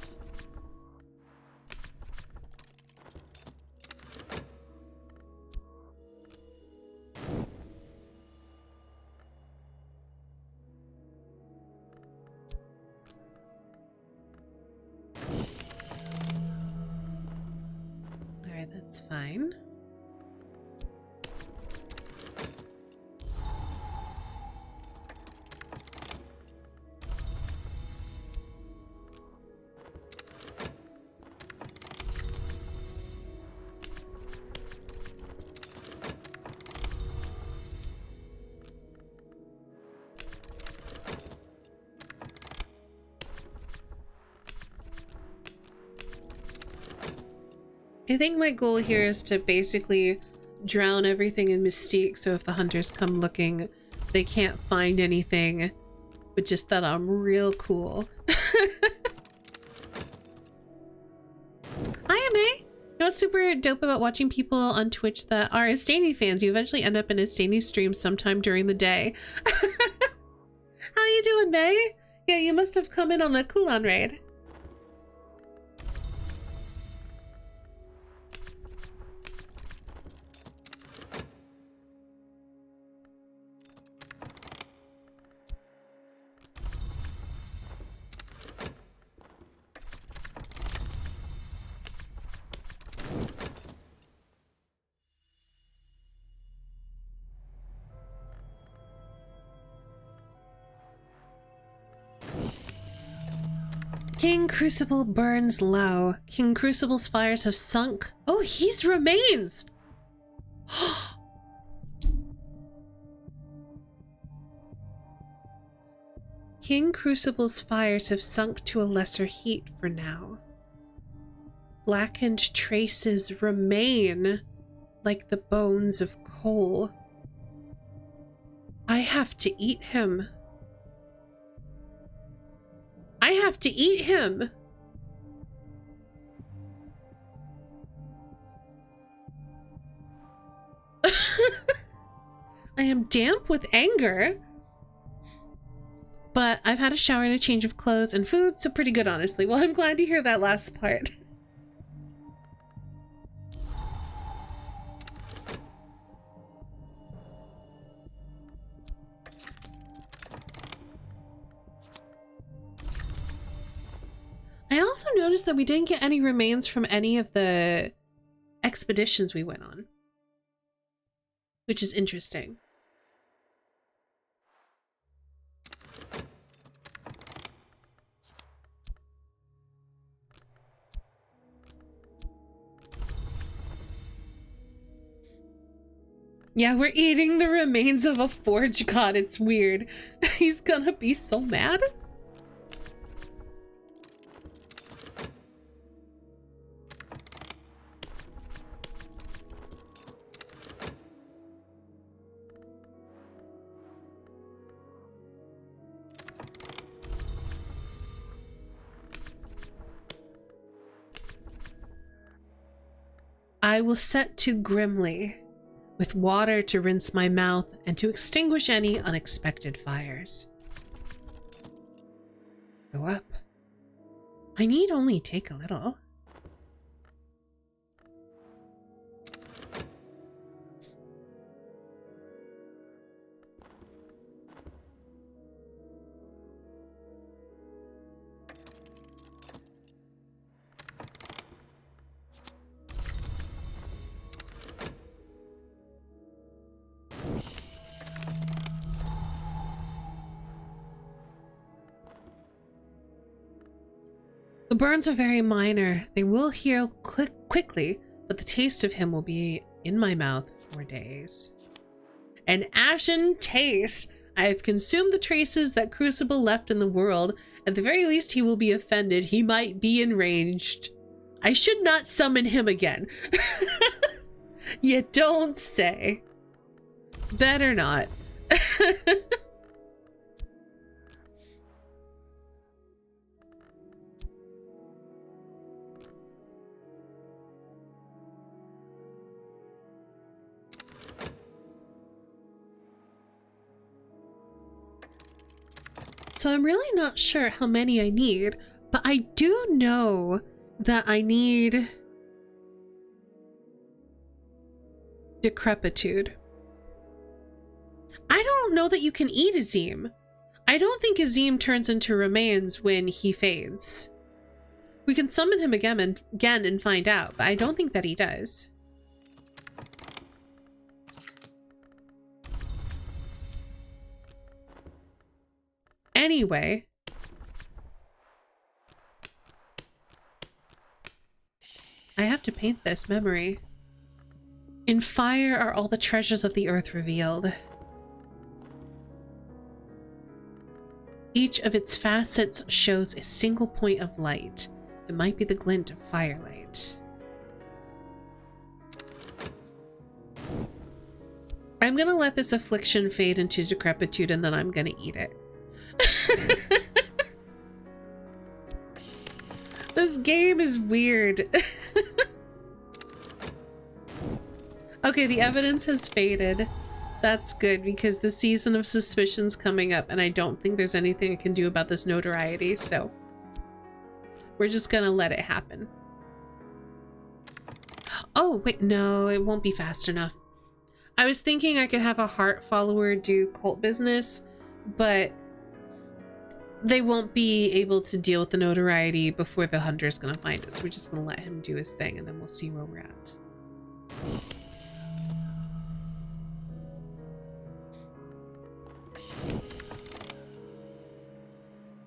Alright, that's fine. I think my goal here is to basically drown everything in mystique, so if the hunters come looking, they can't find anything, but just that I'm real cool. Hi, May! You know what's super dope about watching people on Twitch that are Estani fans? You eventually end up in Estani stream sometime during the day. How you doing, May? Yeah, you must have come in on the Kulan raid. King Crucible burns low. King Crucible's fires have sunk. Oh, he's remains! King Crucible's fires have sunk to a lesser heat for now. Blackened traces remain like the bones of coal. I have to eat him. I have to eat him. I am damp with anger. But I've had a shower and a change of clothes and food, so pretty good, honestly. Well, I'm glad to hear that last part. I also noticed that we didn't get any remains from any of the expeditions we went on, which is interesting. Yeah, we're eating the remains of a forge god. It's weird. He's gonna be so mad. I will set to grimly, with water to rinse my mouth and to extinguish any unexpected fires. Go up. I need only take a little. The burns are very minor. They will heal quickly, but the taste of him will be in my mouth for days. An ashen taste. I have consumed the traces that Crucible left in the world. At the very least, he will be offended. He might be enraged. I should not summon him again. You don't say. Better not. So I'm really not sure how many I need, but I do know that I need decrepitude. I don't know that you can eat Azim. I don't think Azim turns into remains when he fades. We can summon him again and find out, but I don't think that he does. Anyway, I have to paint this memory. In fire are all the treasures of the earth revealed. Each of its facets shows a single point of light. It might be the glint of firelight. I'm gonna let this affliction fade into decrepitude and then I'm gonna eat it. This game is weird. Okay, the evidence has faded. That's good because the season of suspicion's coming up and I don't think there's anything I can do about this notoriety, so we're just gonna let it happen. Oh, wait, no, it won't be fast enough. I was thinking I could have a heart follower do cult business, but they won't be able to deal with the notoriety before the hunter's gonna find us. We're just gonna let him do his thing and then we'll see where we're at.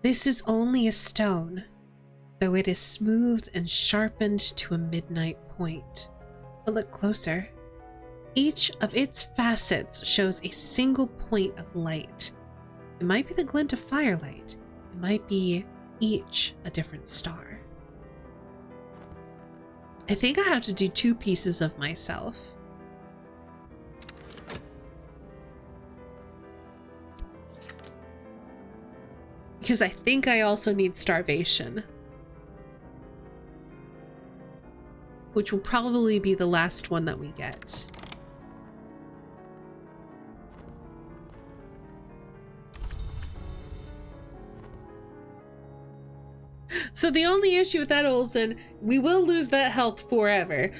This is only a stone, though it is smoothed and sharpened to a midnight point. But look closer. Each of its facets shows a single point of light. It might be the glint of firelight. It might be each a different star. I think I have to do 2 pieces of myself. Because I think I also need starvation. Which will probably be the last one that we get. So the only issue with that, Olsen, we will lose that health forever.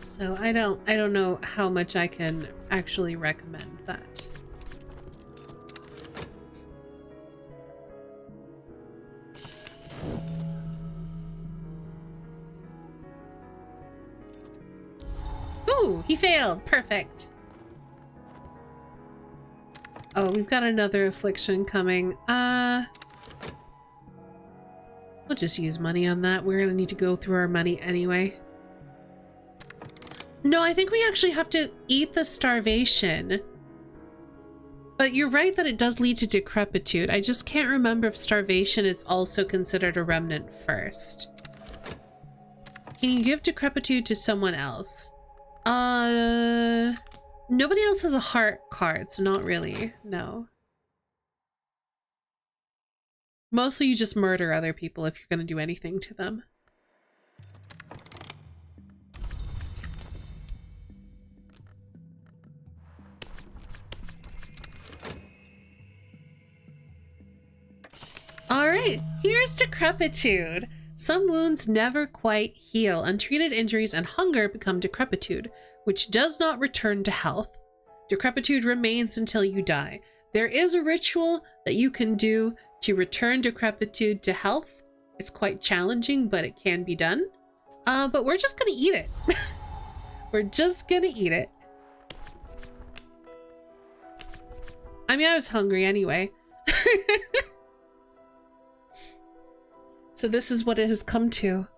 So I don't know how much I can actually recommend that. Ooh, he failed. Perfect. Oh, we've got another affliction coming. We'll just use money on that. We're gonna need to go through our money anyway. No, I think we actually have to eat the starvation. But you're right that it does lead to decrepitude. I just can't remember if starvation is also considered a remnant first. Can you give decrepitude to someone else? Nobody else has a heart card, so not really. No. Mostly you just murder other people if you're gonna do anything to them. Alright, here's decrepitude. Some wounds never quite heal. Untreated injuries and hunger become decrepitude, which does not return to health. Decrepitude remains until you die. There is a ritual that you can do to return decrepitude to health. It's quite challenging, but it can be done. But we're just gonna eat it. We're just gonna eat it. I mean, I was hungry anyway. So this is what it has come to.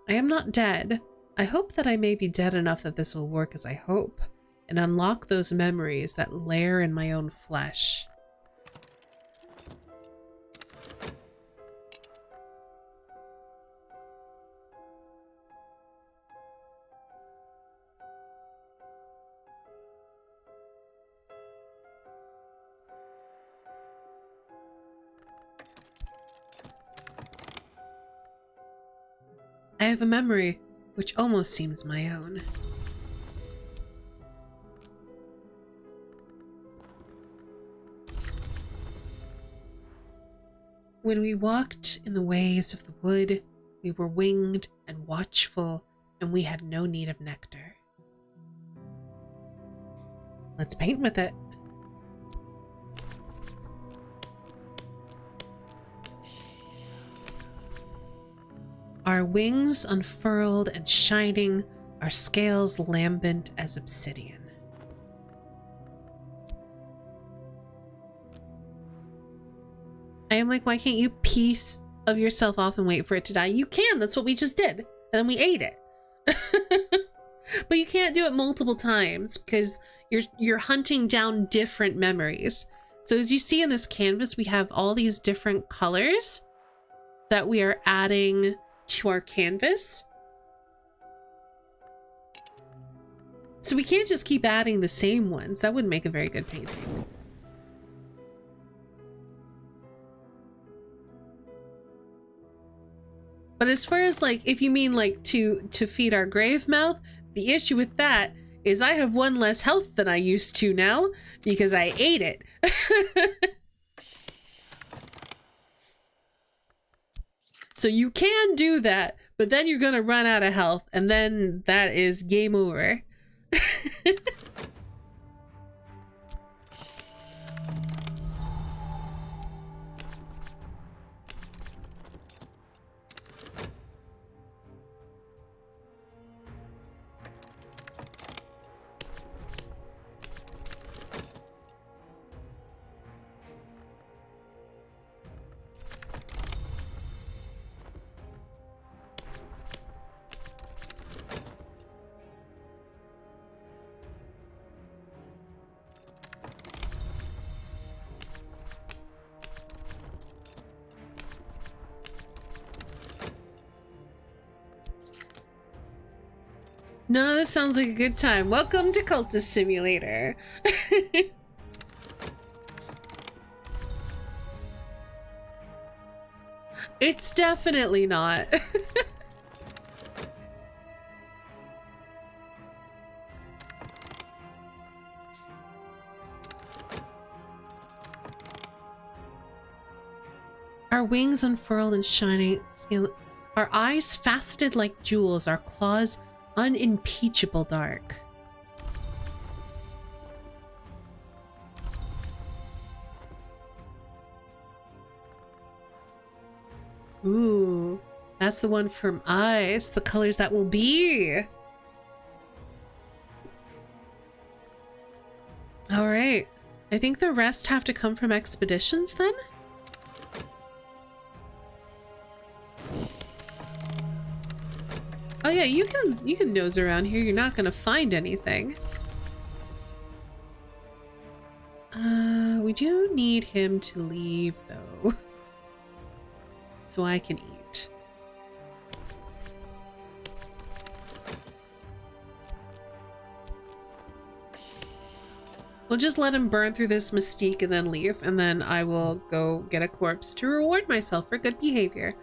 I am not dead. I hope that I may be dead enough that this will work as I hope, and unlock those memories that lair in my own flesh. I have a memory which almost seems my own. When we walked in the ways of the wood, we were winged and watchful, and we had no need of nectar. Let's paint with it. Our wings unfurled and shining, our scales lambent as obsidian. I am like, why can't you piece of yourself off and wait for it to die? You can, that's what we just did. And then we ate it. But you can't do it multiple times because you're hunting down different memories. So as you see in this canvas, we have all these different colors that we are adding to our canvas. So we can't just keep adding the same ones. That wouldn't make a very good painting. But as far as like, if you mean like to feed our grave mouth, the issue with that is I have one less health than I used to now because I ate it. So you can do that, but then you're gonna run out of health, and then that is game over. No, this sounds like a good time. Welcome to Cultist Simulator. It's definitely not. Our wings unfurled and shining, our eyes faceted like jewels, our claws unimpeachable dark. Ooh, that's the one from Ice, the colors that will be. All right, I think the rest have to come from expeditions then? Oh yeah, you can nose around here. You're not gonna find anything. We do need him to leave though, so I can eat. We'll just let him burn through this mystique and then leave, and then I will go get a corpse to reward myself for good behavior.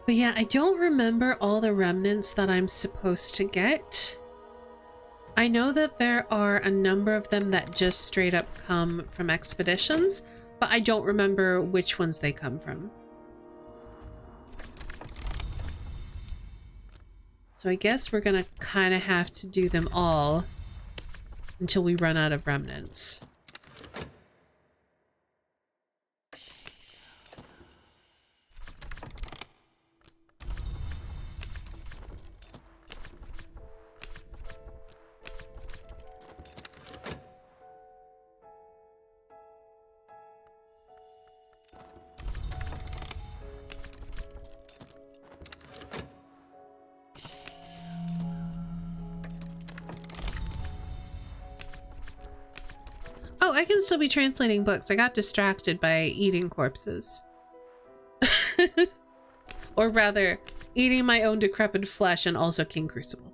But yeah, I don't remember all the remnants that I'm supposed to get. I know that there are a number of them that just straight up come from expeditions, but I don't remember which ones they come from. So I guess we're gonna kind of have to do them all until we run out of remnants. Oh, I can still be translating books. I got distracted by eating corpses. Or rather, eating my own decrepit flesh and also King Crucible.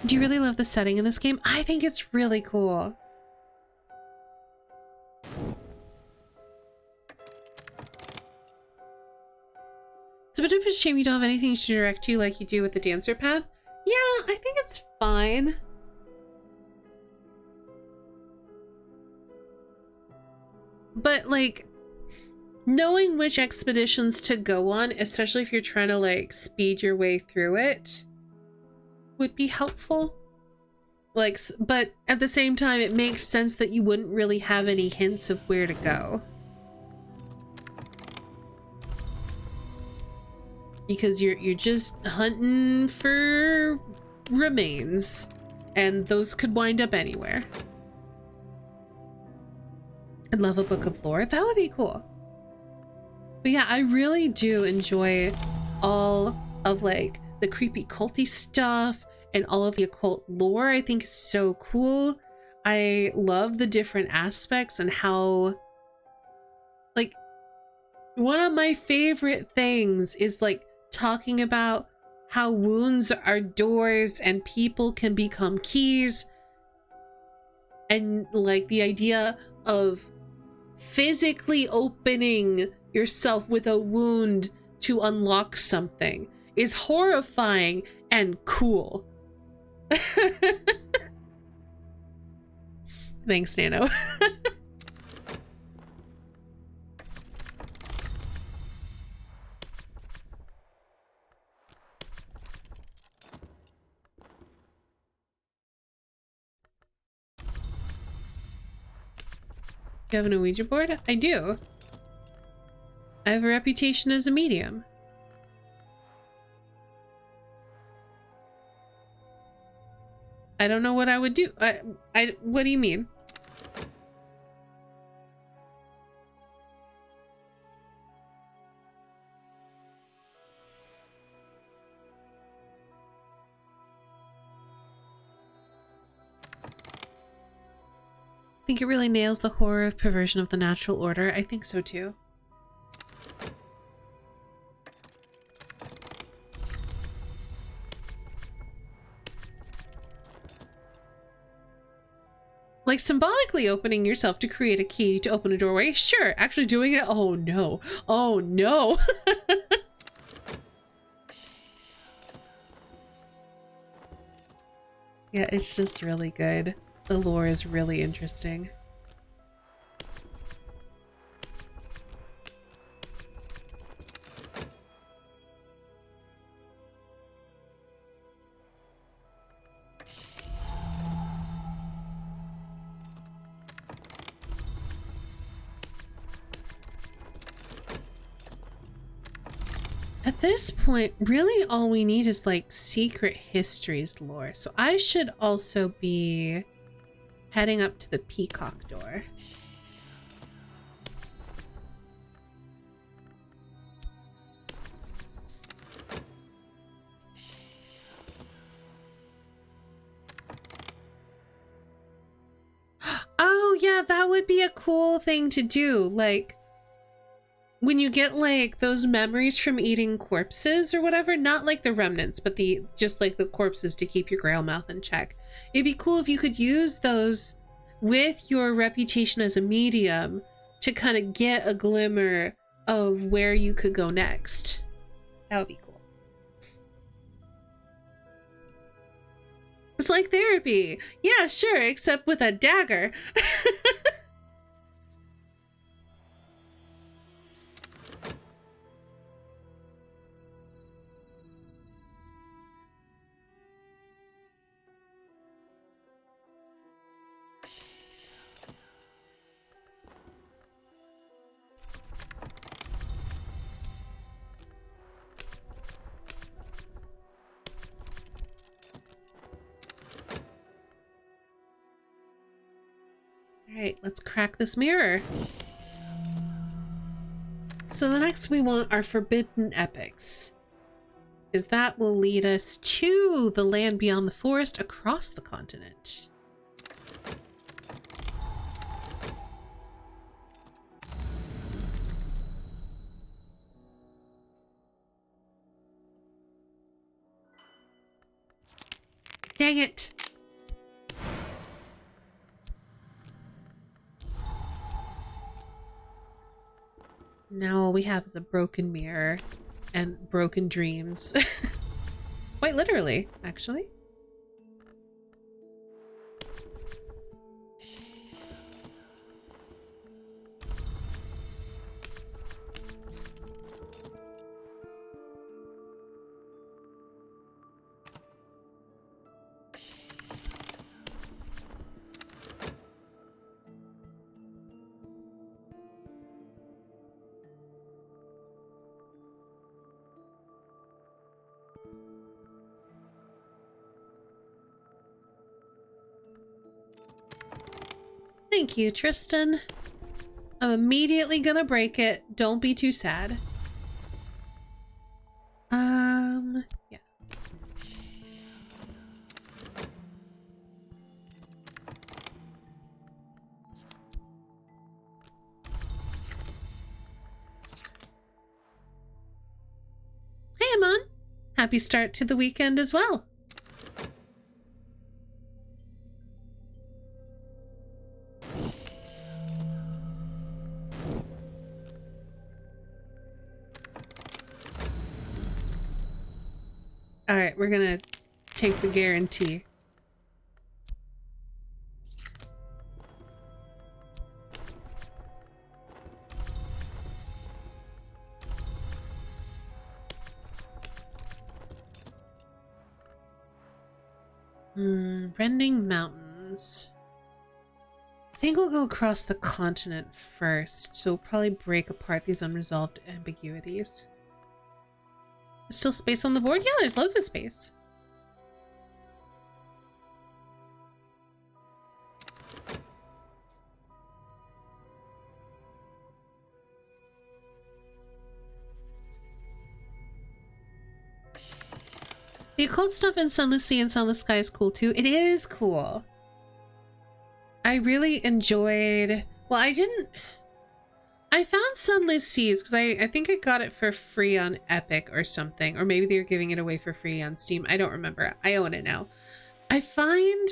Do you really love the setting in this game? I think it's really cool. It's a bit of a shame you don't have anything to direct you like you do with the dancer path. Yeah, I think it's fine. But like, knowing which expeditions to go on, especially if you're trying to like speed your way through it, would be helpful. Like, but at the same time, it makes sense that you wouldn't really have any hints of where to go. Because you're just hunting for remains, and those could wind up anywhere. I'd love a book of lore. That would be cool. But yeah, I really do enjoy all of like the creepy culty stuff and all of the occult lore. I think is so cool. I love the different aspects and how, like, one of my favorite things is like talking about how wounds are doors and people can become keys, and like the idea of physically opening yourself with a wound to unlock something is horrifying and cool. Thanks, Nano. You have an Ouija board? I do. I have a reputation as a medium. I don't know what I would do. What do you mean? I think it really nails the horror of perversion of the natural order. I think so too. Like symbolically opening yourself to create a key to open a doorway. Sure, actually doing it. Oh no. Oh no. Yeah, it's just really good. The lore is really interesting. At this point, really all we need is like secret histories lore. So I should also be heading up to the peacock door. Oh yeah, that would be a cool thing to do. Like when you get like those memories from eating corpses or whatever, not like the remnants, but just like the corpses to keep your grail mouth in check. It'd be cool if you could use those with your reputation as a medium to kind of get a glimmer of where you could go next. That would be cool. It's like therapy. Yeah, sure, except with a dagger. Alright, let's crack this mirror. So the next we want are forbidden epics, because that will lead us to the land beyond the forest across the continent. Dang it! Now all we have is a broken mirror and broken dreams. Quite literally, actually. Thank you, Tristan. I'm immediately gonna break it. Don't be too sad. Yeah. Hey, Amon. Happy start to the weekend as well. All right, we're gonna take the guarantee. Rending Mountains. I think we'll go across the continent first, so we'll probably break apart these unresolved ambiguities. There's still space on the board? Yeah, there's loads of space. The occult stuff in Sunless Sea and Sunless Sky is cool too. It is cool. I really enjoyed... Well, I found Sunless Seas because I think I got it for free on Epic or something. Or maybe they were giving it away for free on Steam. I don't remember. I own it now. I find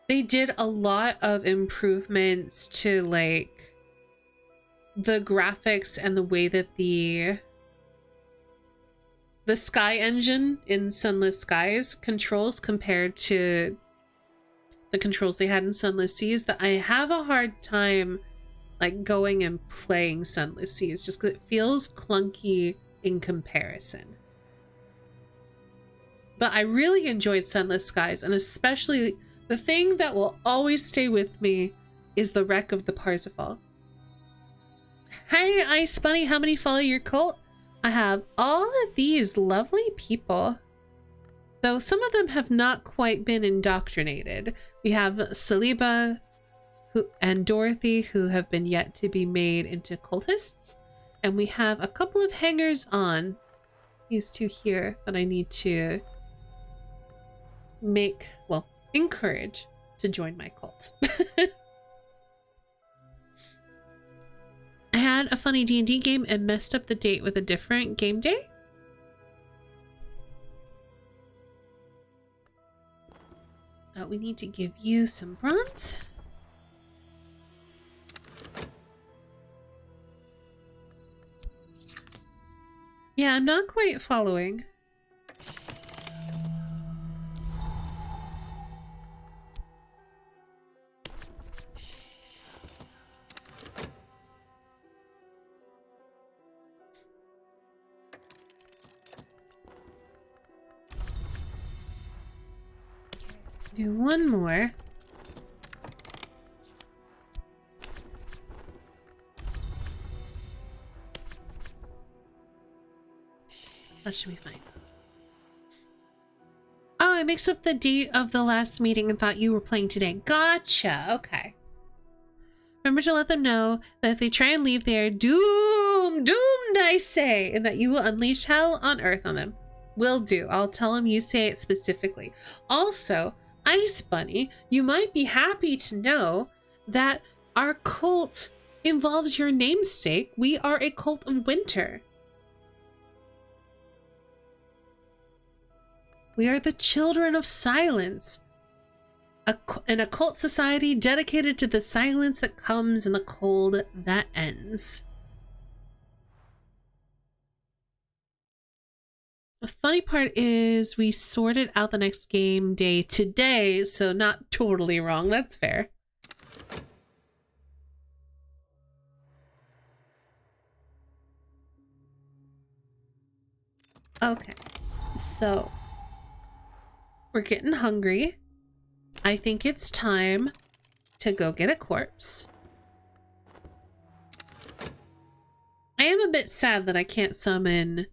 they did a lot of improvements to like the graphics and the way that the Sky engine in Sunless Skies controls compared to the controls they had in Sunless Seas, that I have a hard time like going and playing Sunless Seas just because it feels clunky in comparison. But I really enjoyed Sunless Skies, and especially the thing that will always stay with me is the wreck of the Parsifal. Hey Ice Bunny, how many follow your cult? I have all of these lovely people, though some of them have not quite been indoctrinated. We have Saliba and Dorothy, who have been yet to be made into cultists, and we have a couple of hangers on, these two here, that I need to encourage to join my cult. I had a funny D&D game and messed up the date with a different game day. We need to give you some bronze. Yeah, I'm not quite following. Do one more. That should be fine. Oh, I mixed up the date of the last meeting and thought you were playing today. Gotcha. Okay. Remember to let them know that if they try and leave, they are doomed, I say, and that you will unleash hell on earth on them. Will do. I'll tell them you say it specifically. Also, Ice Bunny, you might be happy to know that our cult involves your namesake. We are a cult of winter. We are the children of silence. An occult society dedicated to the silence that comes and the cold that ends. The funny part is we sorted out the next game day today, so not totally wrong. That's fair. Okay, so we're getting hungry. I think it's time to go get a corpse. I am a bit sad that I can't summon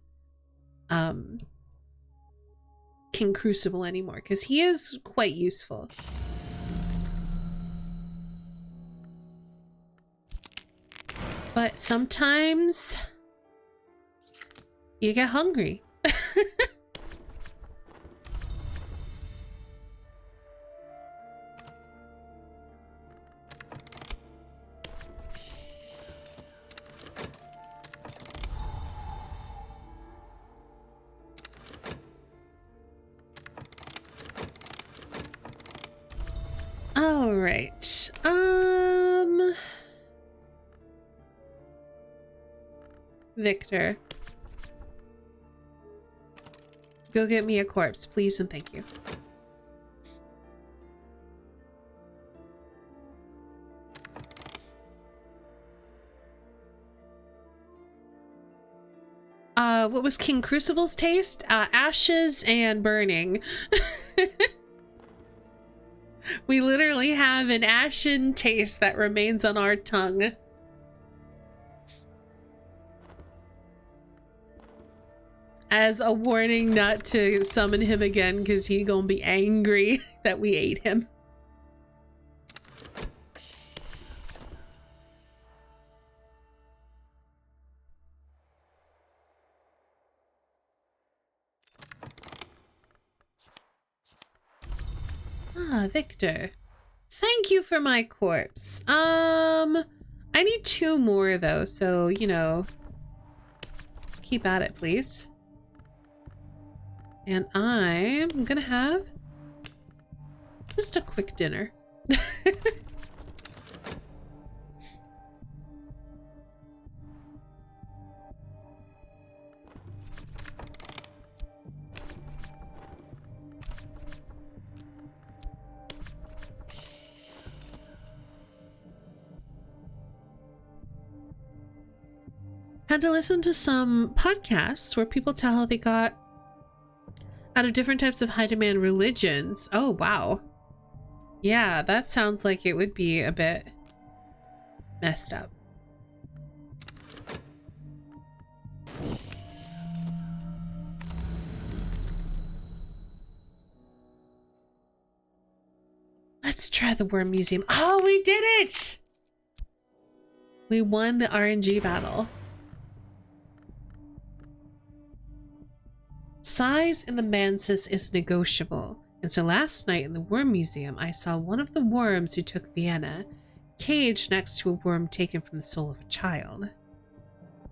King Crucible anymore, because he is quite useful. But sometimes you get hungry. All right. Victor. Go get me a corpse, please and thank you. What was King Crucible's taste? Ashes and burning. We literally have an ashen taste that remains on our tongue. As a warning not to summon him again, because he gonna be angry that we ate him. Ah, Victor. Thank you for my corpse. I need 2 more though, so, you know, let's keep at it, please. And I'm gonna have just a quick dinner. Had to listen to some podcasts where people tell how they got out of different types of high demand religions. Oh, wow. Yeah, that sounds like it would be a bit messed up. Let's try the Worm Museum. Oh, we did it! We won the RNG battle. Size in the mantis is negotiable, and so last night in the Worm Museum I saw one of the worms who took Vienna, caged next to a worm taken from the soul of a child.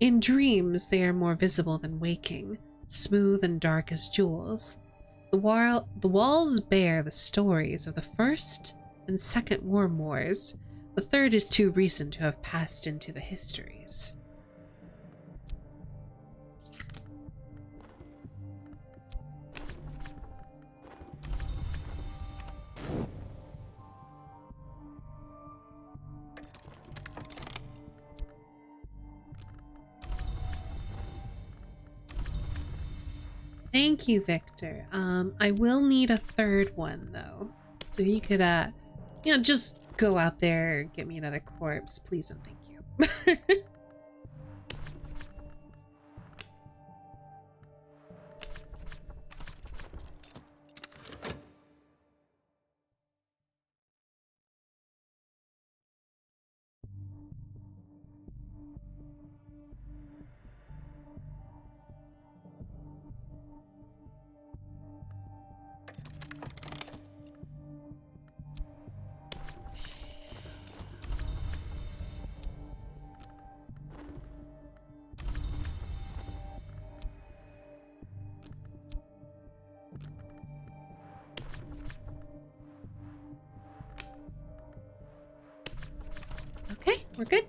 In dreams they are more visible than waking, smooth and dark as jewels. The walls bear the stories of the first and second worm wars. The third is too recent to have passed into the histories. Thank you, Victor. I will need a 3rd one though. So you could, you know, just go out there, get me another corpse, please and thank you. Okay, we're good.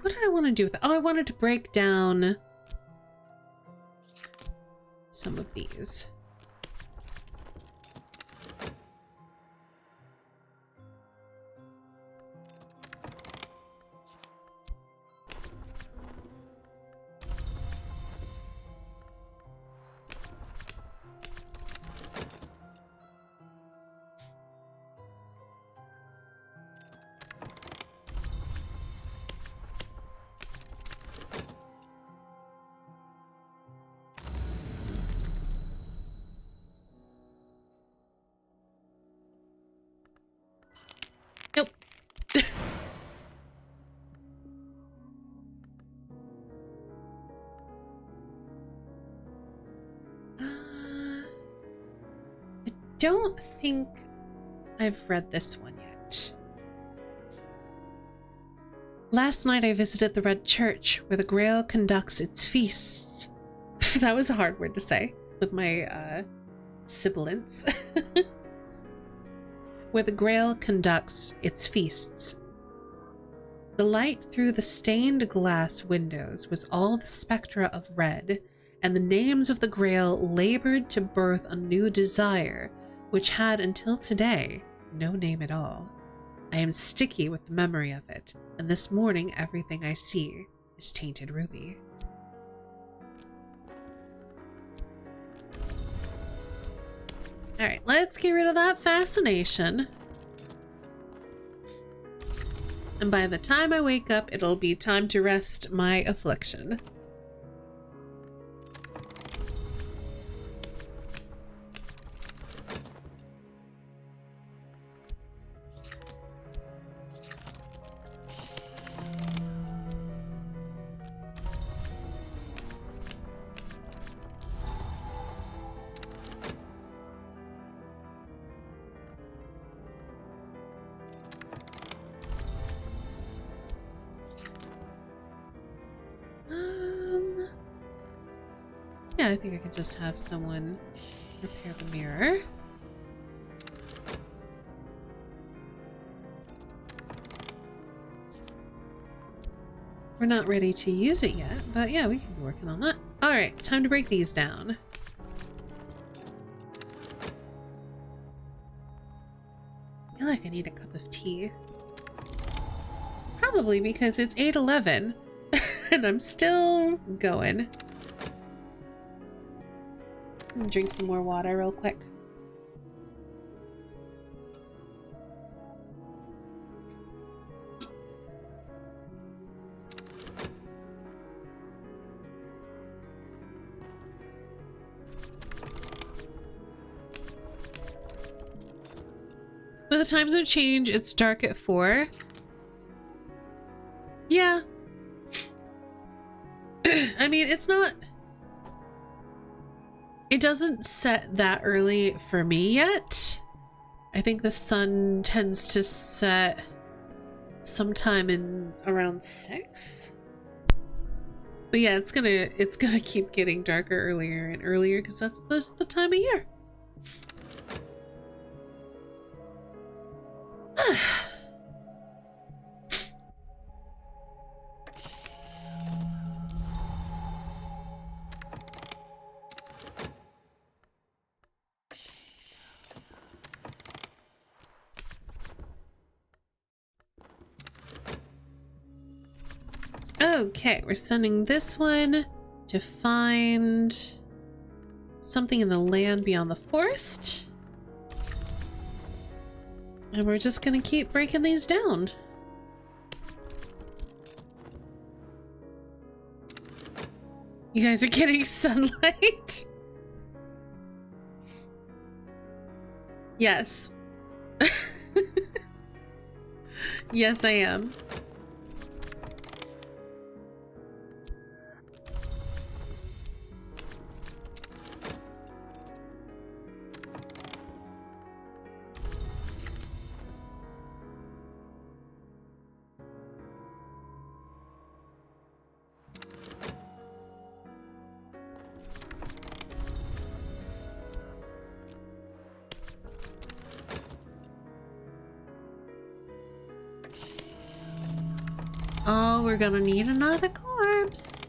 What did I want to do with it? Oh, I wanted to break down some of these. Nope. I don't think I've read this one yet. Last night I visited the Red Church, where the Grail conducts its feasts. That was a hard word to say with my sibilants. Where the Grail conducts its feasts. The light through the stained glass windows was all the spectra of red, and the names of the Grail labored to birth a new desire, which had until today no name at all. I am sticky with the memory of it, and this morning everything I see is tainted ruby. Alright, let's get rid of that fascination. And by the time I wake up, it'll be time to rest my affliction. Yeah, I think I could just have someone repair the mirror. We're not ready to use it yet, but yeah, we can be working on that. All right, time to break these down. I feel like I need a cup of tea. Probably because it's 8:11 and I'm still going. Drink some more water real quick. With the time zone change, it's dark at 4. Yeah. I mean, it's not... It doesn't set that early for me yet. I think the sun tends to set sometime in around 6. But yeah, it's gonna keep getting darker earlier and earlier because that's the time of year. Okay, we're sending this one to find something in the land beyond the forest. And we're just gonna keep breaking these down. You guys are getting sunlight? Yes. Yes, I am. Oh, we're gonna need another corpse.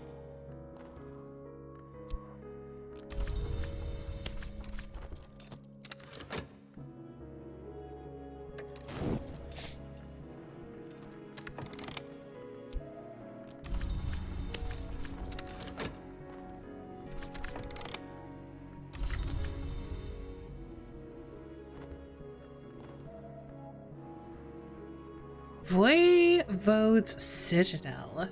Voivode's Citadel.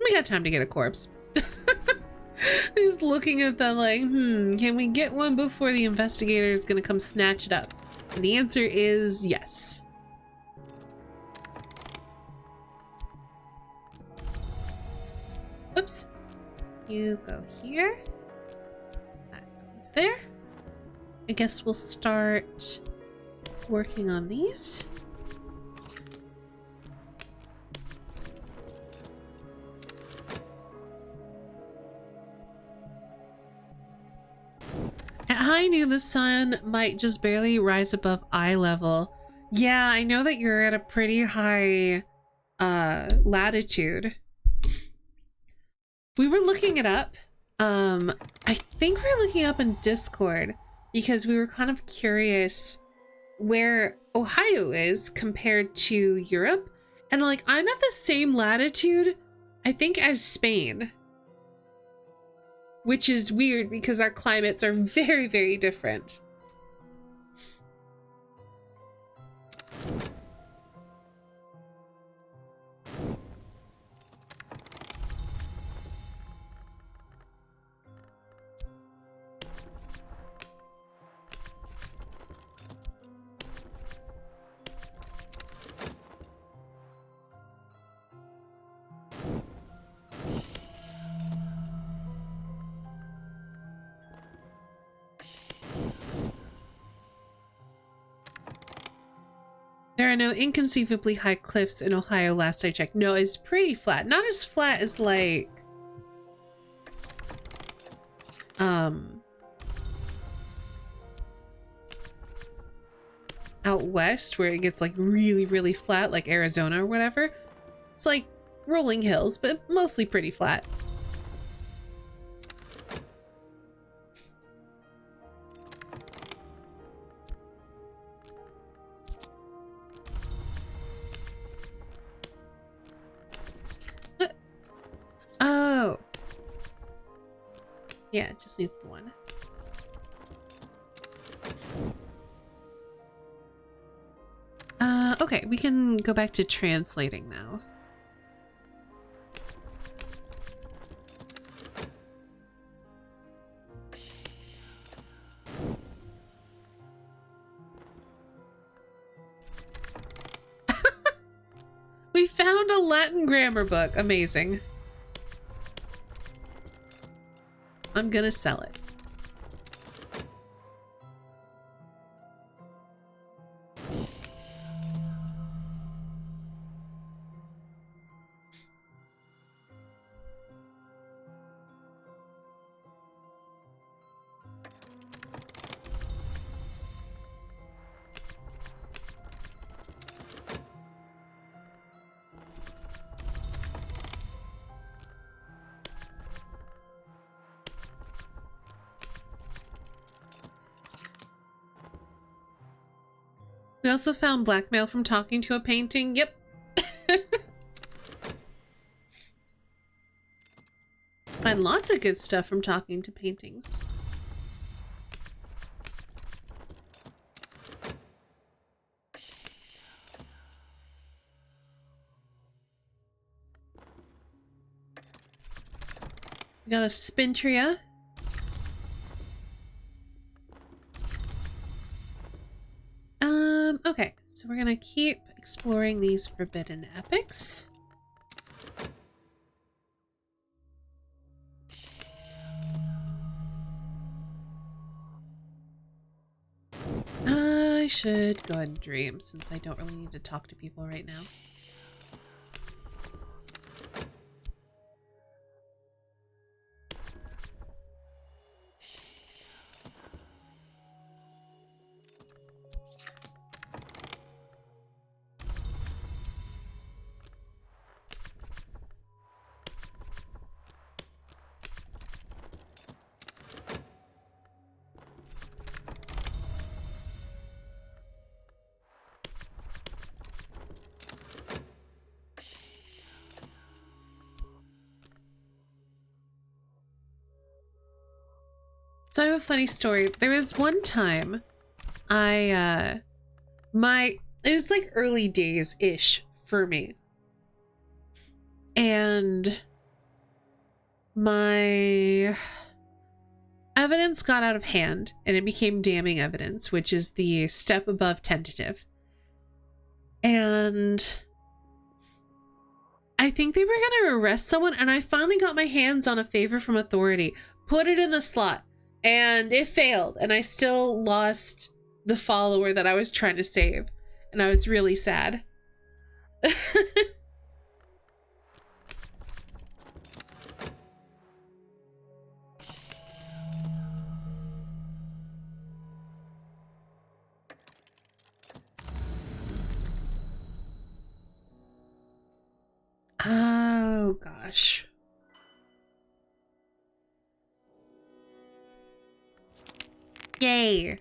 We got time to get a corpse. I'm just looking at them like, can we get one before the investigator is gonna come snatch it up? And the answer is yes. Oops. You go here. That goes there. I guess we'll start working on these. At high noon, the sun might just barely rise above eye level. Yeah, I know that you're at a pretty high latitude. We were looking it up. I think we were looking up in Discord because we were kind of curious where Ohio is compared to Europe. And like, I'm at the same latitude I think as Spain, which is weird because our climates are very, very different. There are no inconceivably high cliffs in Ohio last I checked. No, it's pretty flat. Not as flat as like out west where it gets like really, really flat, like Arizona or whatever. It's like rolling hills, but mostly pretty flat. Oh. Yeah, it just needs the one. Okay, we can go back to translating now. We found a Latin grammar book. Amazing. I'm gonna sell it. We also found blackmail from talking to a painting. Yep. Find lots of good stuff from talking to paintings. We got a Spintria. Okay, so we're gonna keep exploring these forbidden epics. I should go ahead and dream since I don't really need to talk to people right now. So I have a funny story. There was one time it was like early days-ish for me. And my evidence got out of hand and it became damning evidence, which is the step above tentative. And I think they were going to arrest someone, and I finally got my hands on a favor from authority, put it in the slot, and it failed, and I still lost the follower that I was trying to save, and I was really sad. Oh gosh. Yay.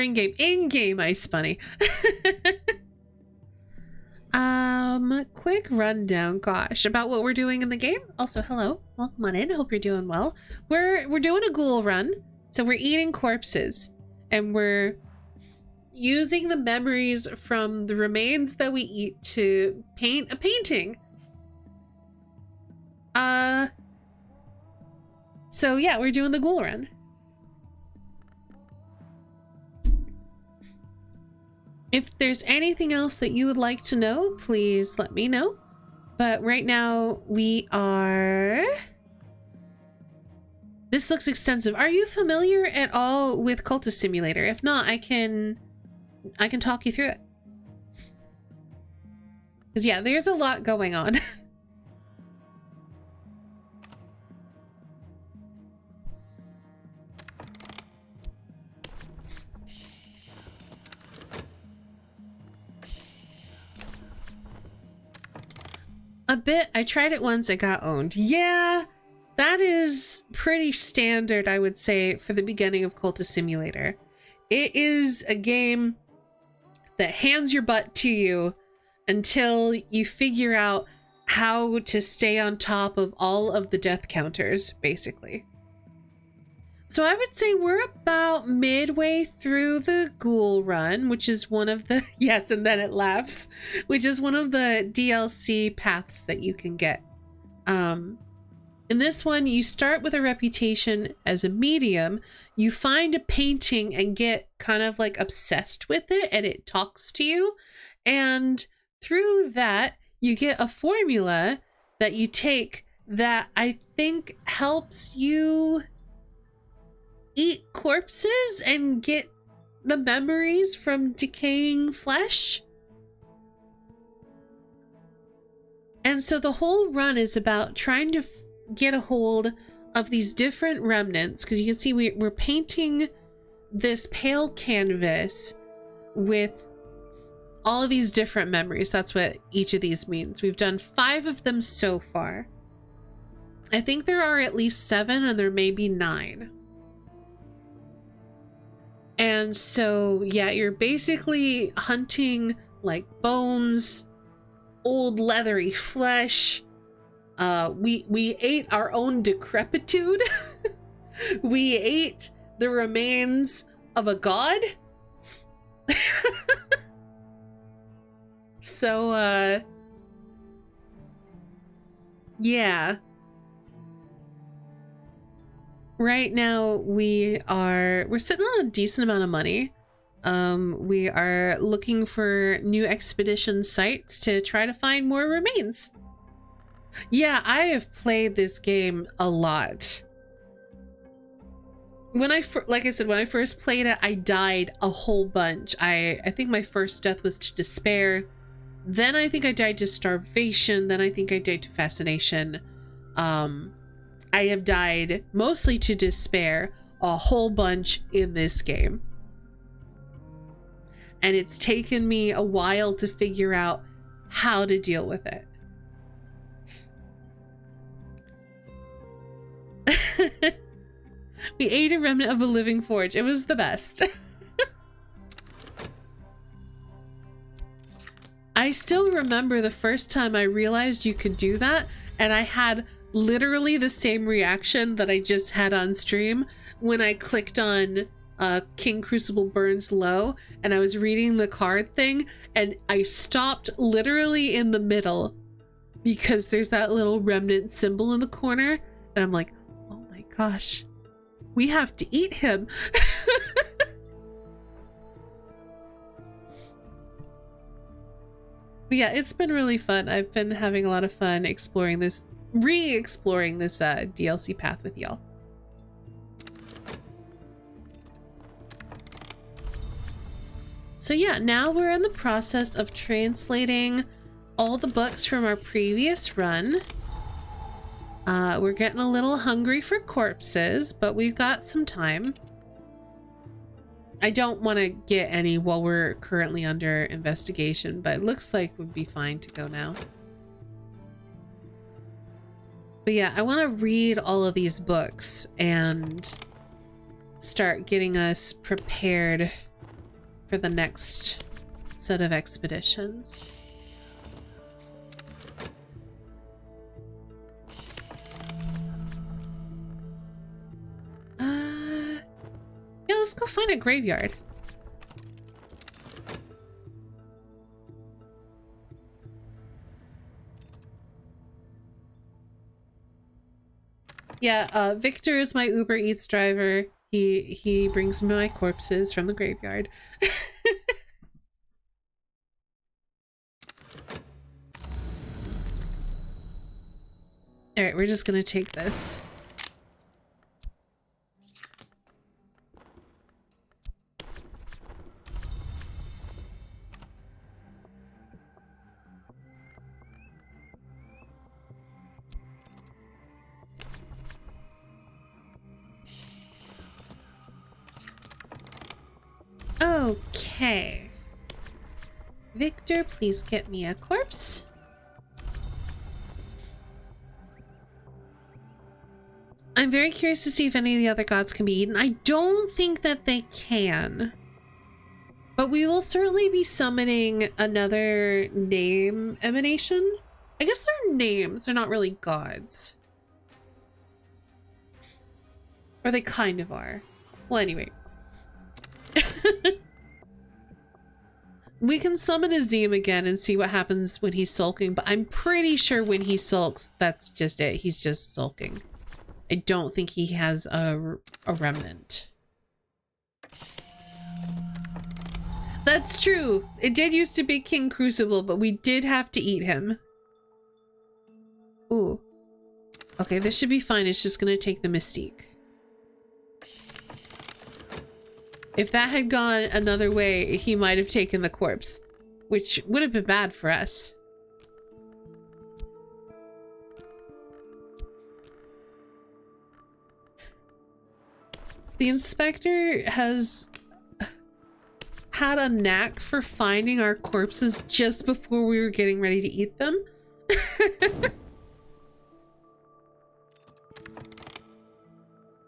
in-game? In-game Ice Bunny. Quick rundown, gosh, about what we're doing in the game. Also, hello, welcome on in. Hope you're doing well. We're doing a ghoul run, so we're eating corpses, and we're using the memories from the remains that we eat to paint a painting. So yeah, we're doing the ghoul run. If there's anything else that you would like to know, please let me know. But right now we are... This looks extensive. Are you familiar at all with Cultist Simulator? If not, I can talk you through it. Because yeah, there's a lot going on. A bit. I tried it once, it got owned. Yeah, that is pretty standard, I would say, for the beginning of Cultist Simulator. It is a game that hands your butt to you until you figure out how to stay on top of all of the death counters, basically. So I would say we're about midway through the Ghoul run, which is one of the, yes, and then it laughs, which is one of the DLC paths that you can get. In this one, you start with a reputation as a medium, you find a painting and get kind of like obsessed with it, and it talks to you. And through that, you get a formula that you take that I think helps you eat corpses and get the memories from decaying flesh. And so the whole run is about trying to get a hold of these different remnants, because you can see we're painting this pale canvas with all of these different memories. That's what each of these means. We've done 5 of them so far. I think there are at least 7, and there may be 9. And so, yeah, you're basically hunting like bones, old leathery flesh. We ate our own decrepitude. We ate the remains of a god. So, yeah. Right now we're sitting on a decent amount of money. We are looking for new expedition sites to try to find more remains. Yeah, I have played this game a lot. When like I said, when I first played it, I died a whole bunch. I think my first death was to despair. Then I think I died to starvation. Then I think I died to fascination. I have died mostly to despair a whole bunch in this game. And it's taken me a while to figure out how to deal with it. We ate a remnant of a living forge. It was the best. I still remember the first time I realized you could do that, and I had literally the same reaction that I just had on stream when I clicked on King Crucible Burns Low and I was reading the card thing, and I stopped literally in the middle because there's that little remnant symbol in the corner, and I'm like, oh my gosh, we have to eat him. But yeah, it's been really fun. I've been having a lot of fun exploring this, re-exploring this DLC path with y'all. So yeah, now we're in the process of translating all the books from our previous run. We're getting a little hungry for corpses, but we've got some time. I don't want to get any while we're currently under investigation, but it looks like we'd be fine to go now. But yeah, I want to read all of these books and start getting us prepared for the next set of expeditions. Yeah, let's go find a graveyard. Yeah, Victor is my Uber Eats driver. He brings me my corpses from the graveyard. All right, we're just gonna take this. Okay. Victor, please get me a corpse. I'm very curious to see if any of the other gods can be eaten. I don't think that they can. But we will certainly be summoning another name emanation. I guess they're names, they're not really gods. Or they kind of are. Well, anyway. We can summon Azim again and see what happens when he's sulking, but I'm pretty sure when he sulks, that's just it. He's just sulking. I don't think he has a remnant. That's true. It did used to be King Crucible, but we did have to eat him. Ooh. Okay, this should be fine. It's just gonna take the mystique. If that had gone another way, he might have taken the corpse, which would have been bad for us. The inspector has had a knack for finding our corpses just before we were getting ready to eat them.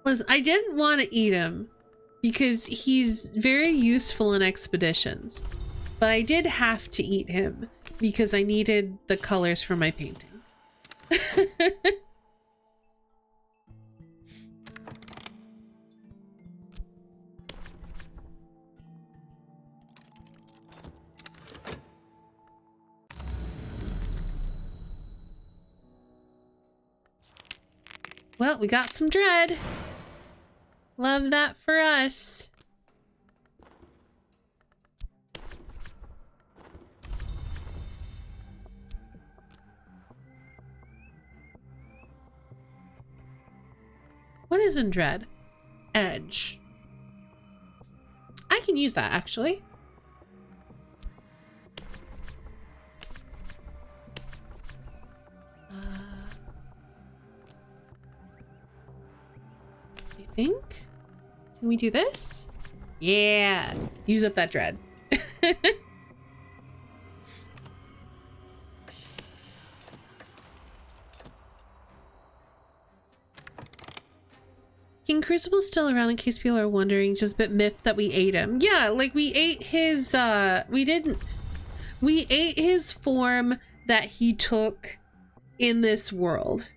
Listen, I didn't want to eat him because he's very useful in expeditions, but I did have to eat him because I needed the colors for my painting. Well, we got some dread. Love that for us. What is in dread? Edge. I can use that actually. I think. Can we do this? Yeah. Use up that dread. King Crucible's still around in case people are wondering, just a bit miffed that we ate him. Yeah, like we ate his we ate his form that he took in this world.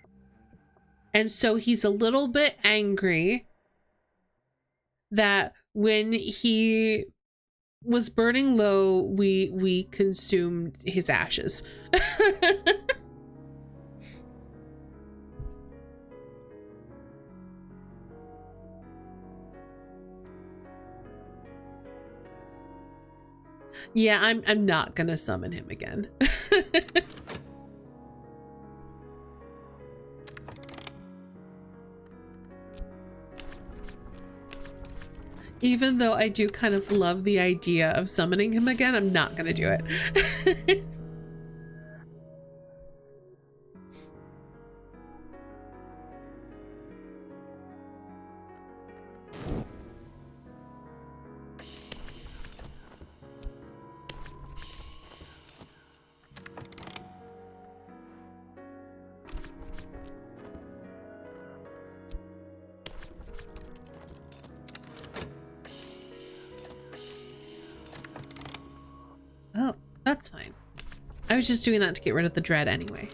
And so he's a little bit angry that when he was burning low, we consumed his ashes. Yeah, I'm not gonna summon him again. Even though I do kind of love the idea of summoning him again, I'm not gonna do it. That's fine. I was just doing that to get rid of the dread anyway.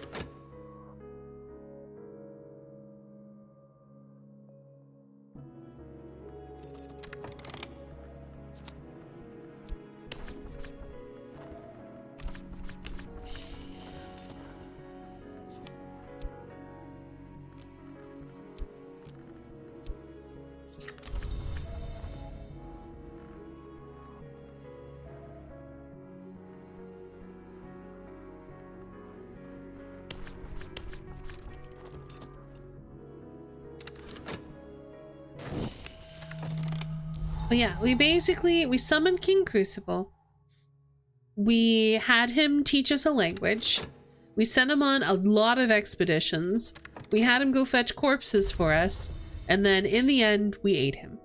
But yeah, we summoned King Crucible. We had him teach us a language. We sent him on a lot of expeditions. We had him go fetch corpses for us. And then in the end, we ate him.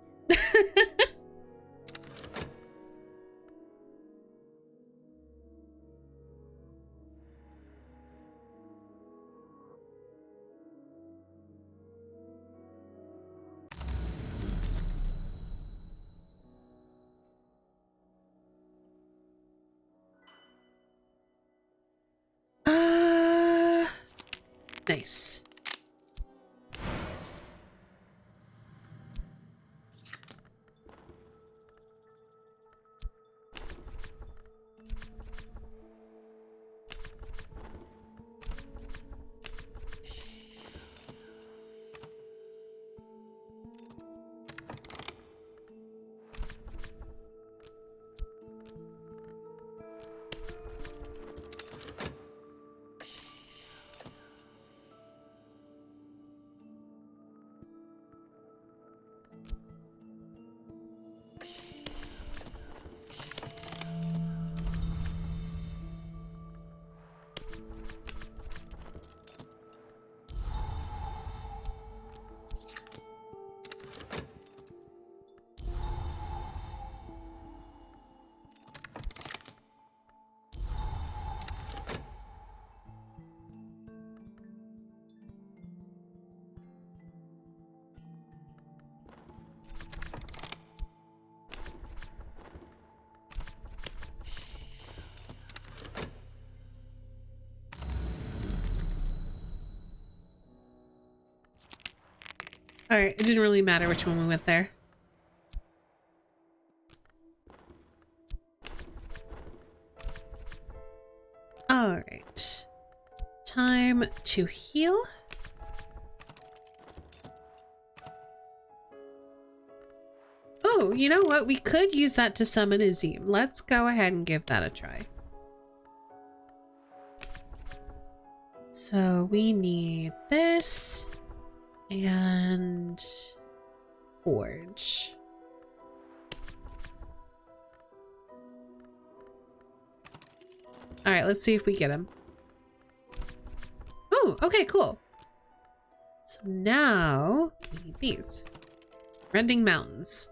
Nice. All right, it didn't really matter which one we went there. All right, time to heal. Oh, you know what? We could use that to summon Azim. Let's go ahead and give that a try. So we need this and forge. All right, let's see if we get him. Oh, okay, cool. So now we need these. Rending Mountains.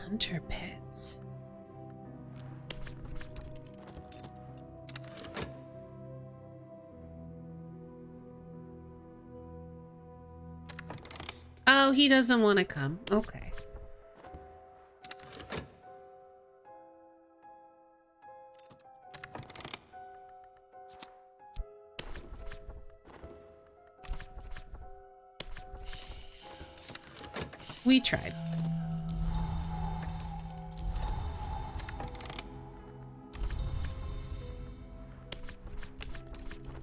Hunter pits. Oh, he doesn't want to come. Okay. We tried.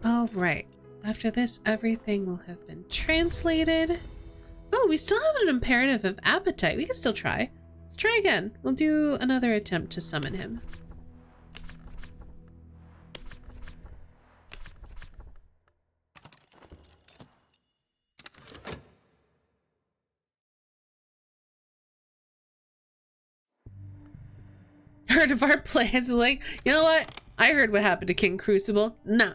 All right. After this, everything will have been translated. Oh, we still have an imperative of appetite. We can still try. Let's try again. We'll do another attempt to summon him. Heard of our plans, like, you know what? I heard what happened to King Crucible. Nah.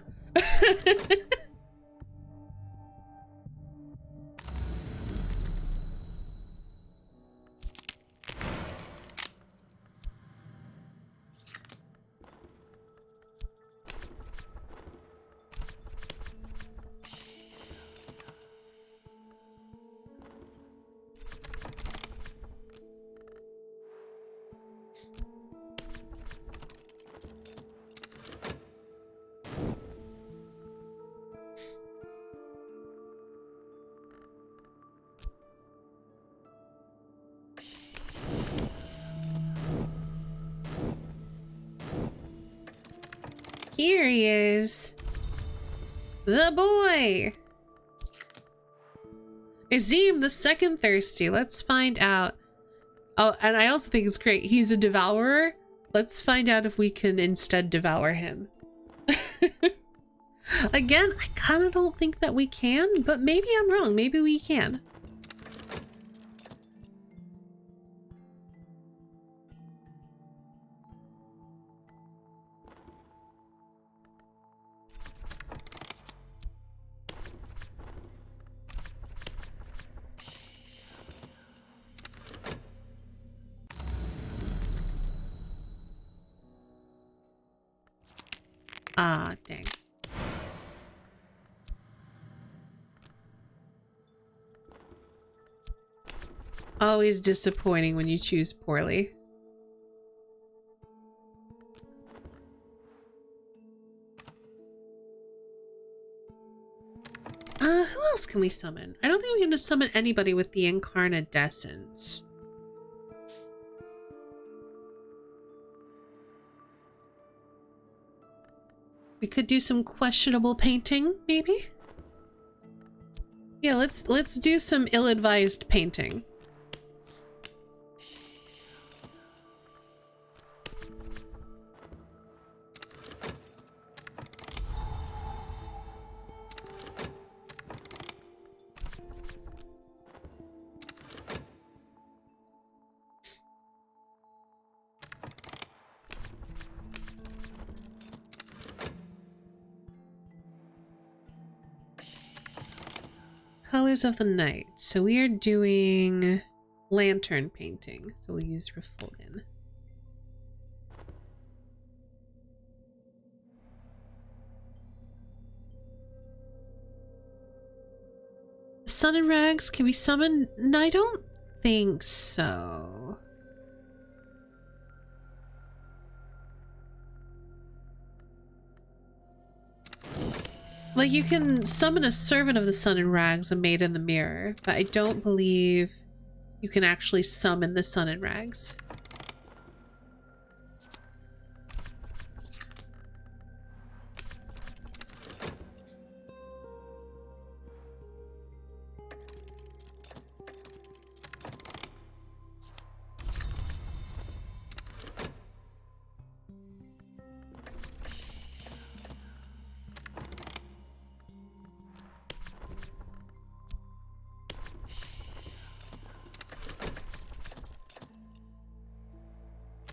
Here he is. The boy. Azim, the second thirsty. Let's find out. Oh, and I also think it's great. He's a devourer. Let's find out if we can instead devour him. Again, I kind of don't think that we can, but maybe I'm wrong. Maybe we can. Ah, dang. Always disappointing when you choose poorly. Who else can we summon? I don't think we can summon anybody with the incarnadescence. We could do some questionable painting, maybe? Yeah, let's do some ill-advised painting. Colors of the night. So we are doing lantern painting. So we'll use Refulgen. Sun and Rags, can we summon? No, I don't think so. Like, you can summon a servant of the sun and rags, a maid in the mirror, but I don't believe you can actually summon the sun and rags.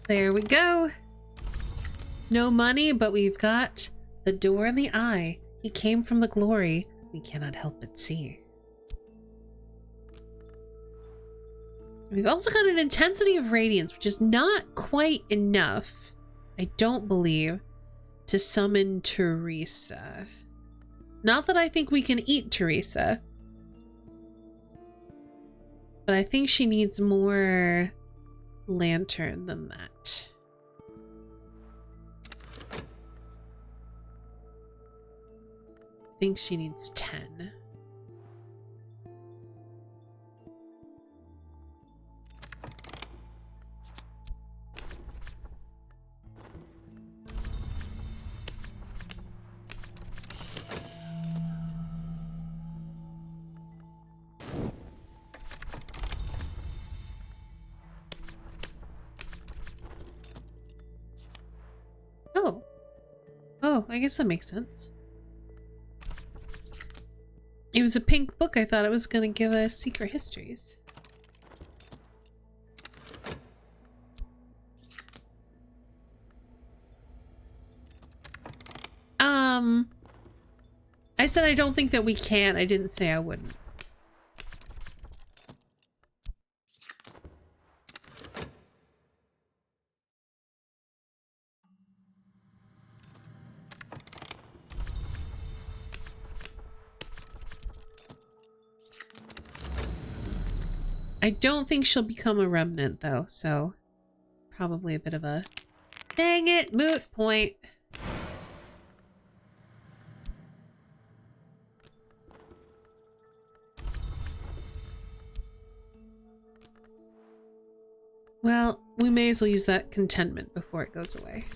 There we go. No money, but we've got the door in the eye. He came from the glory we cannot help but see. We've also got an intensity of radiance, which is not quite enough, I don't believe, to summon Teresa. Not that I think we can eat Teresa, but I think she needs more lantern than that. I think she needs 10. Oh, I guess that makes sense. It was a pink book. I thought it was going to give us secret histories. I said I don't think that we can. I didn't say I wouldn't. I don't think she'll become a remnant though, so probably a bit of a dang it moot point. Well, we may as well use that contentment before it goes away.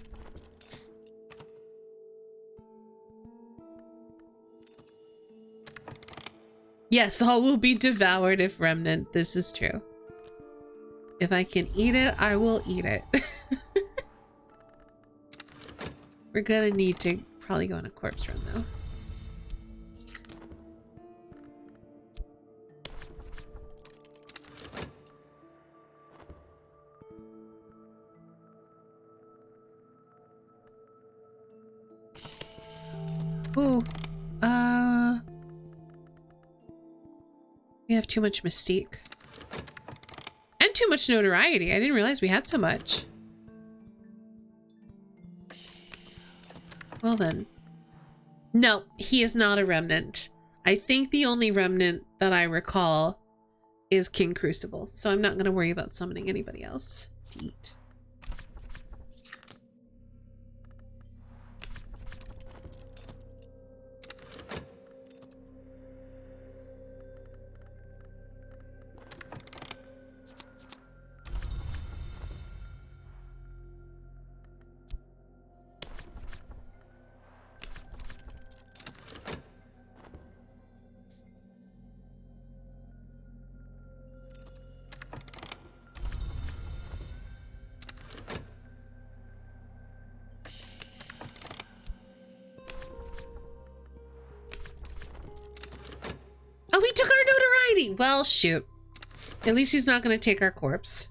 Yes, all will be devoured if remnant. This is true. If I can eat it, I will eat it. We're gonna need to probably go on a corpse run though. Ooh, we have too much mystique. And too much notoriety. I didn't realize we had so much. Well then. No, he is not a remnant. I think the only remnant that I recall is King Crucible. So I'm not going to worry about summoning anybody else to eat. Oh, he took our notoriety! Well, shoot. At least he's not going to take our corpse.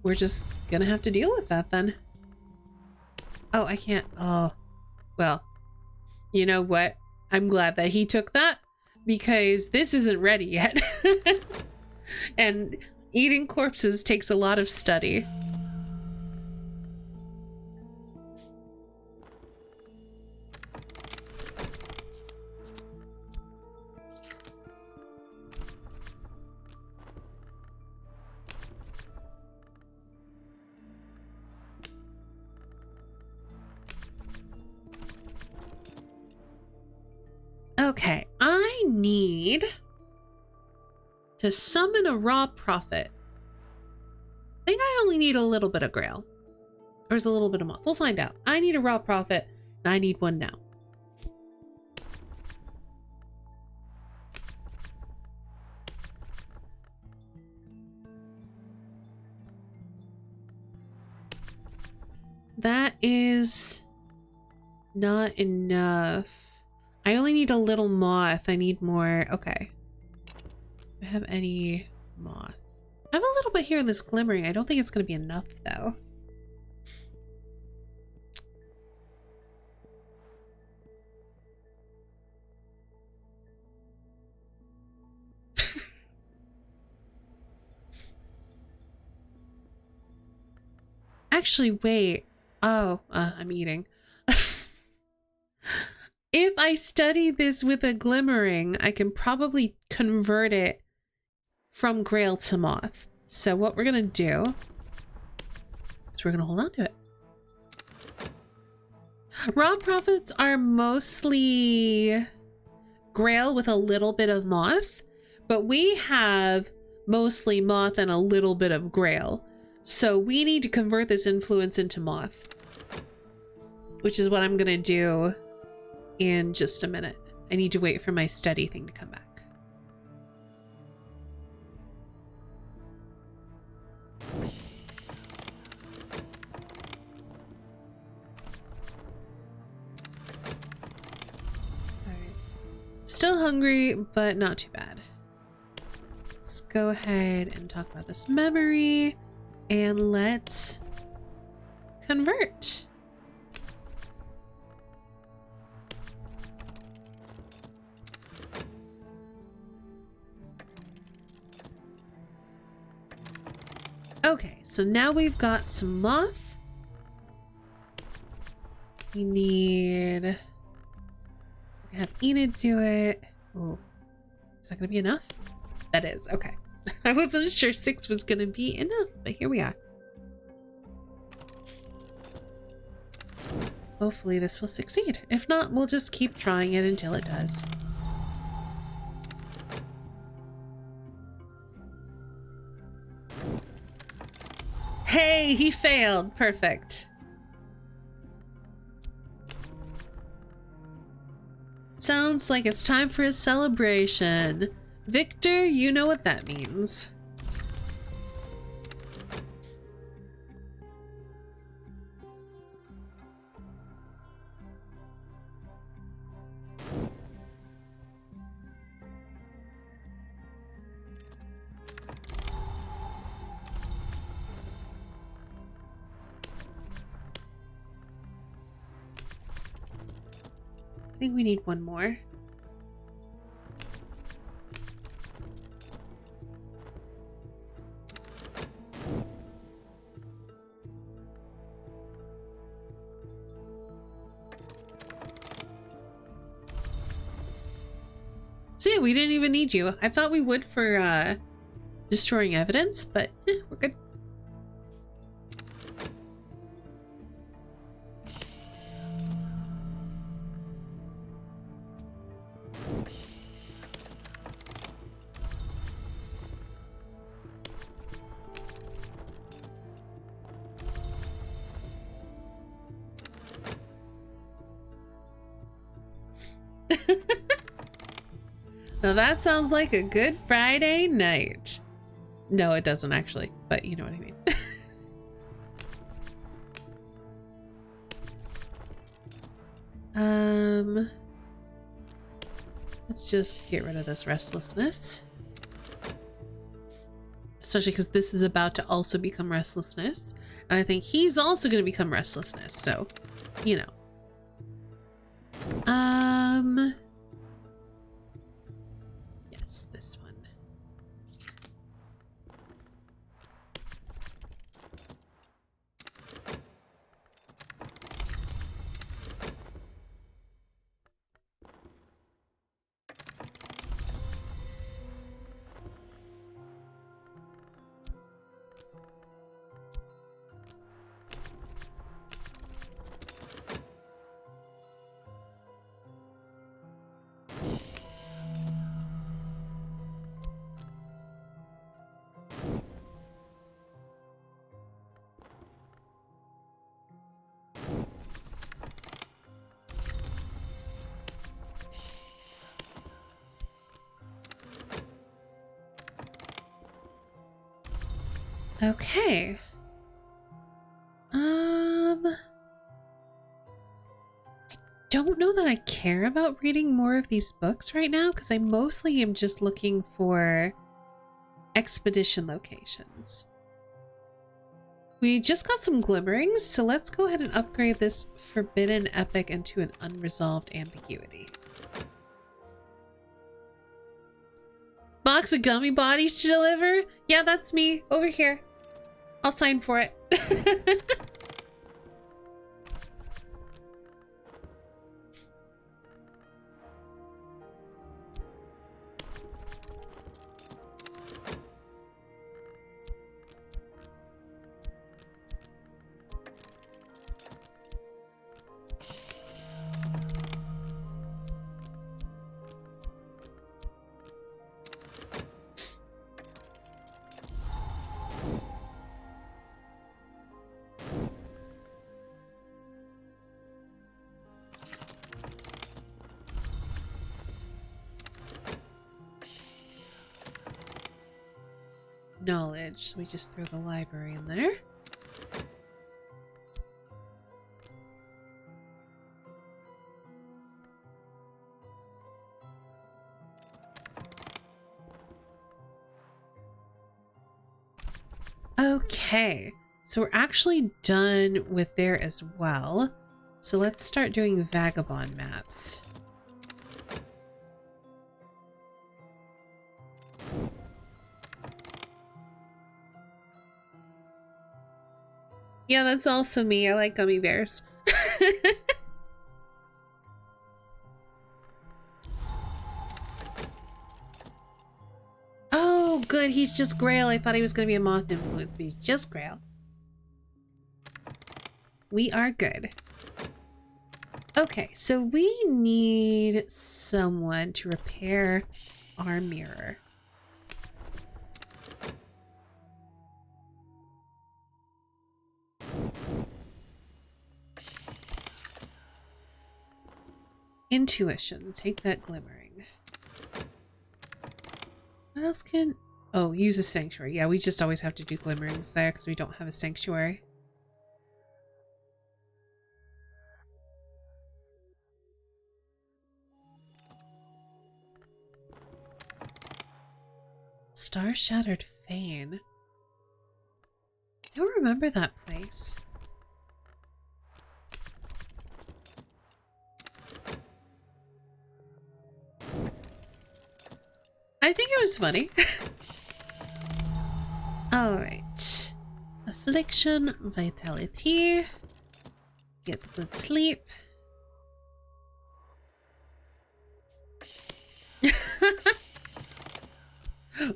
We're just going to have to deal with that then. Oh, I can't. Oh, well, you know what? I'm glad that he took that because this isn't ready yet. And eating corpses takes a lot of study. Okay, I need to summon a raw prophet. I think I only need a little bit of grail. Or is a little bit of moth? We'll find out. I need a raw prophet, and I need one now. That is not enough. I only need a little moth. I need more. Okay. Do I have any moth? I have a little bit here in this glimmering. I don't think it's going to be enough though. Actually, wait. Oh, I'm eating. If I study this with a glimmering, I can probably convert it from grail to moth. So what we're gonna do is we're gonna hold on to it. Raw prophets are mostly grail with a little bit of moth, but we have mostly moth and a little bit of grail. So we need to convert this influence into moth, which is what I'm gonna do in just a minute. I need to wait for my study thing to come back. Still hungry, but not too bad. Let's go ahead and talk about this memory, and let's convert. Okay, so now we've got some moth. We need... have Enid do it. Oh, is that gonna be enough? That is, okay. I wasn't sure 6 was gonna be enough, but here we are. Hopefully this will succeed. If not, we'll just keep trying it until it does. Hey, he failed. Perfect. Sounds like it's time for a celebration. Victor, you know what that means. I think we need one more. So yeah, we didn't even need you. I thought we would for destroying evidence, but we're good. So that sounds like a good Friday night. No, it doesn't actually, but you know what I mean. Let's just get rid of this restlessness. Especially because this is about to also become restlessness. And I think he's also going to become restlessness, so, you know. Yes, this one. Okay. I don't know that I care about reading more of these books right now because I mostly am just looking for expedition locations. We just got some glimmerings, so let's go ahead and upgrade this forbidden epic into an unresolved ambiguity. Box of gummy bodies to deliver? Yeah, that's me over here. I'll sign for it. Knowledge. We just throw the library in there. Okay, so we're actually done with there as well. So let's start doing vagabond maps. Yeah, that's also me. I like gummy bears. Oh, good. He's just Grail. I thought he was going to be a moth influence, but he's just Grail. We are good. Okay, so we need someone to repair our mirror. Intuition. Take that glimmering. What else can... Oh, use a sanctuary. Yeah, we just always have to do glimmerings there because we don't have a sanctuary. Star-Shattered Fane. I don't remember that place. I think it was funny. Alright. Affliction, vitality. Get good sleep.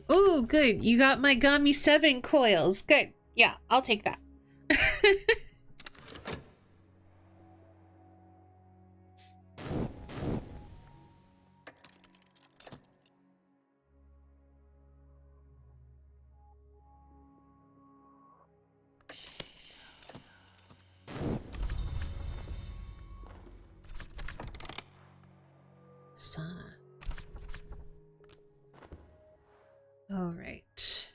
Ooh, good. You got my gummy 7 coils. Good. Yeah, I'll take that. Sauna. All right.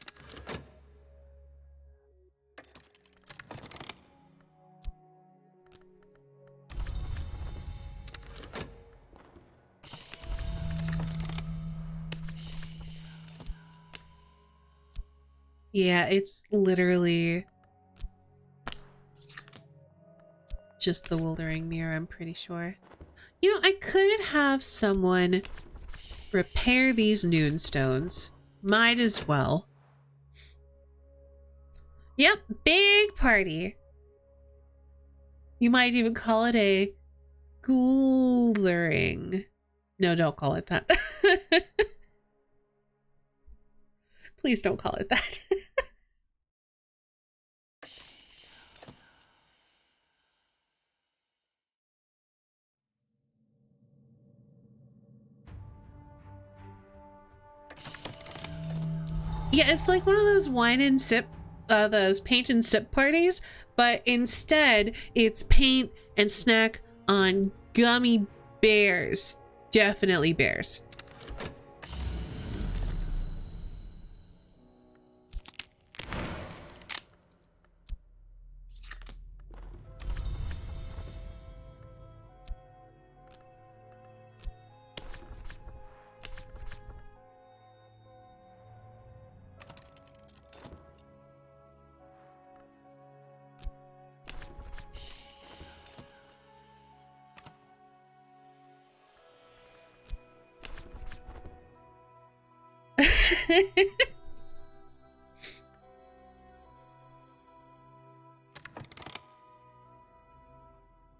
Yeah, it's literally just the Wildering Mirror, I'm pretty sure. You know, I could have someone repair these noon stones. Might as well. Yep, big party. You might even call it a Ghoulish. No, don't call it that. Please don't call it that. Yeah, it's like one of those wine and sip, those paint and sip parties, but instead it's paint and snack on gummy bears. Definitely bears.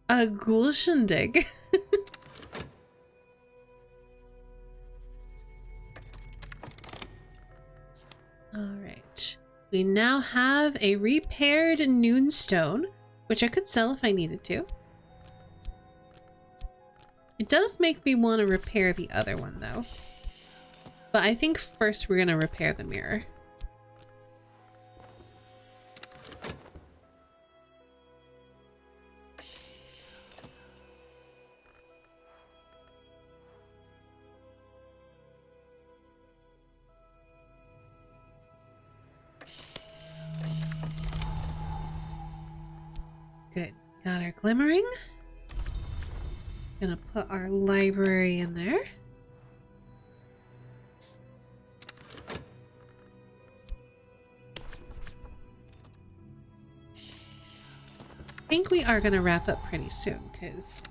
A ghoul shindig. Alright. We now have a repaired noonstone, which I could sell if I needed to. It does make me want to repair the other one, though. But I think first we're going to repair the mirror. Good. Got our glimmering. Gonna put our library in there. think we are going to wrap up pretty soon because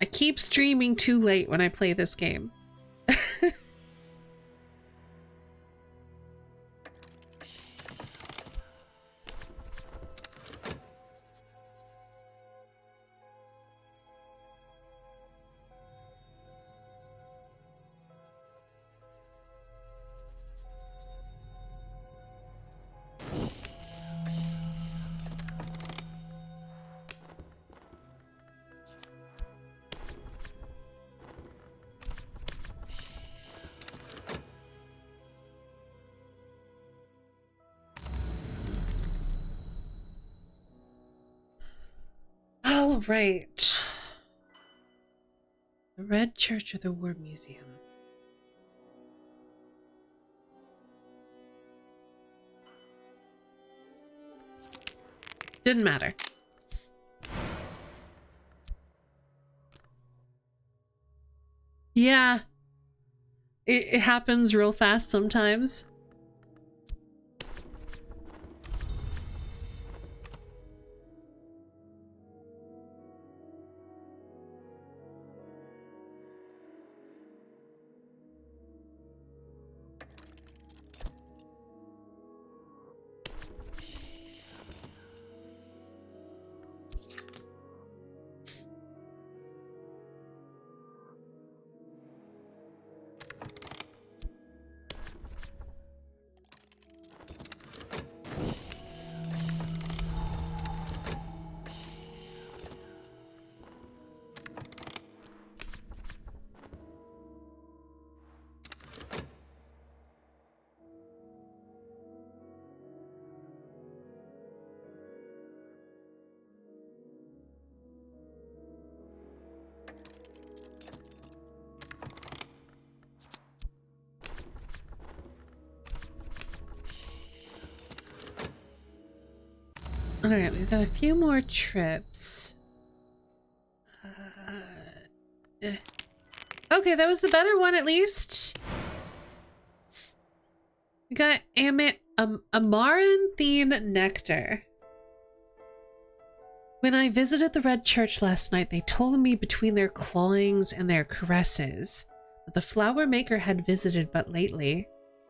I keep streaming too late when I play this game. All right. The Red Church or the War Museum? Didn't matter. Yeah. It happens real fast sometimes. All right, we've got a few more trips. Okay, that was the better one at least. We got amaranthine nectar. When I visited the Red Church last night, they told me between their clawings and their caresses that the flower maker had visited but lately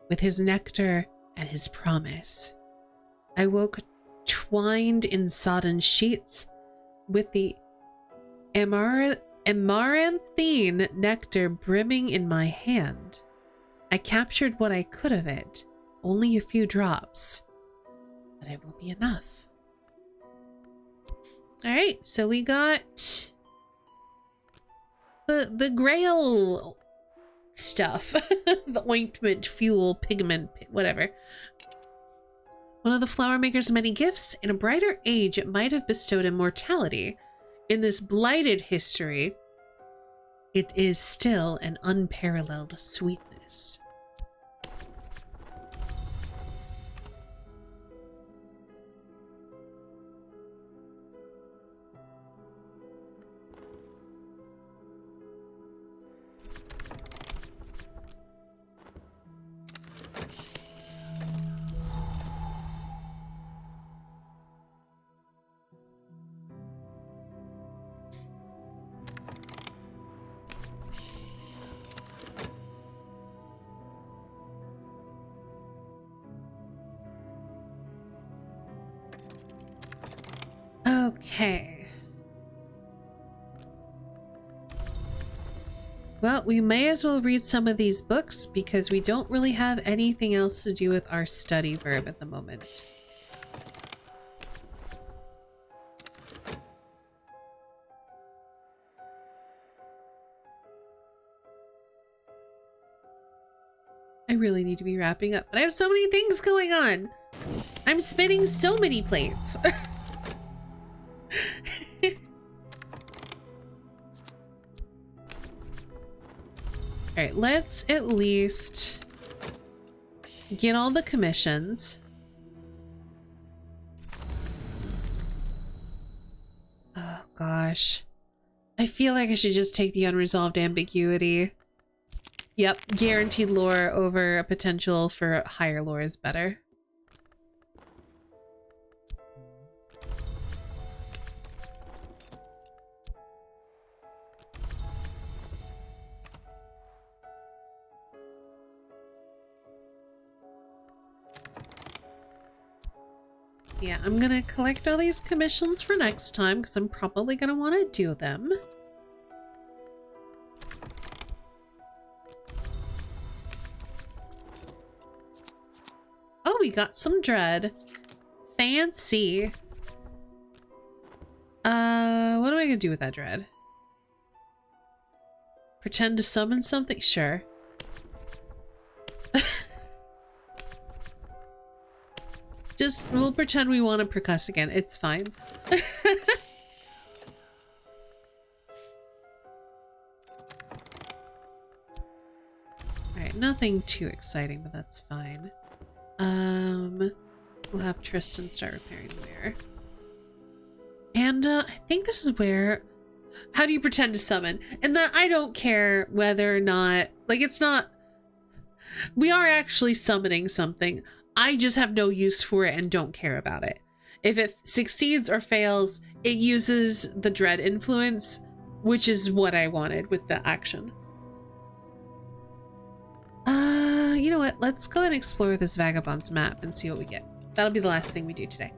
with his nectar and his promise. I woke twined in sodden sheets with the amaranthine nectar brimming in my hand. I captured what I could of it, only a few drops, but it will be enough. All right, so we got the grail stuff, the ointment, fuel, pigment, whatever. One of the flower maker's many gifts. In a brighter age, it might have bestowed immortality. In this blighted history, it is still an unparalleled sweetness. Okay. Well, we may as well read some of these books because we don't really have anything else to do with our study verb at the moment. I really need to be wrapping up, but I have so many things going on. I'm spinning so many plates. All right, let's at least get all the commissions. Oh gosh. I feel like I should just take the unresolved ambiguity. Yep, guaranteed lore over a potential for higher lore is better. Yeah, I'm gonna collect all these commissions for next time because I'm probably gonna want to do them. Oh, we got some dread. Fancy. What am I gonna do with that dread? Pretend to summon something? Sure. We'll pretend we want to percuss again. It's fine. Alright, nothing too exciting, but that's fine. We'll have Tristan start repairing the mirror. And I think this is where... How do you pretend to summon? And that I don't care whether or not... Like, it's not... We are actually summoning something. I just have no use for it and don't care about it. If it succeeds or fails, it uses the dread influence, which is what I wanted with the action. You know what? Let's go and explore this Vagabond's map and see what we get. That'll be the last thing we do today.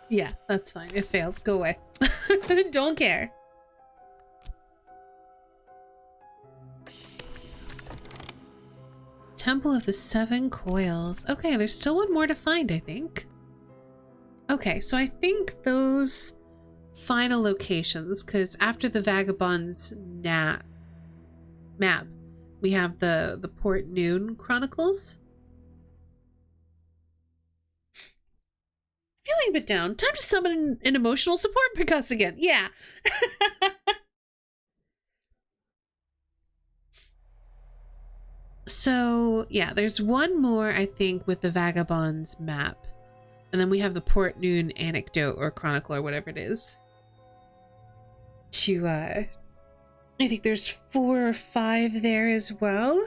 Yeah, that's fine. It failed. Go away. Don't care. Temple of the Seven Coils. Okay, there's still one more to find, I think. Okay, so I think those final locations, because after the Vagabond's map, we have the Port Noon Chronicles. Feeling a bit down. Time to summon an emotional support percuss again. Yeah. So, yeah, there's one more, I think, with the Vagabond's map. And then we have the Port Noon anecdote or chronicle or whatever it is. I think there's 4 or 5 there as well.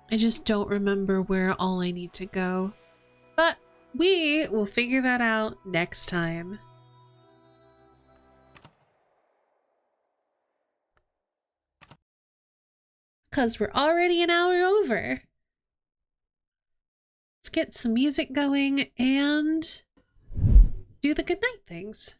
I just don't remember where all I need to go. But we will figure that out next time. Because we're already an hour over. Let's get some music going and do the goodnight things.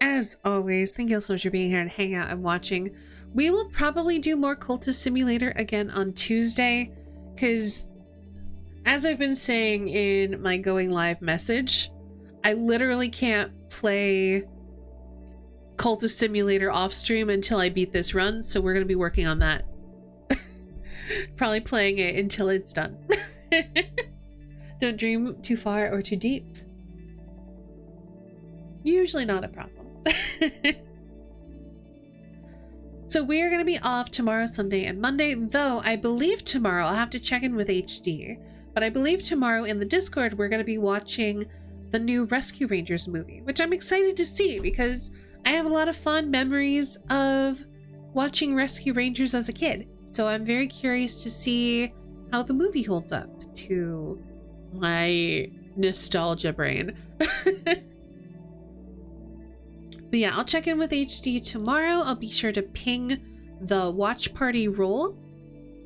As always, thank you all so much for being here and hanging out and watching. We will probably do more Cultist Simulator again on Tuesday, because as I've been saying in my going live message, I literally can't play Cultist Simulator off stream until I beat this run, so we're going to be working on that. Probably playing it until it's done. Don't dream too far or too deep. Usually not a problem. So we are going to be off tomorrow, Sunday, and Monday, though I believe tomorrow, I'll have to check in with HD, but I believe tomorrow in the Discord we're going to be watching the new Rescue Rangers movie, which I'm excited to see because I have a lot of fond memories of watching Rescue Rangers as a kid. So I'm very curious to see how the movie holds up to my nostalgia brain. But yeah, I'll check in with HD tomorrow. I'll be sure to ping the watch party roll.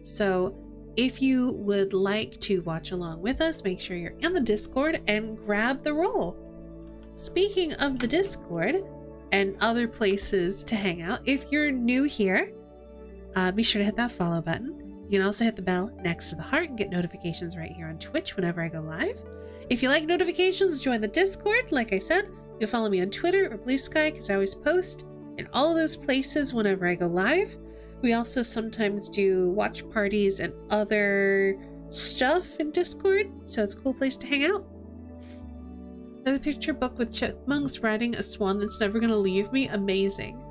So if you would like to watch along with us, make sure you're in the Discord and grab the roll. Speaking of the Discord and other places to hang out, if you're new here, be sure to hit that follow button. You can also hit the bell next to the heart and get notifications right here on Twitch whenever I go live. If you like notifications, join the Discord. Like I said, you'll follow me on Twitter or Blue Sky because I always post in all of those places whenever I go live. We also sometimes do watch parties and other stuff in Discord, so it's a cool place to hang out. The picture book with chipmunks riding a swan that's never gonna leave me. Amazing.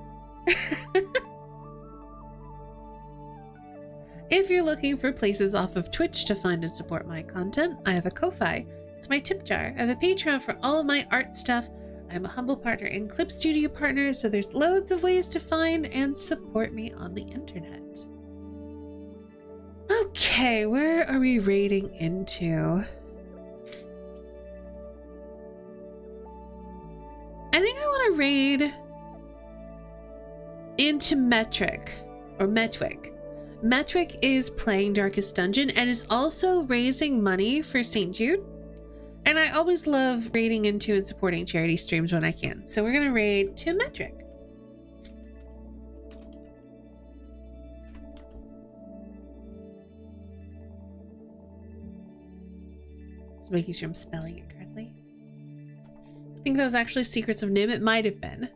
If you're looking for places off of Twitch to find and support my content, I have a Ko-Fi. It's my tip jar. I have a Patreon for all of my art stuff. I'm a humble partner in Clip Studio partner, so there's loads of ways to find and support me on the internet. Okay, where are we raiding into? I think I want to raid into Metric or Metwick. Metwick is playing Darkest Dungeon and is also raising money for St. Jude. And I always love raiding into and supporting charity streams when I can. So we're going to raid to Metric. Just making sure I'm spelling it correctly. I think that was actually Secrets of Nim. It might have been.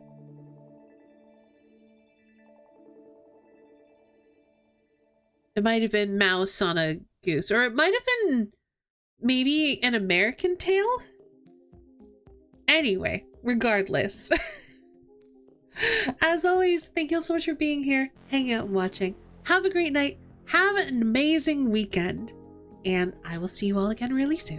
It might have been Mouse on a Goose. Or it might have been maybe an American Tale? Anyway, regardless. As always, thank you all so much for being here, hanging out and watching. Have a great night. Have an amazing weekend. And I will see you all again really soon.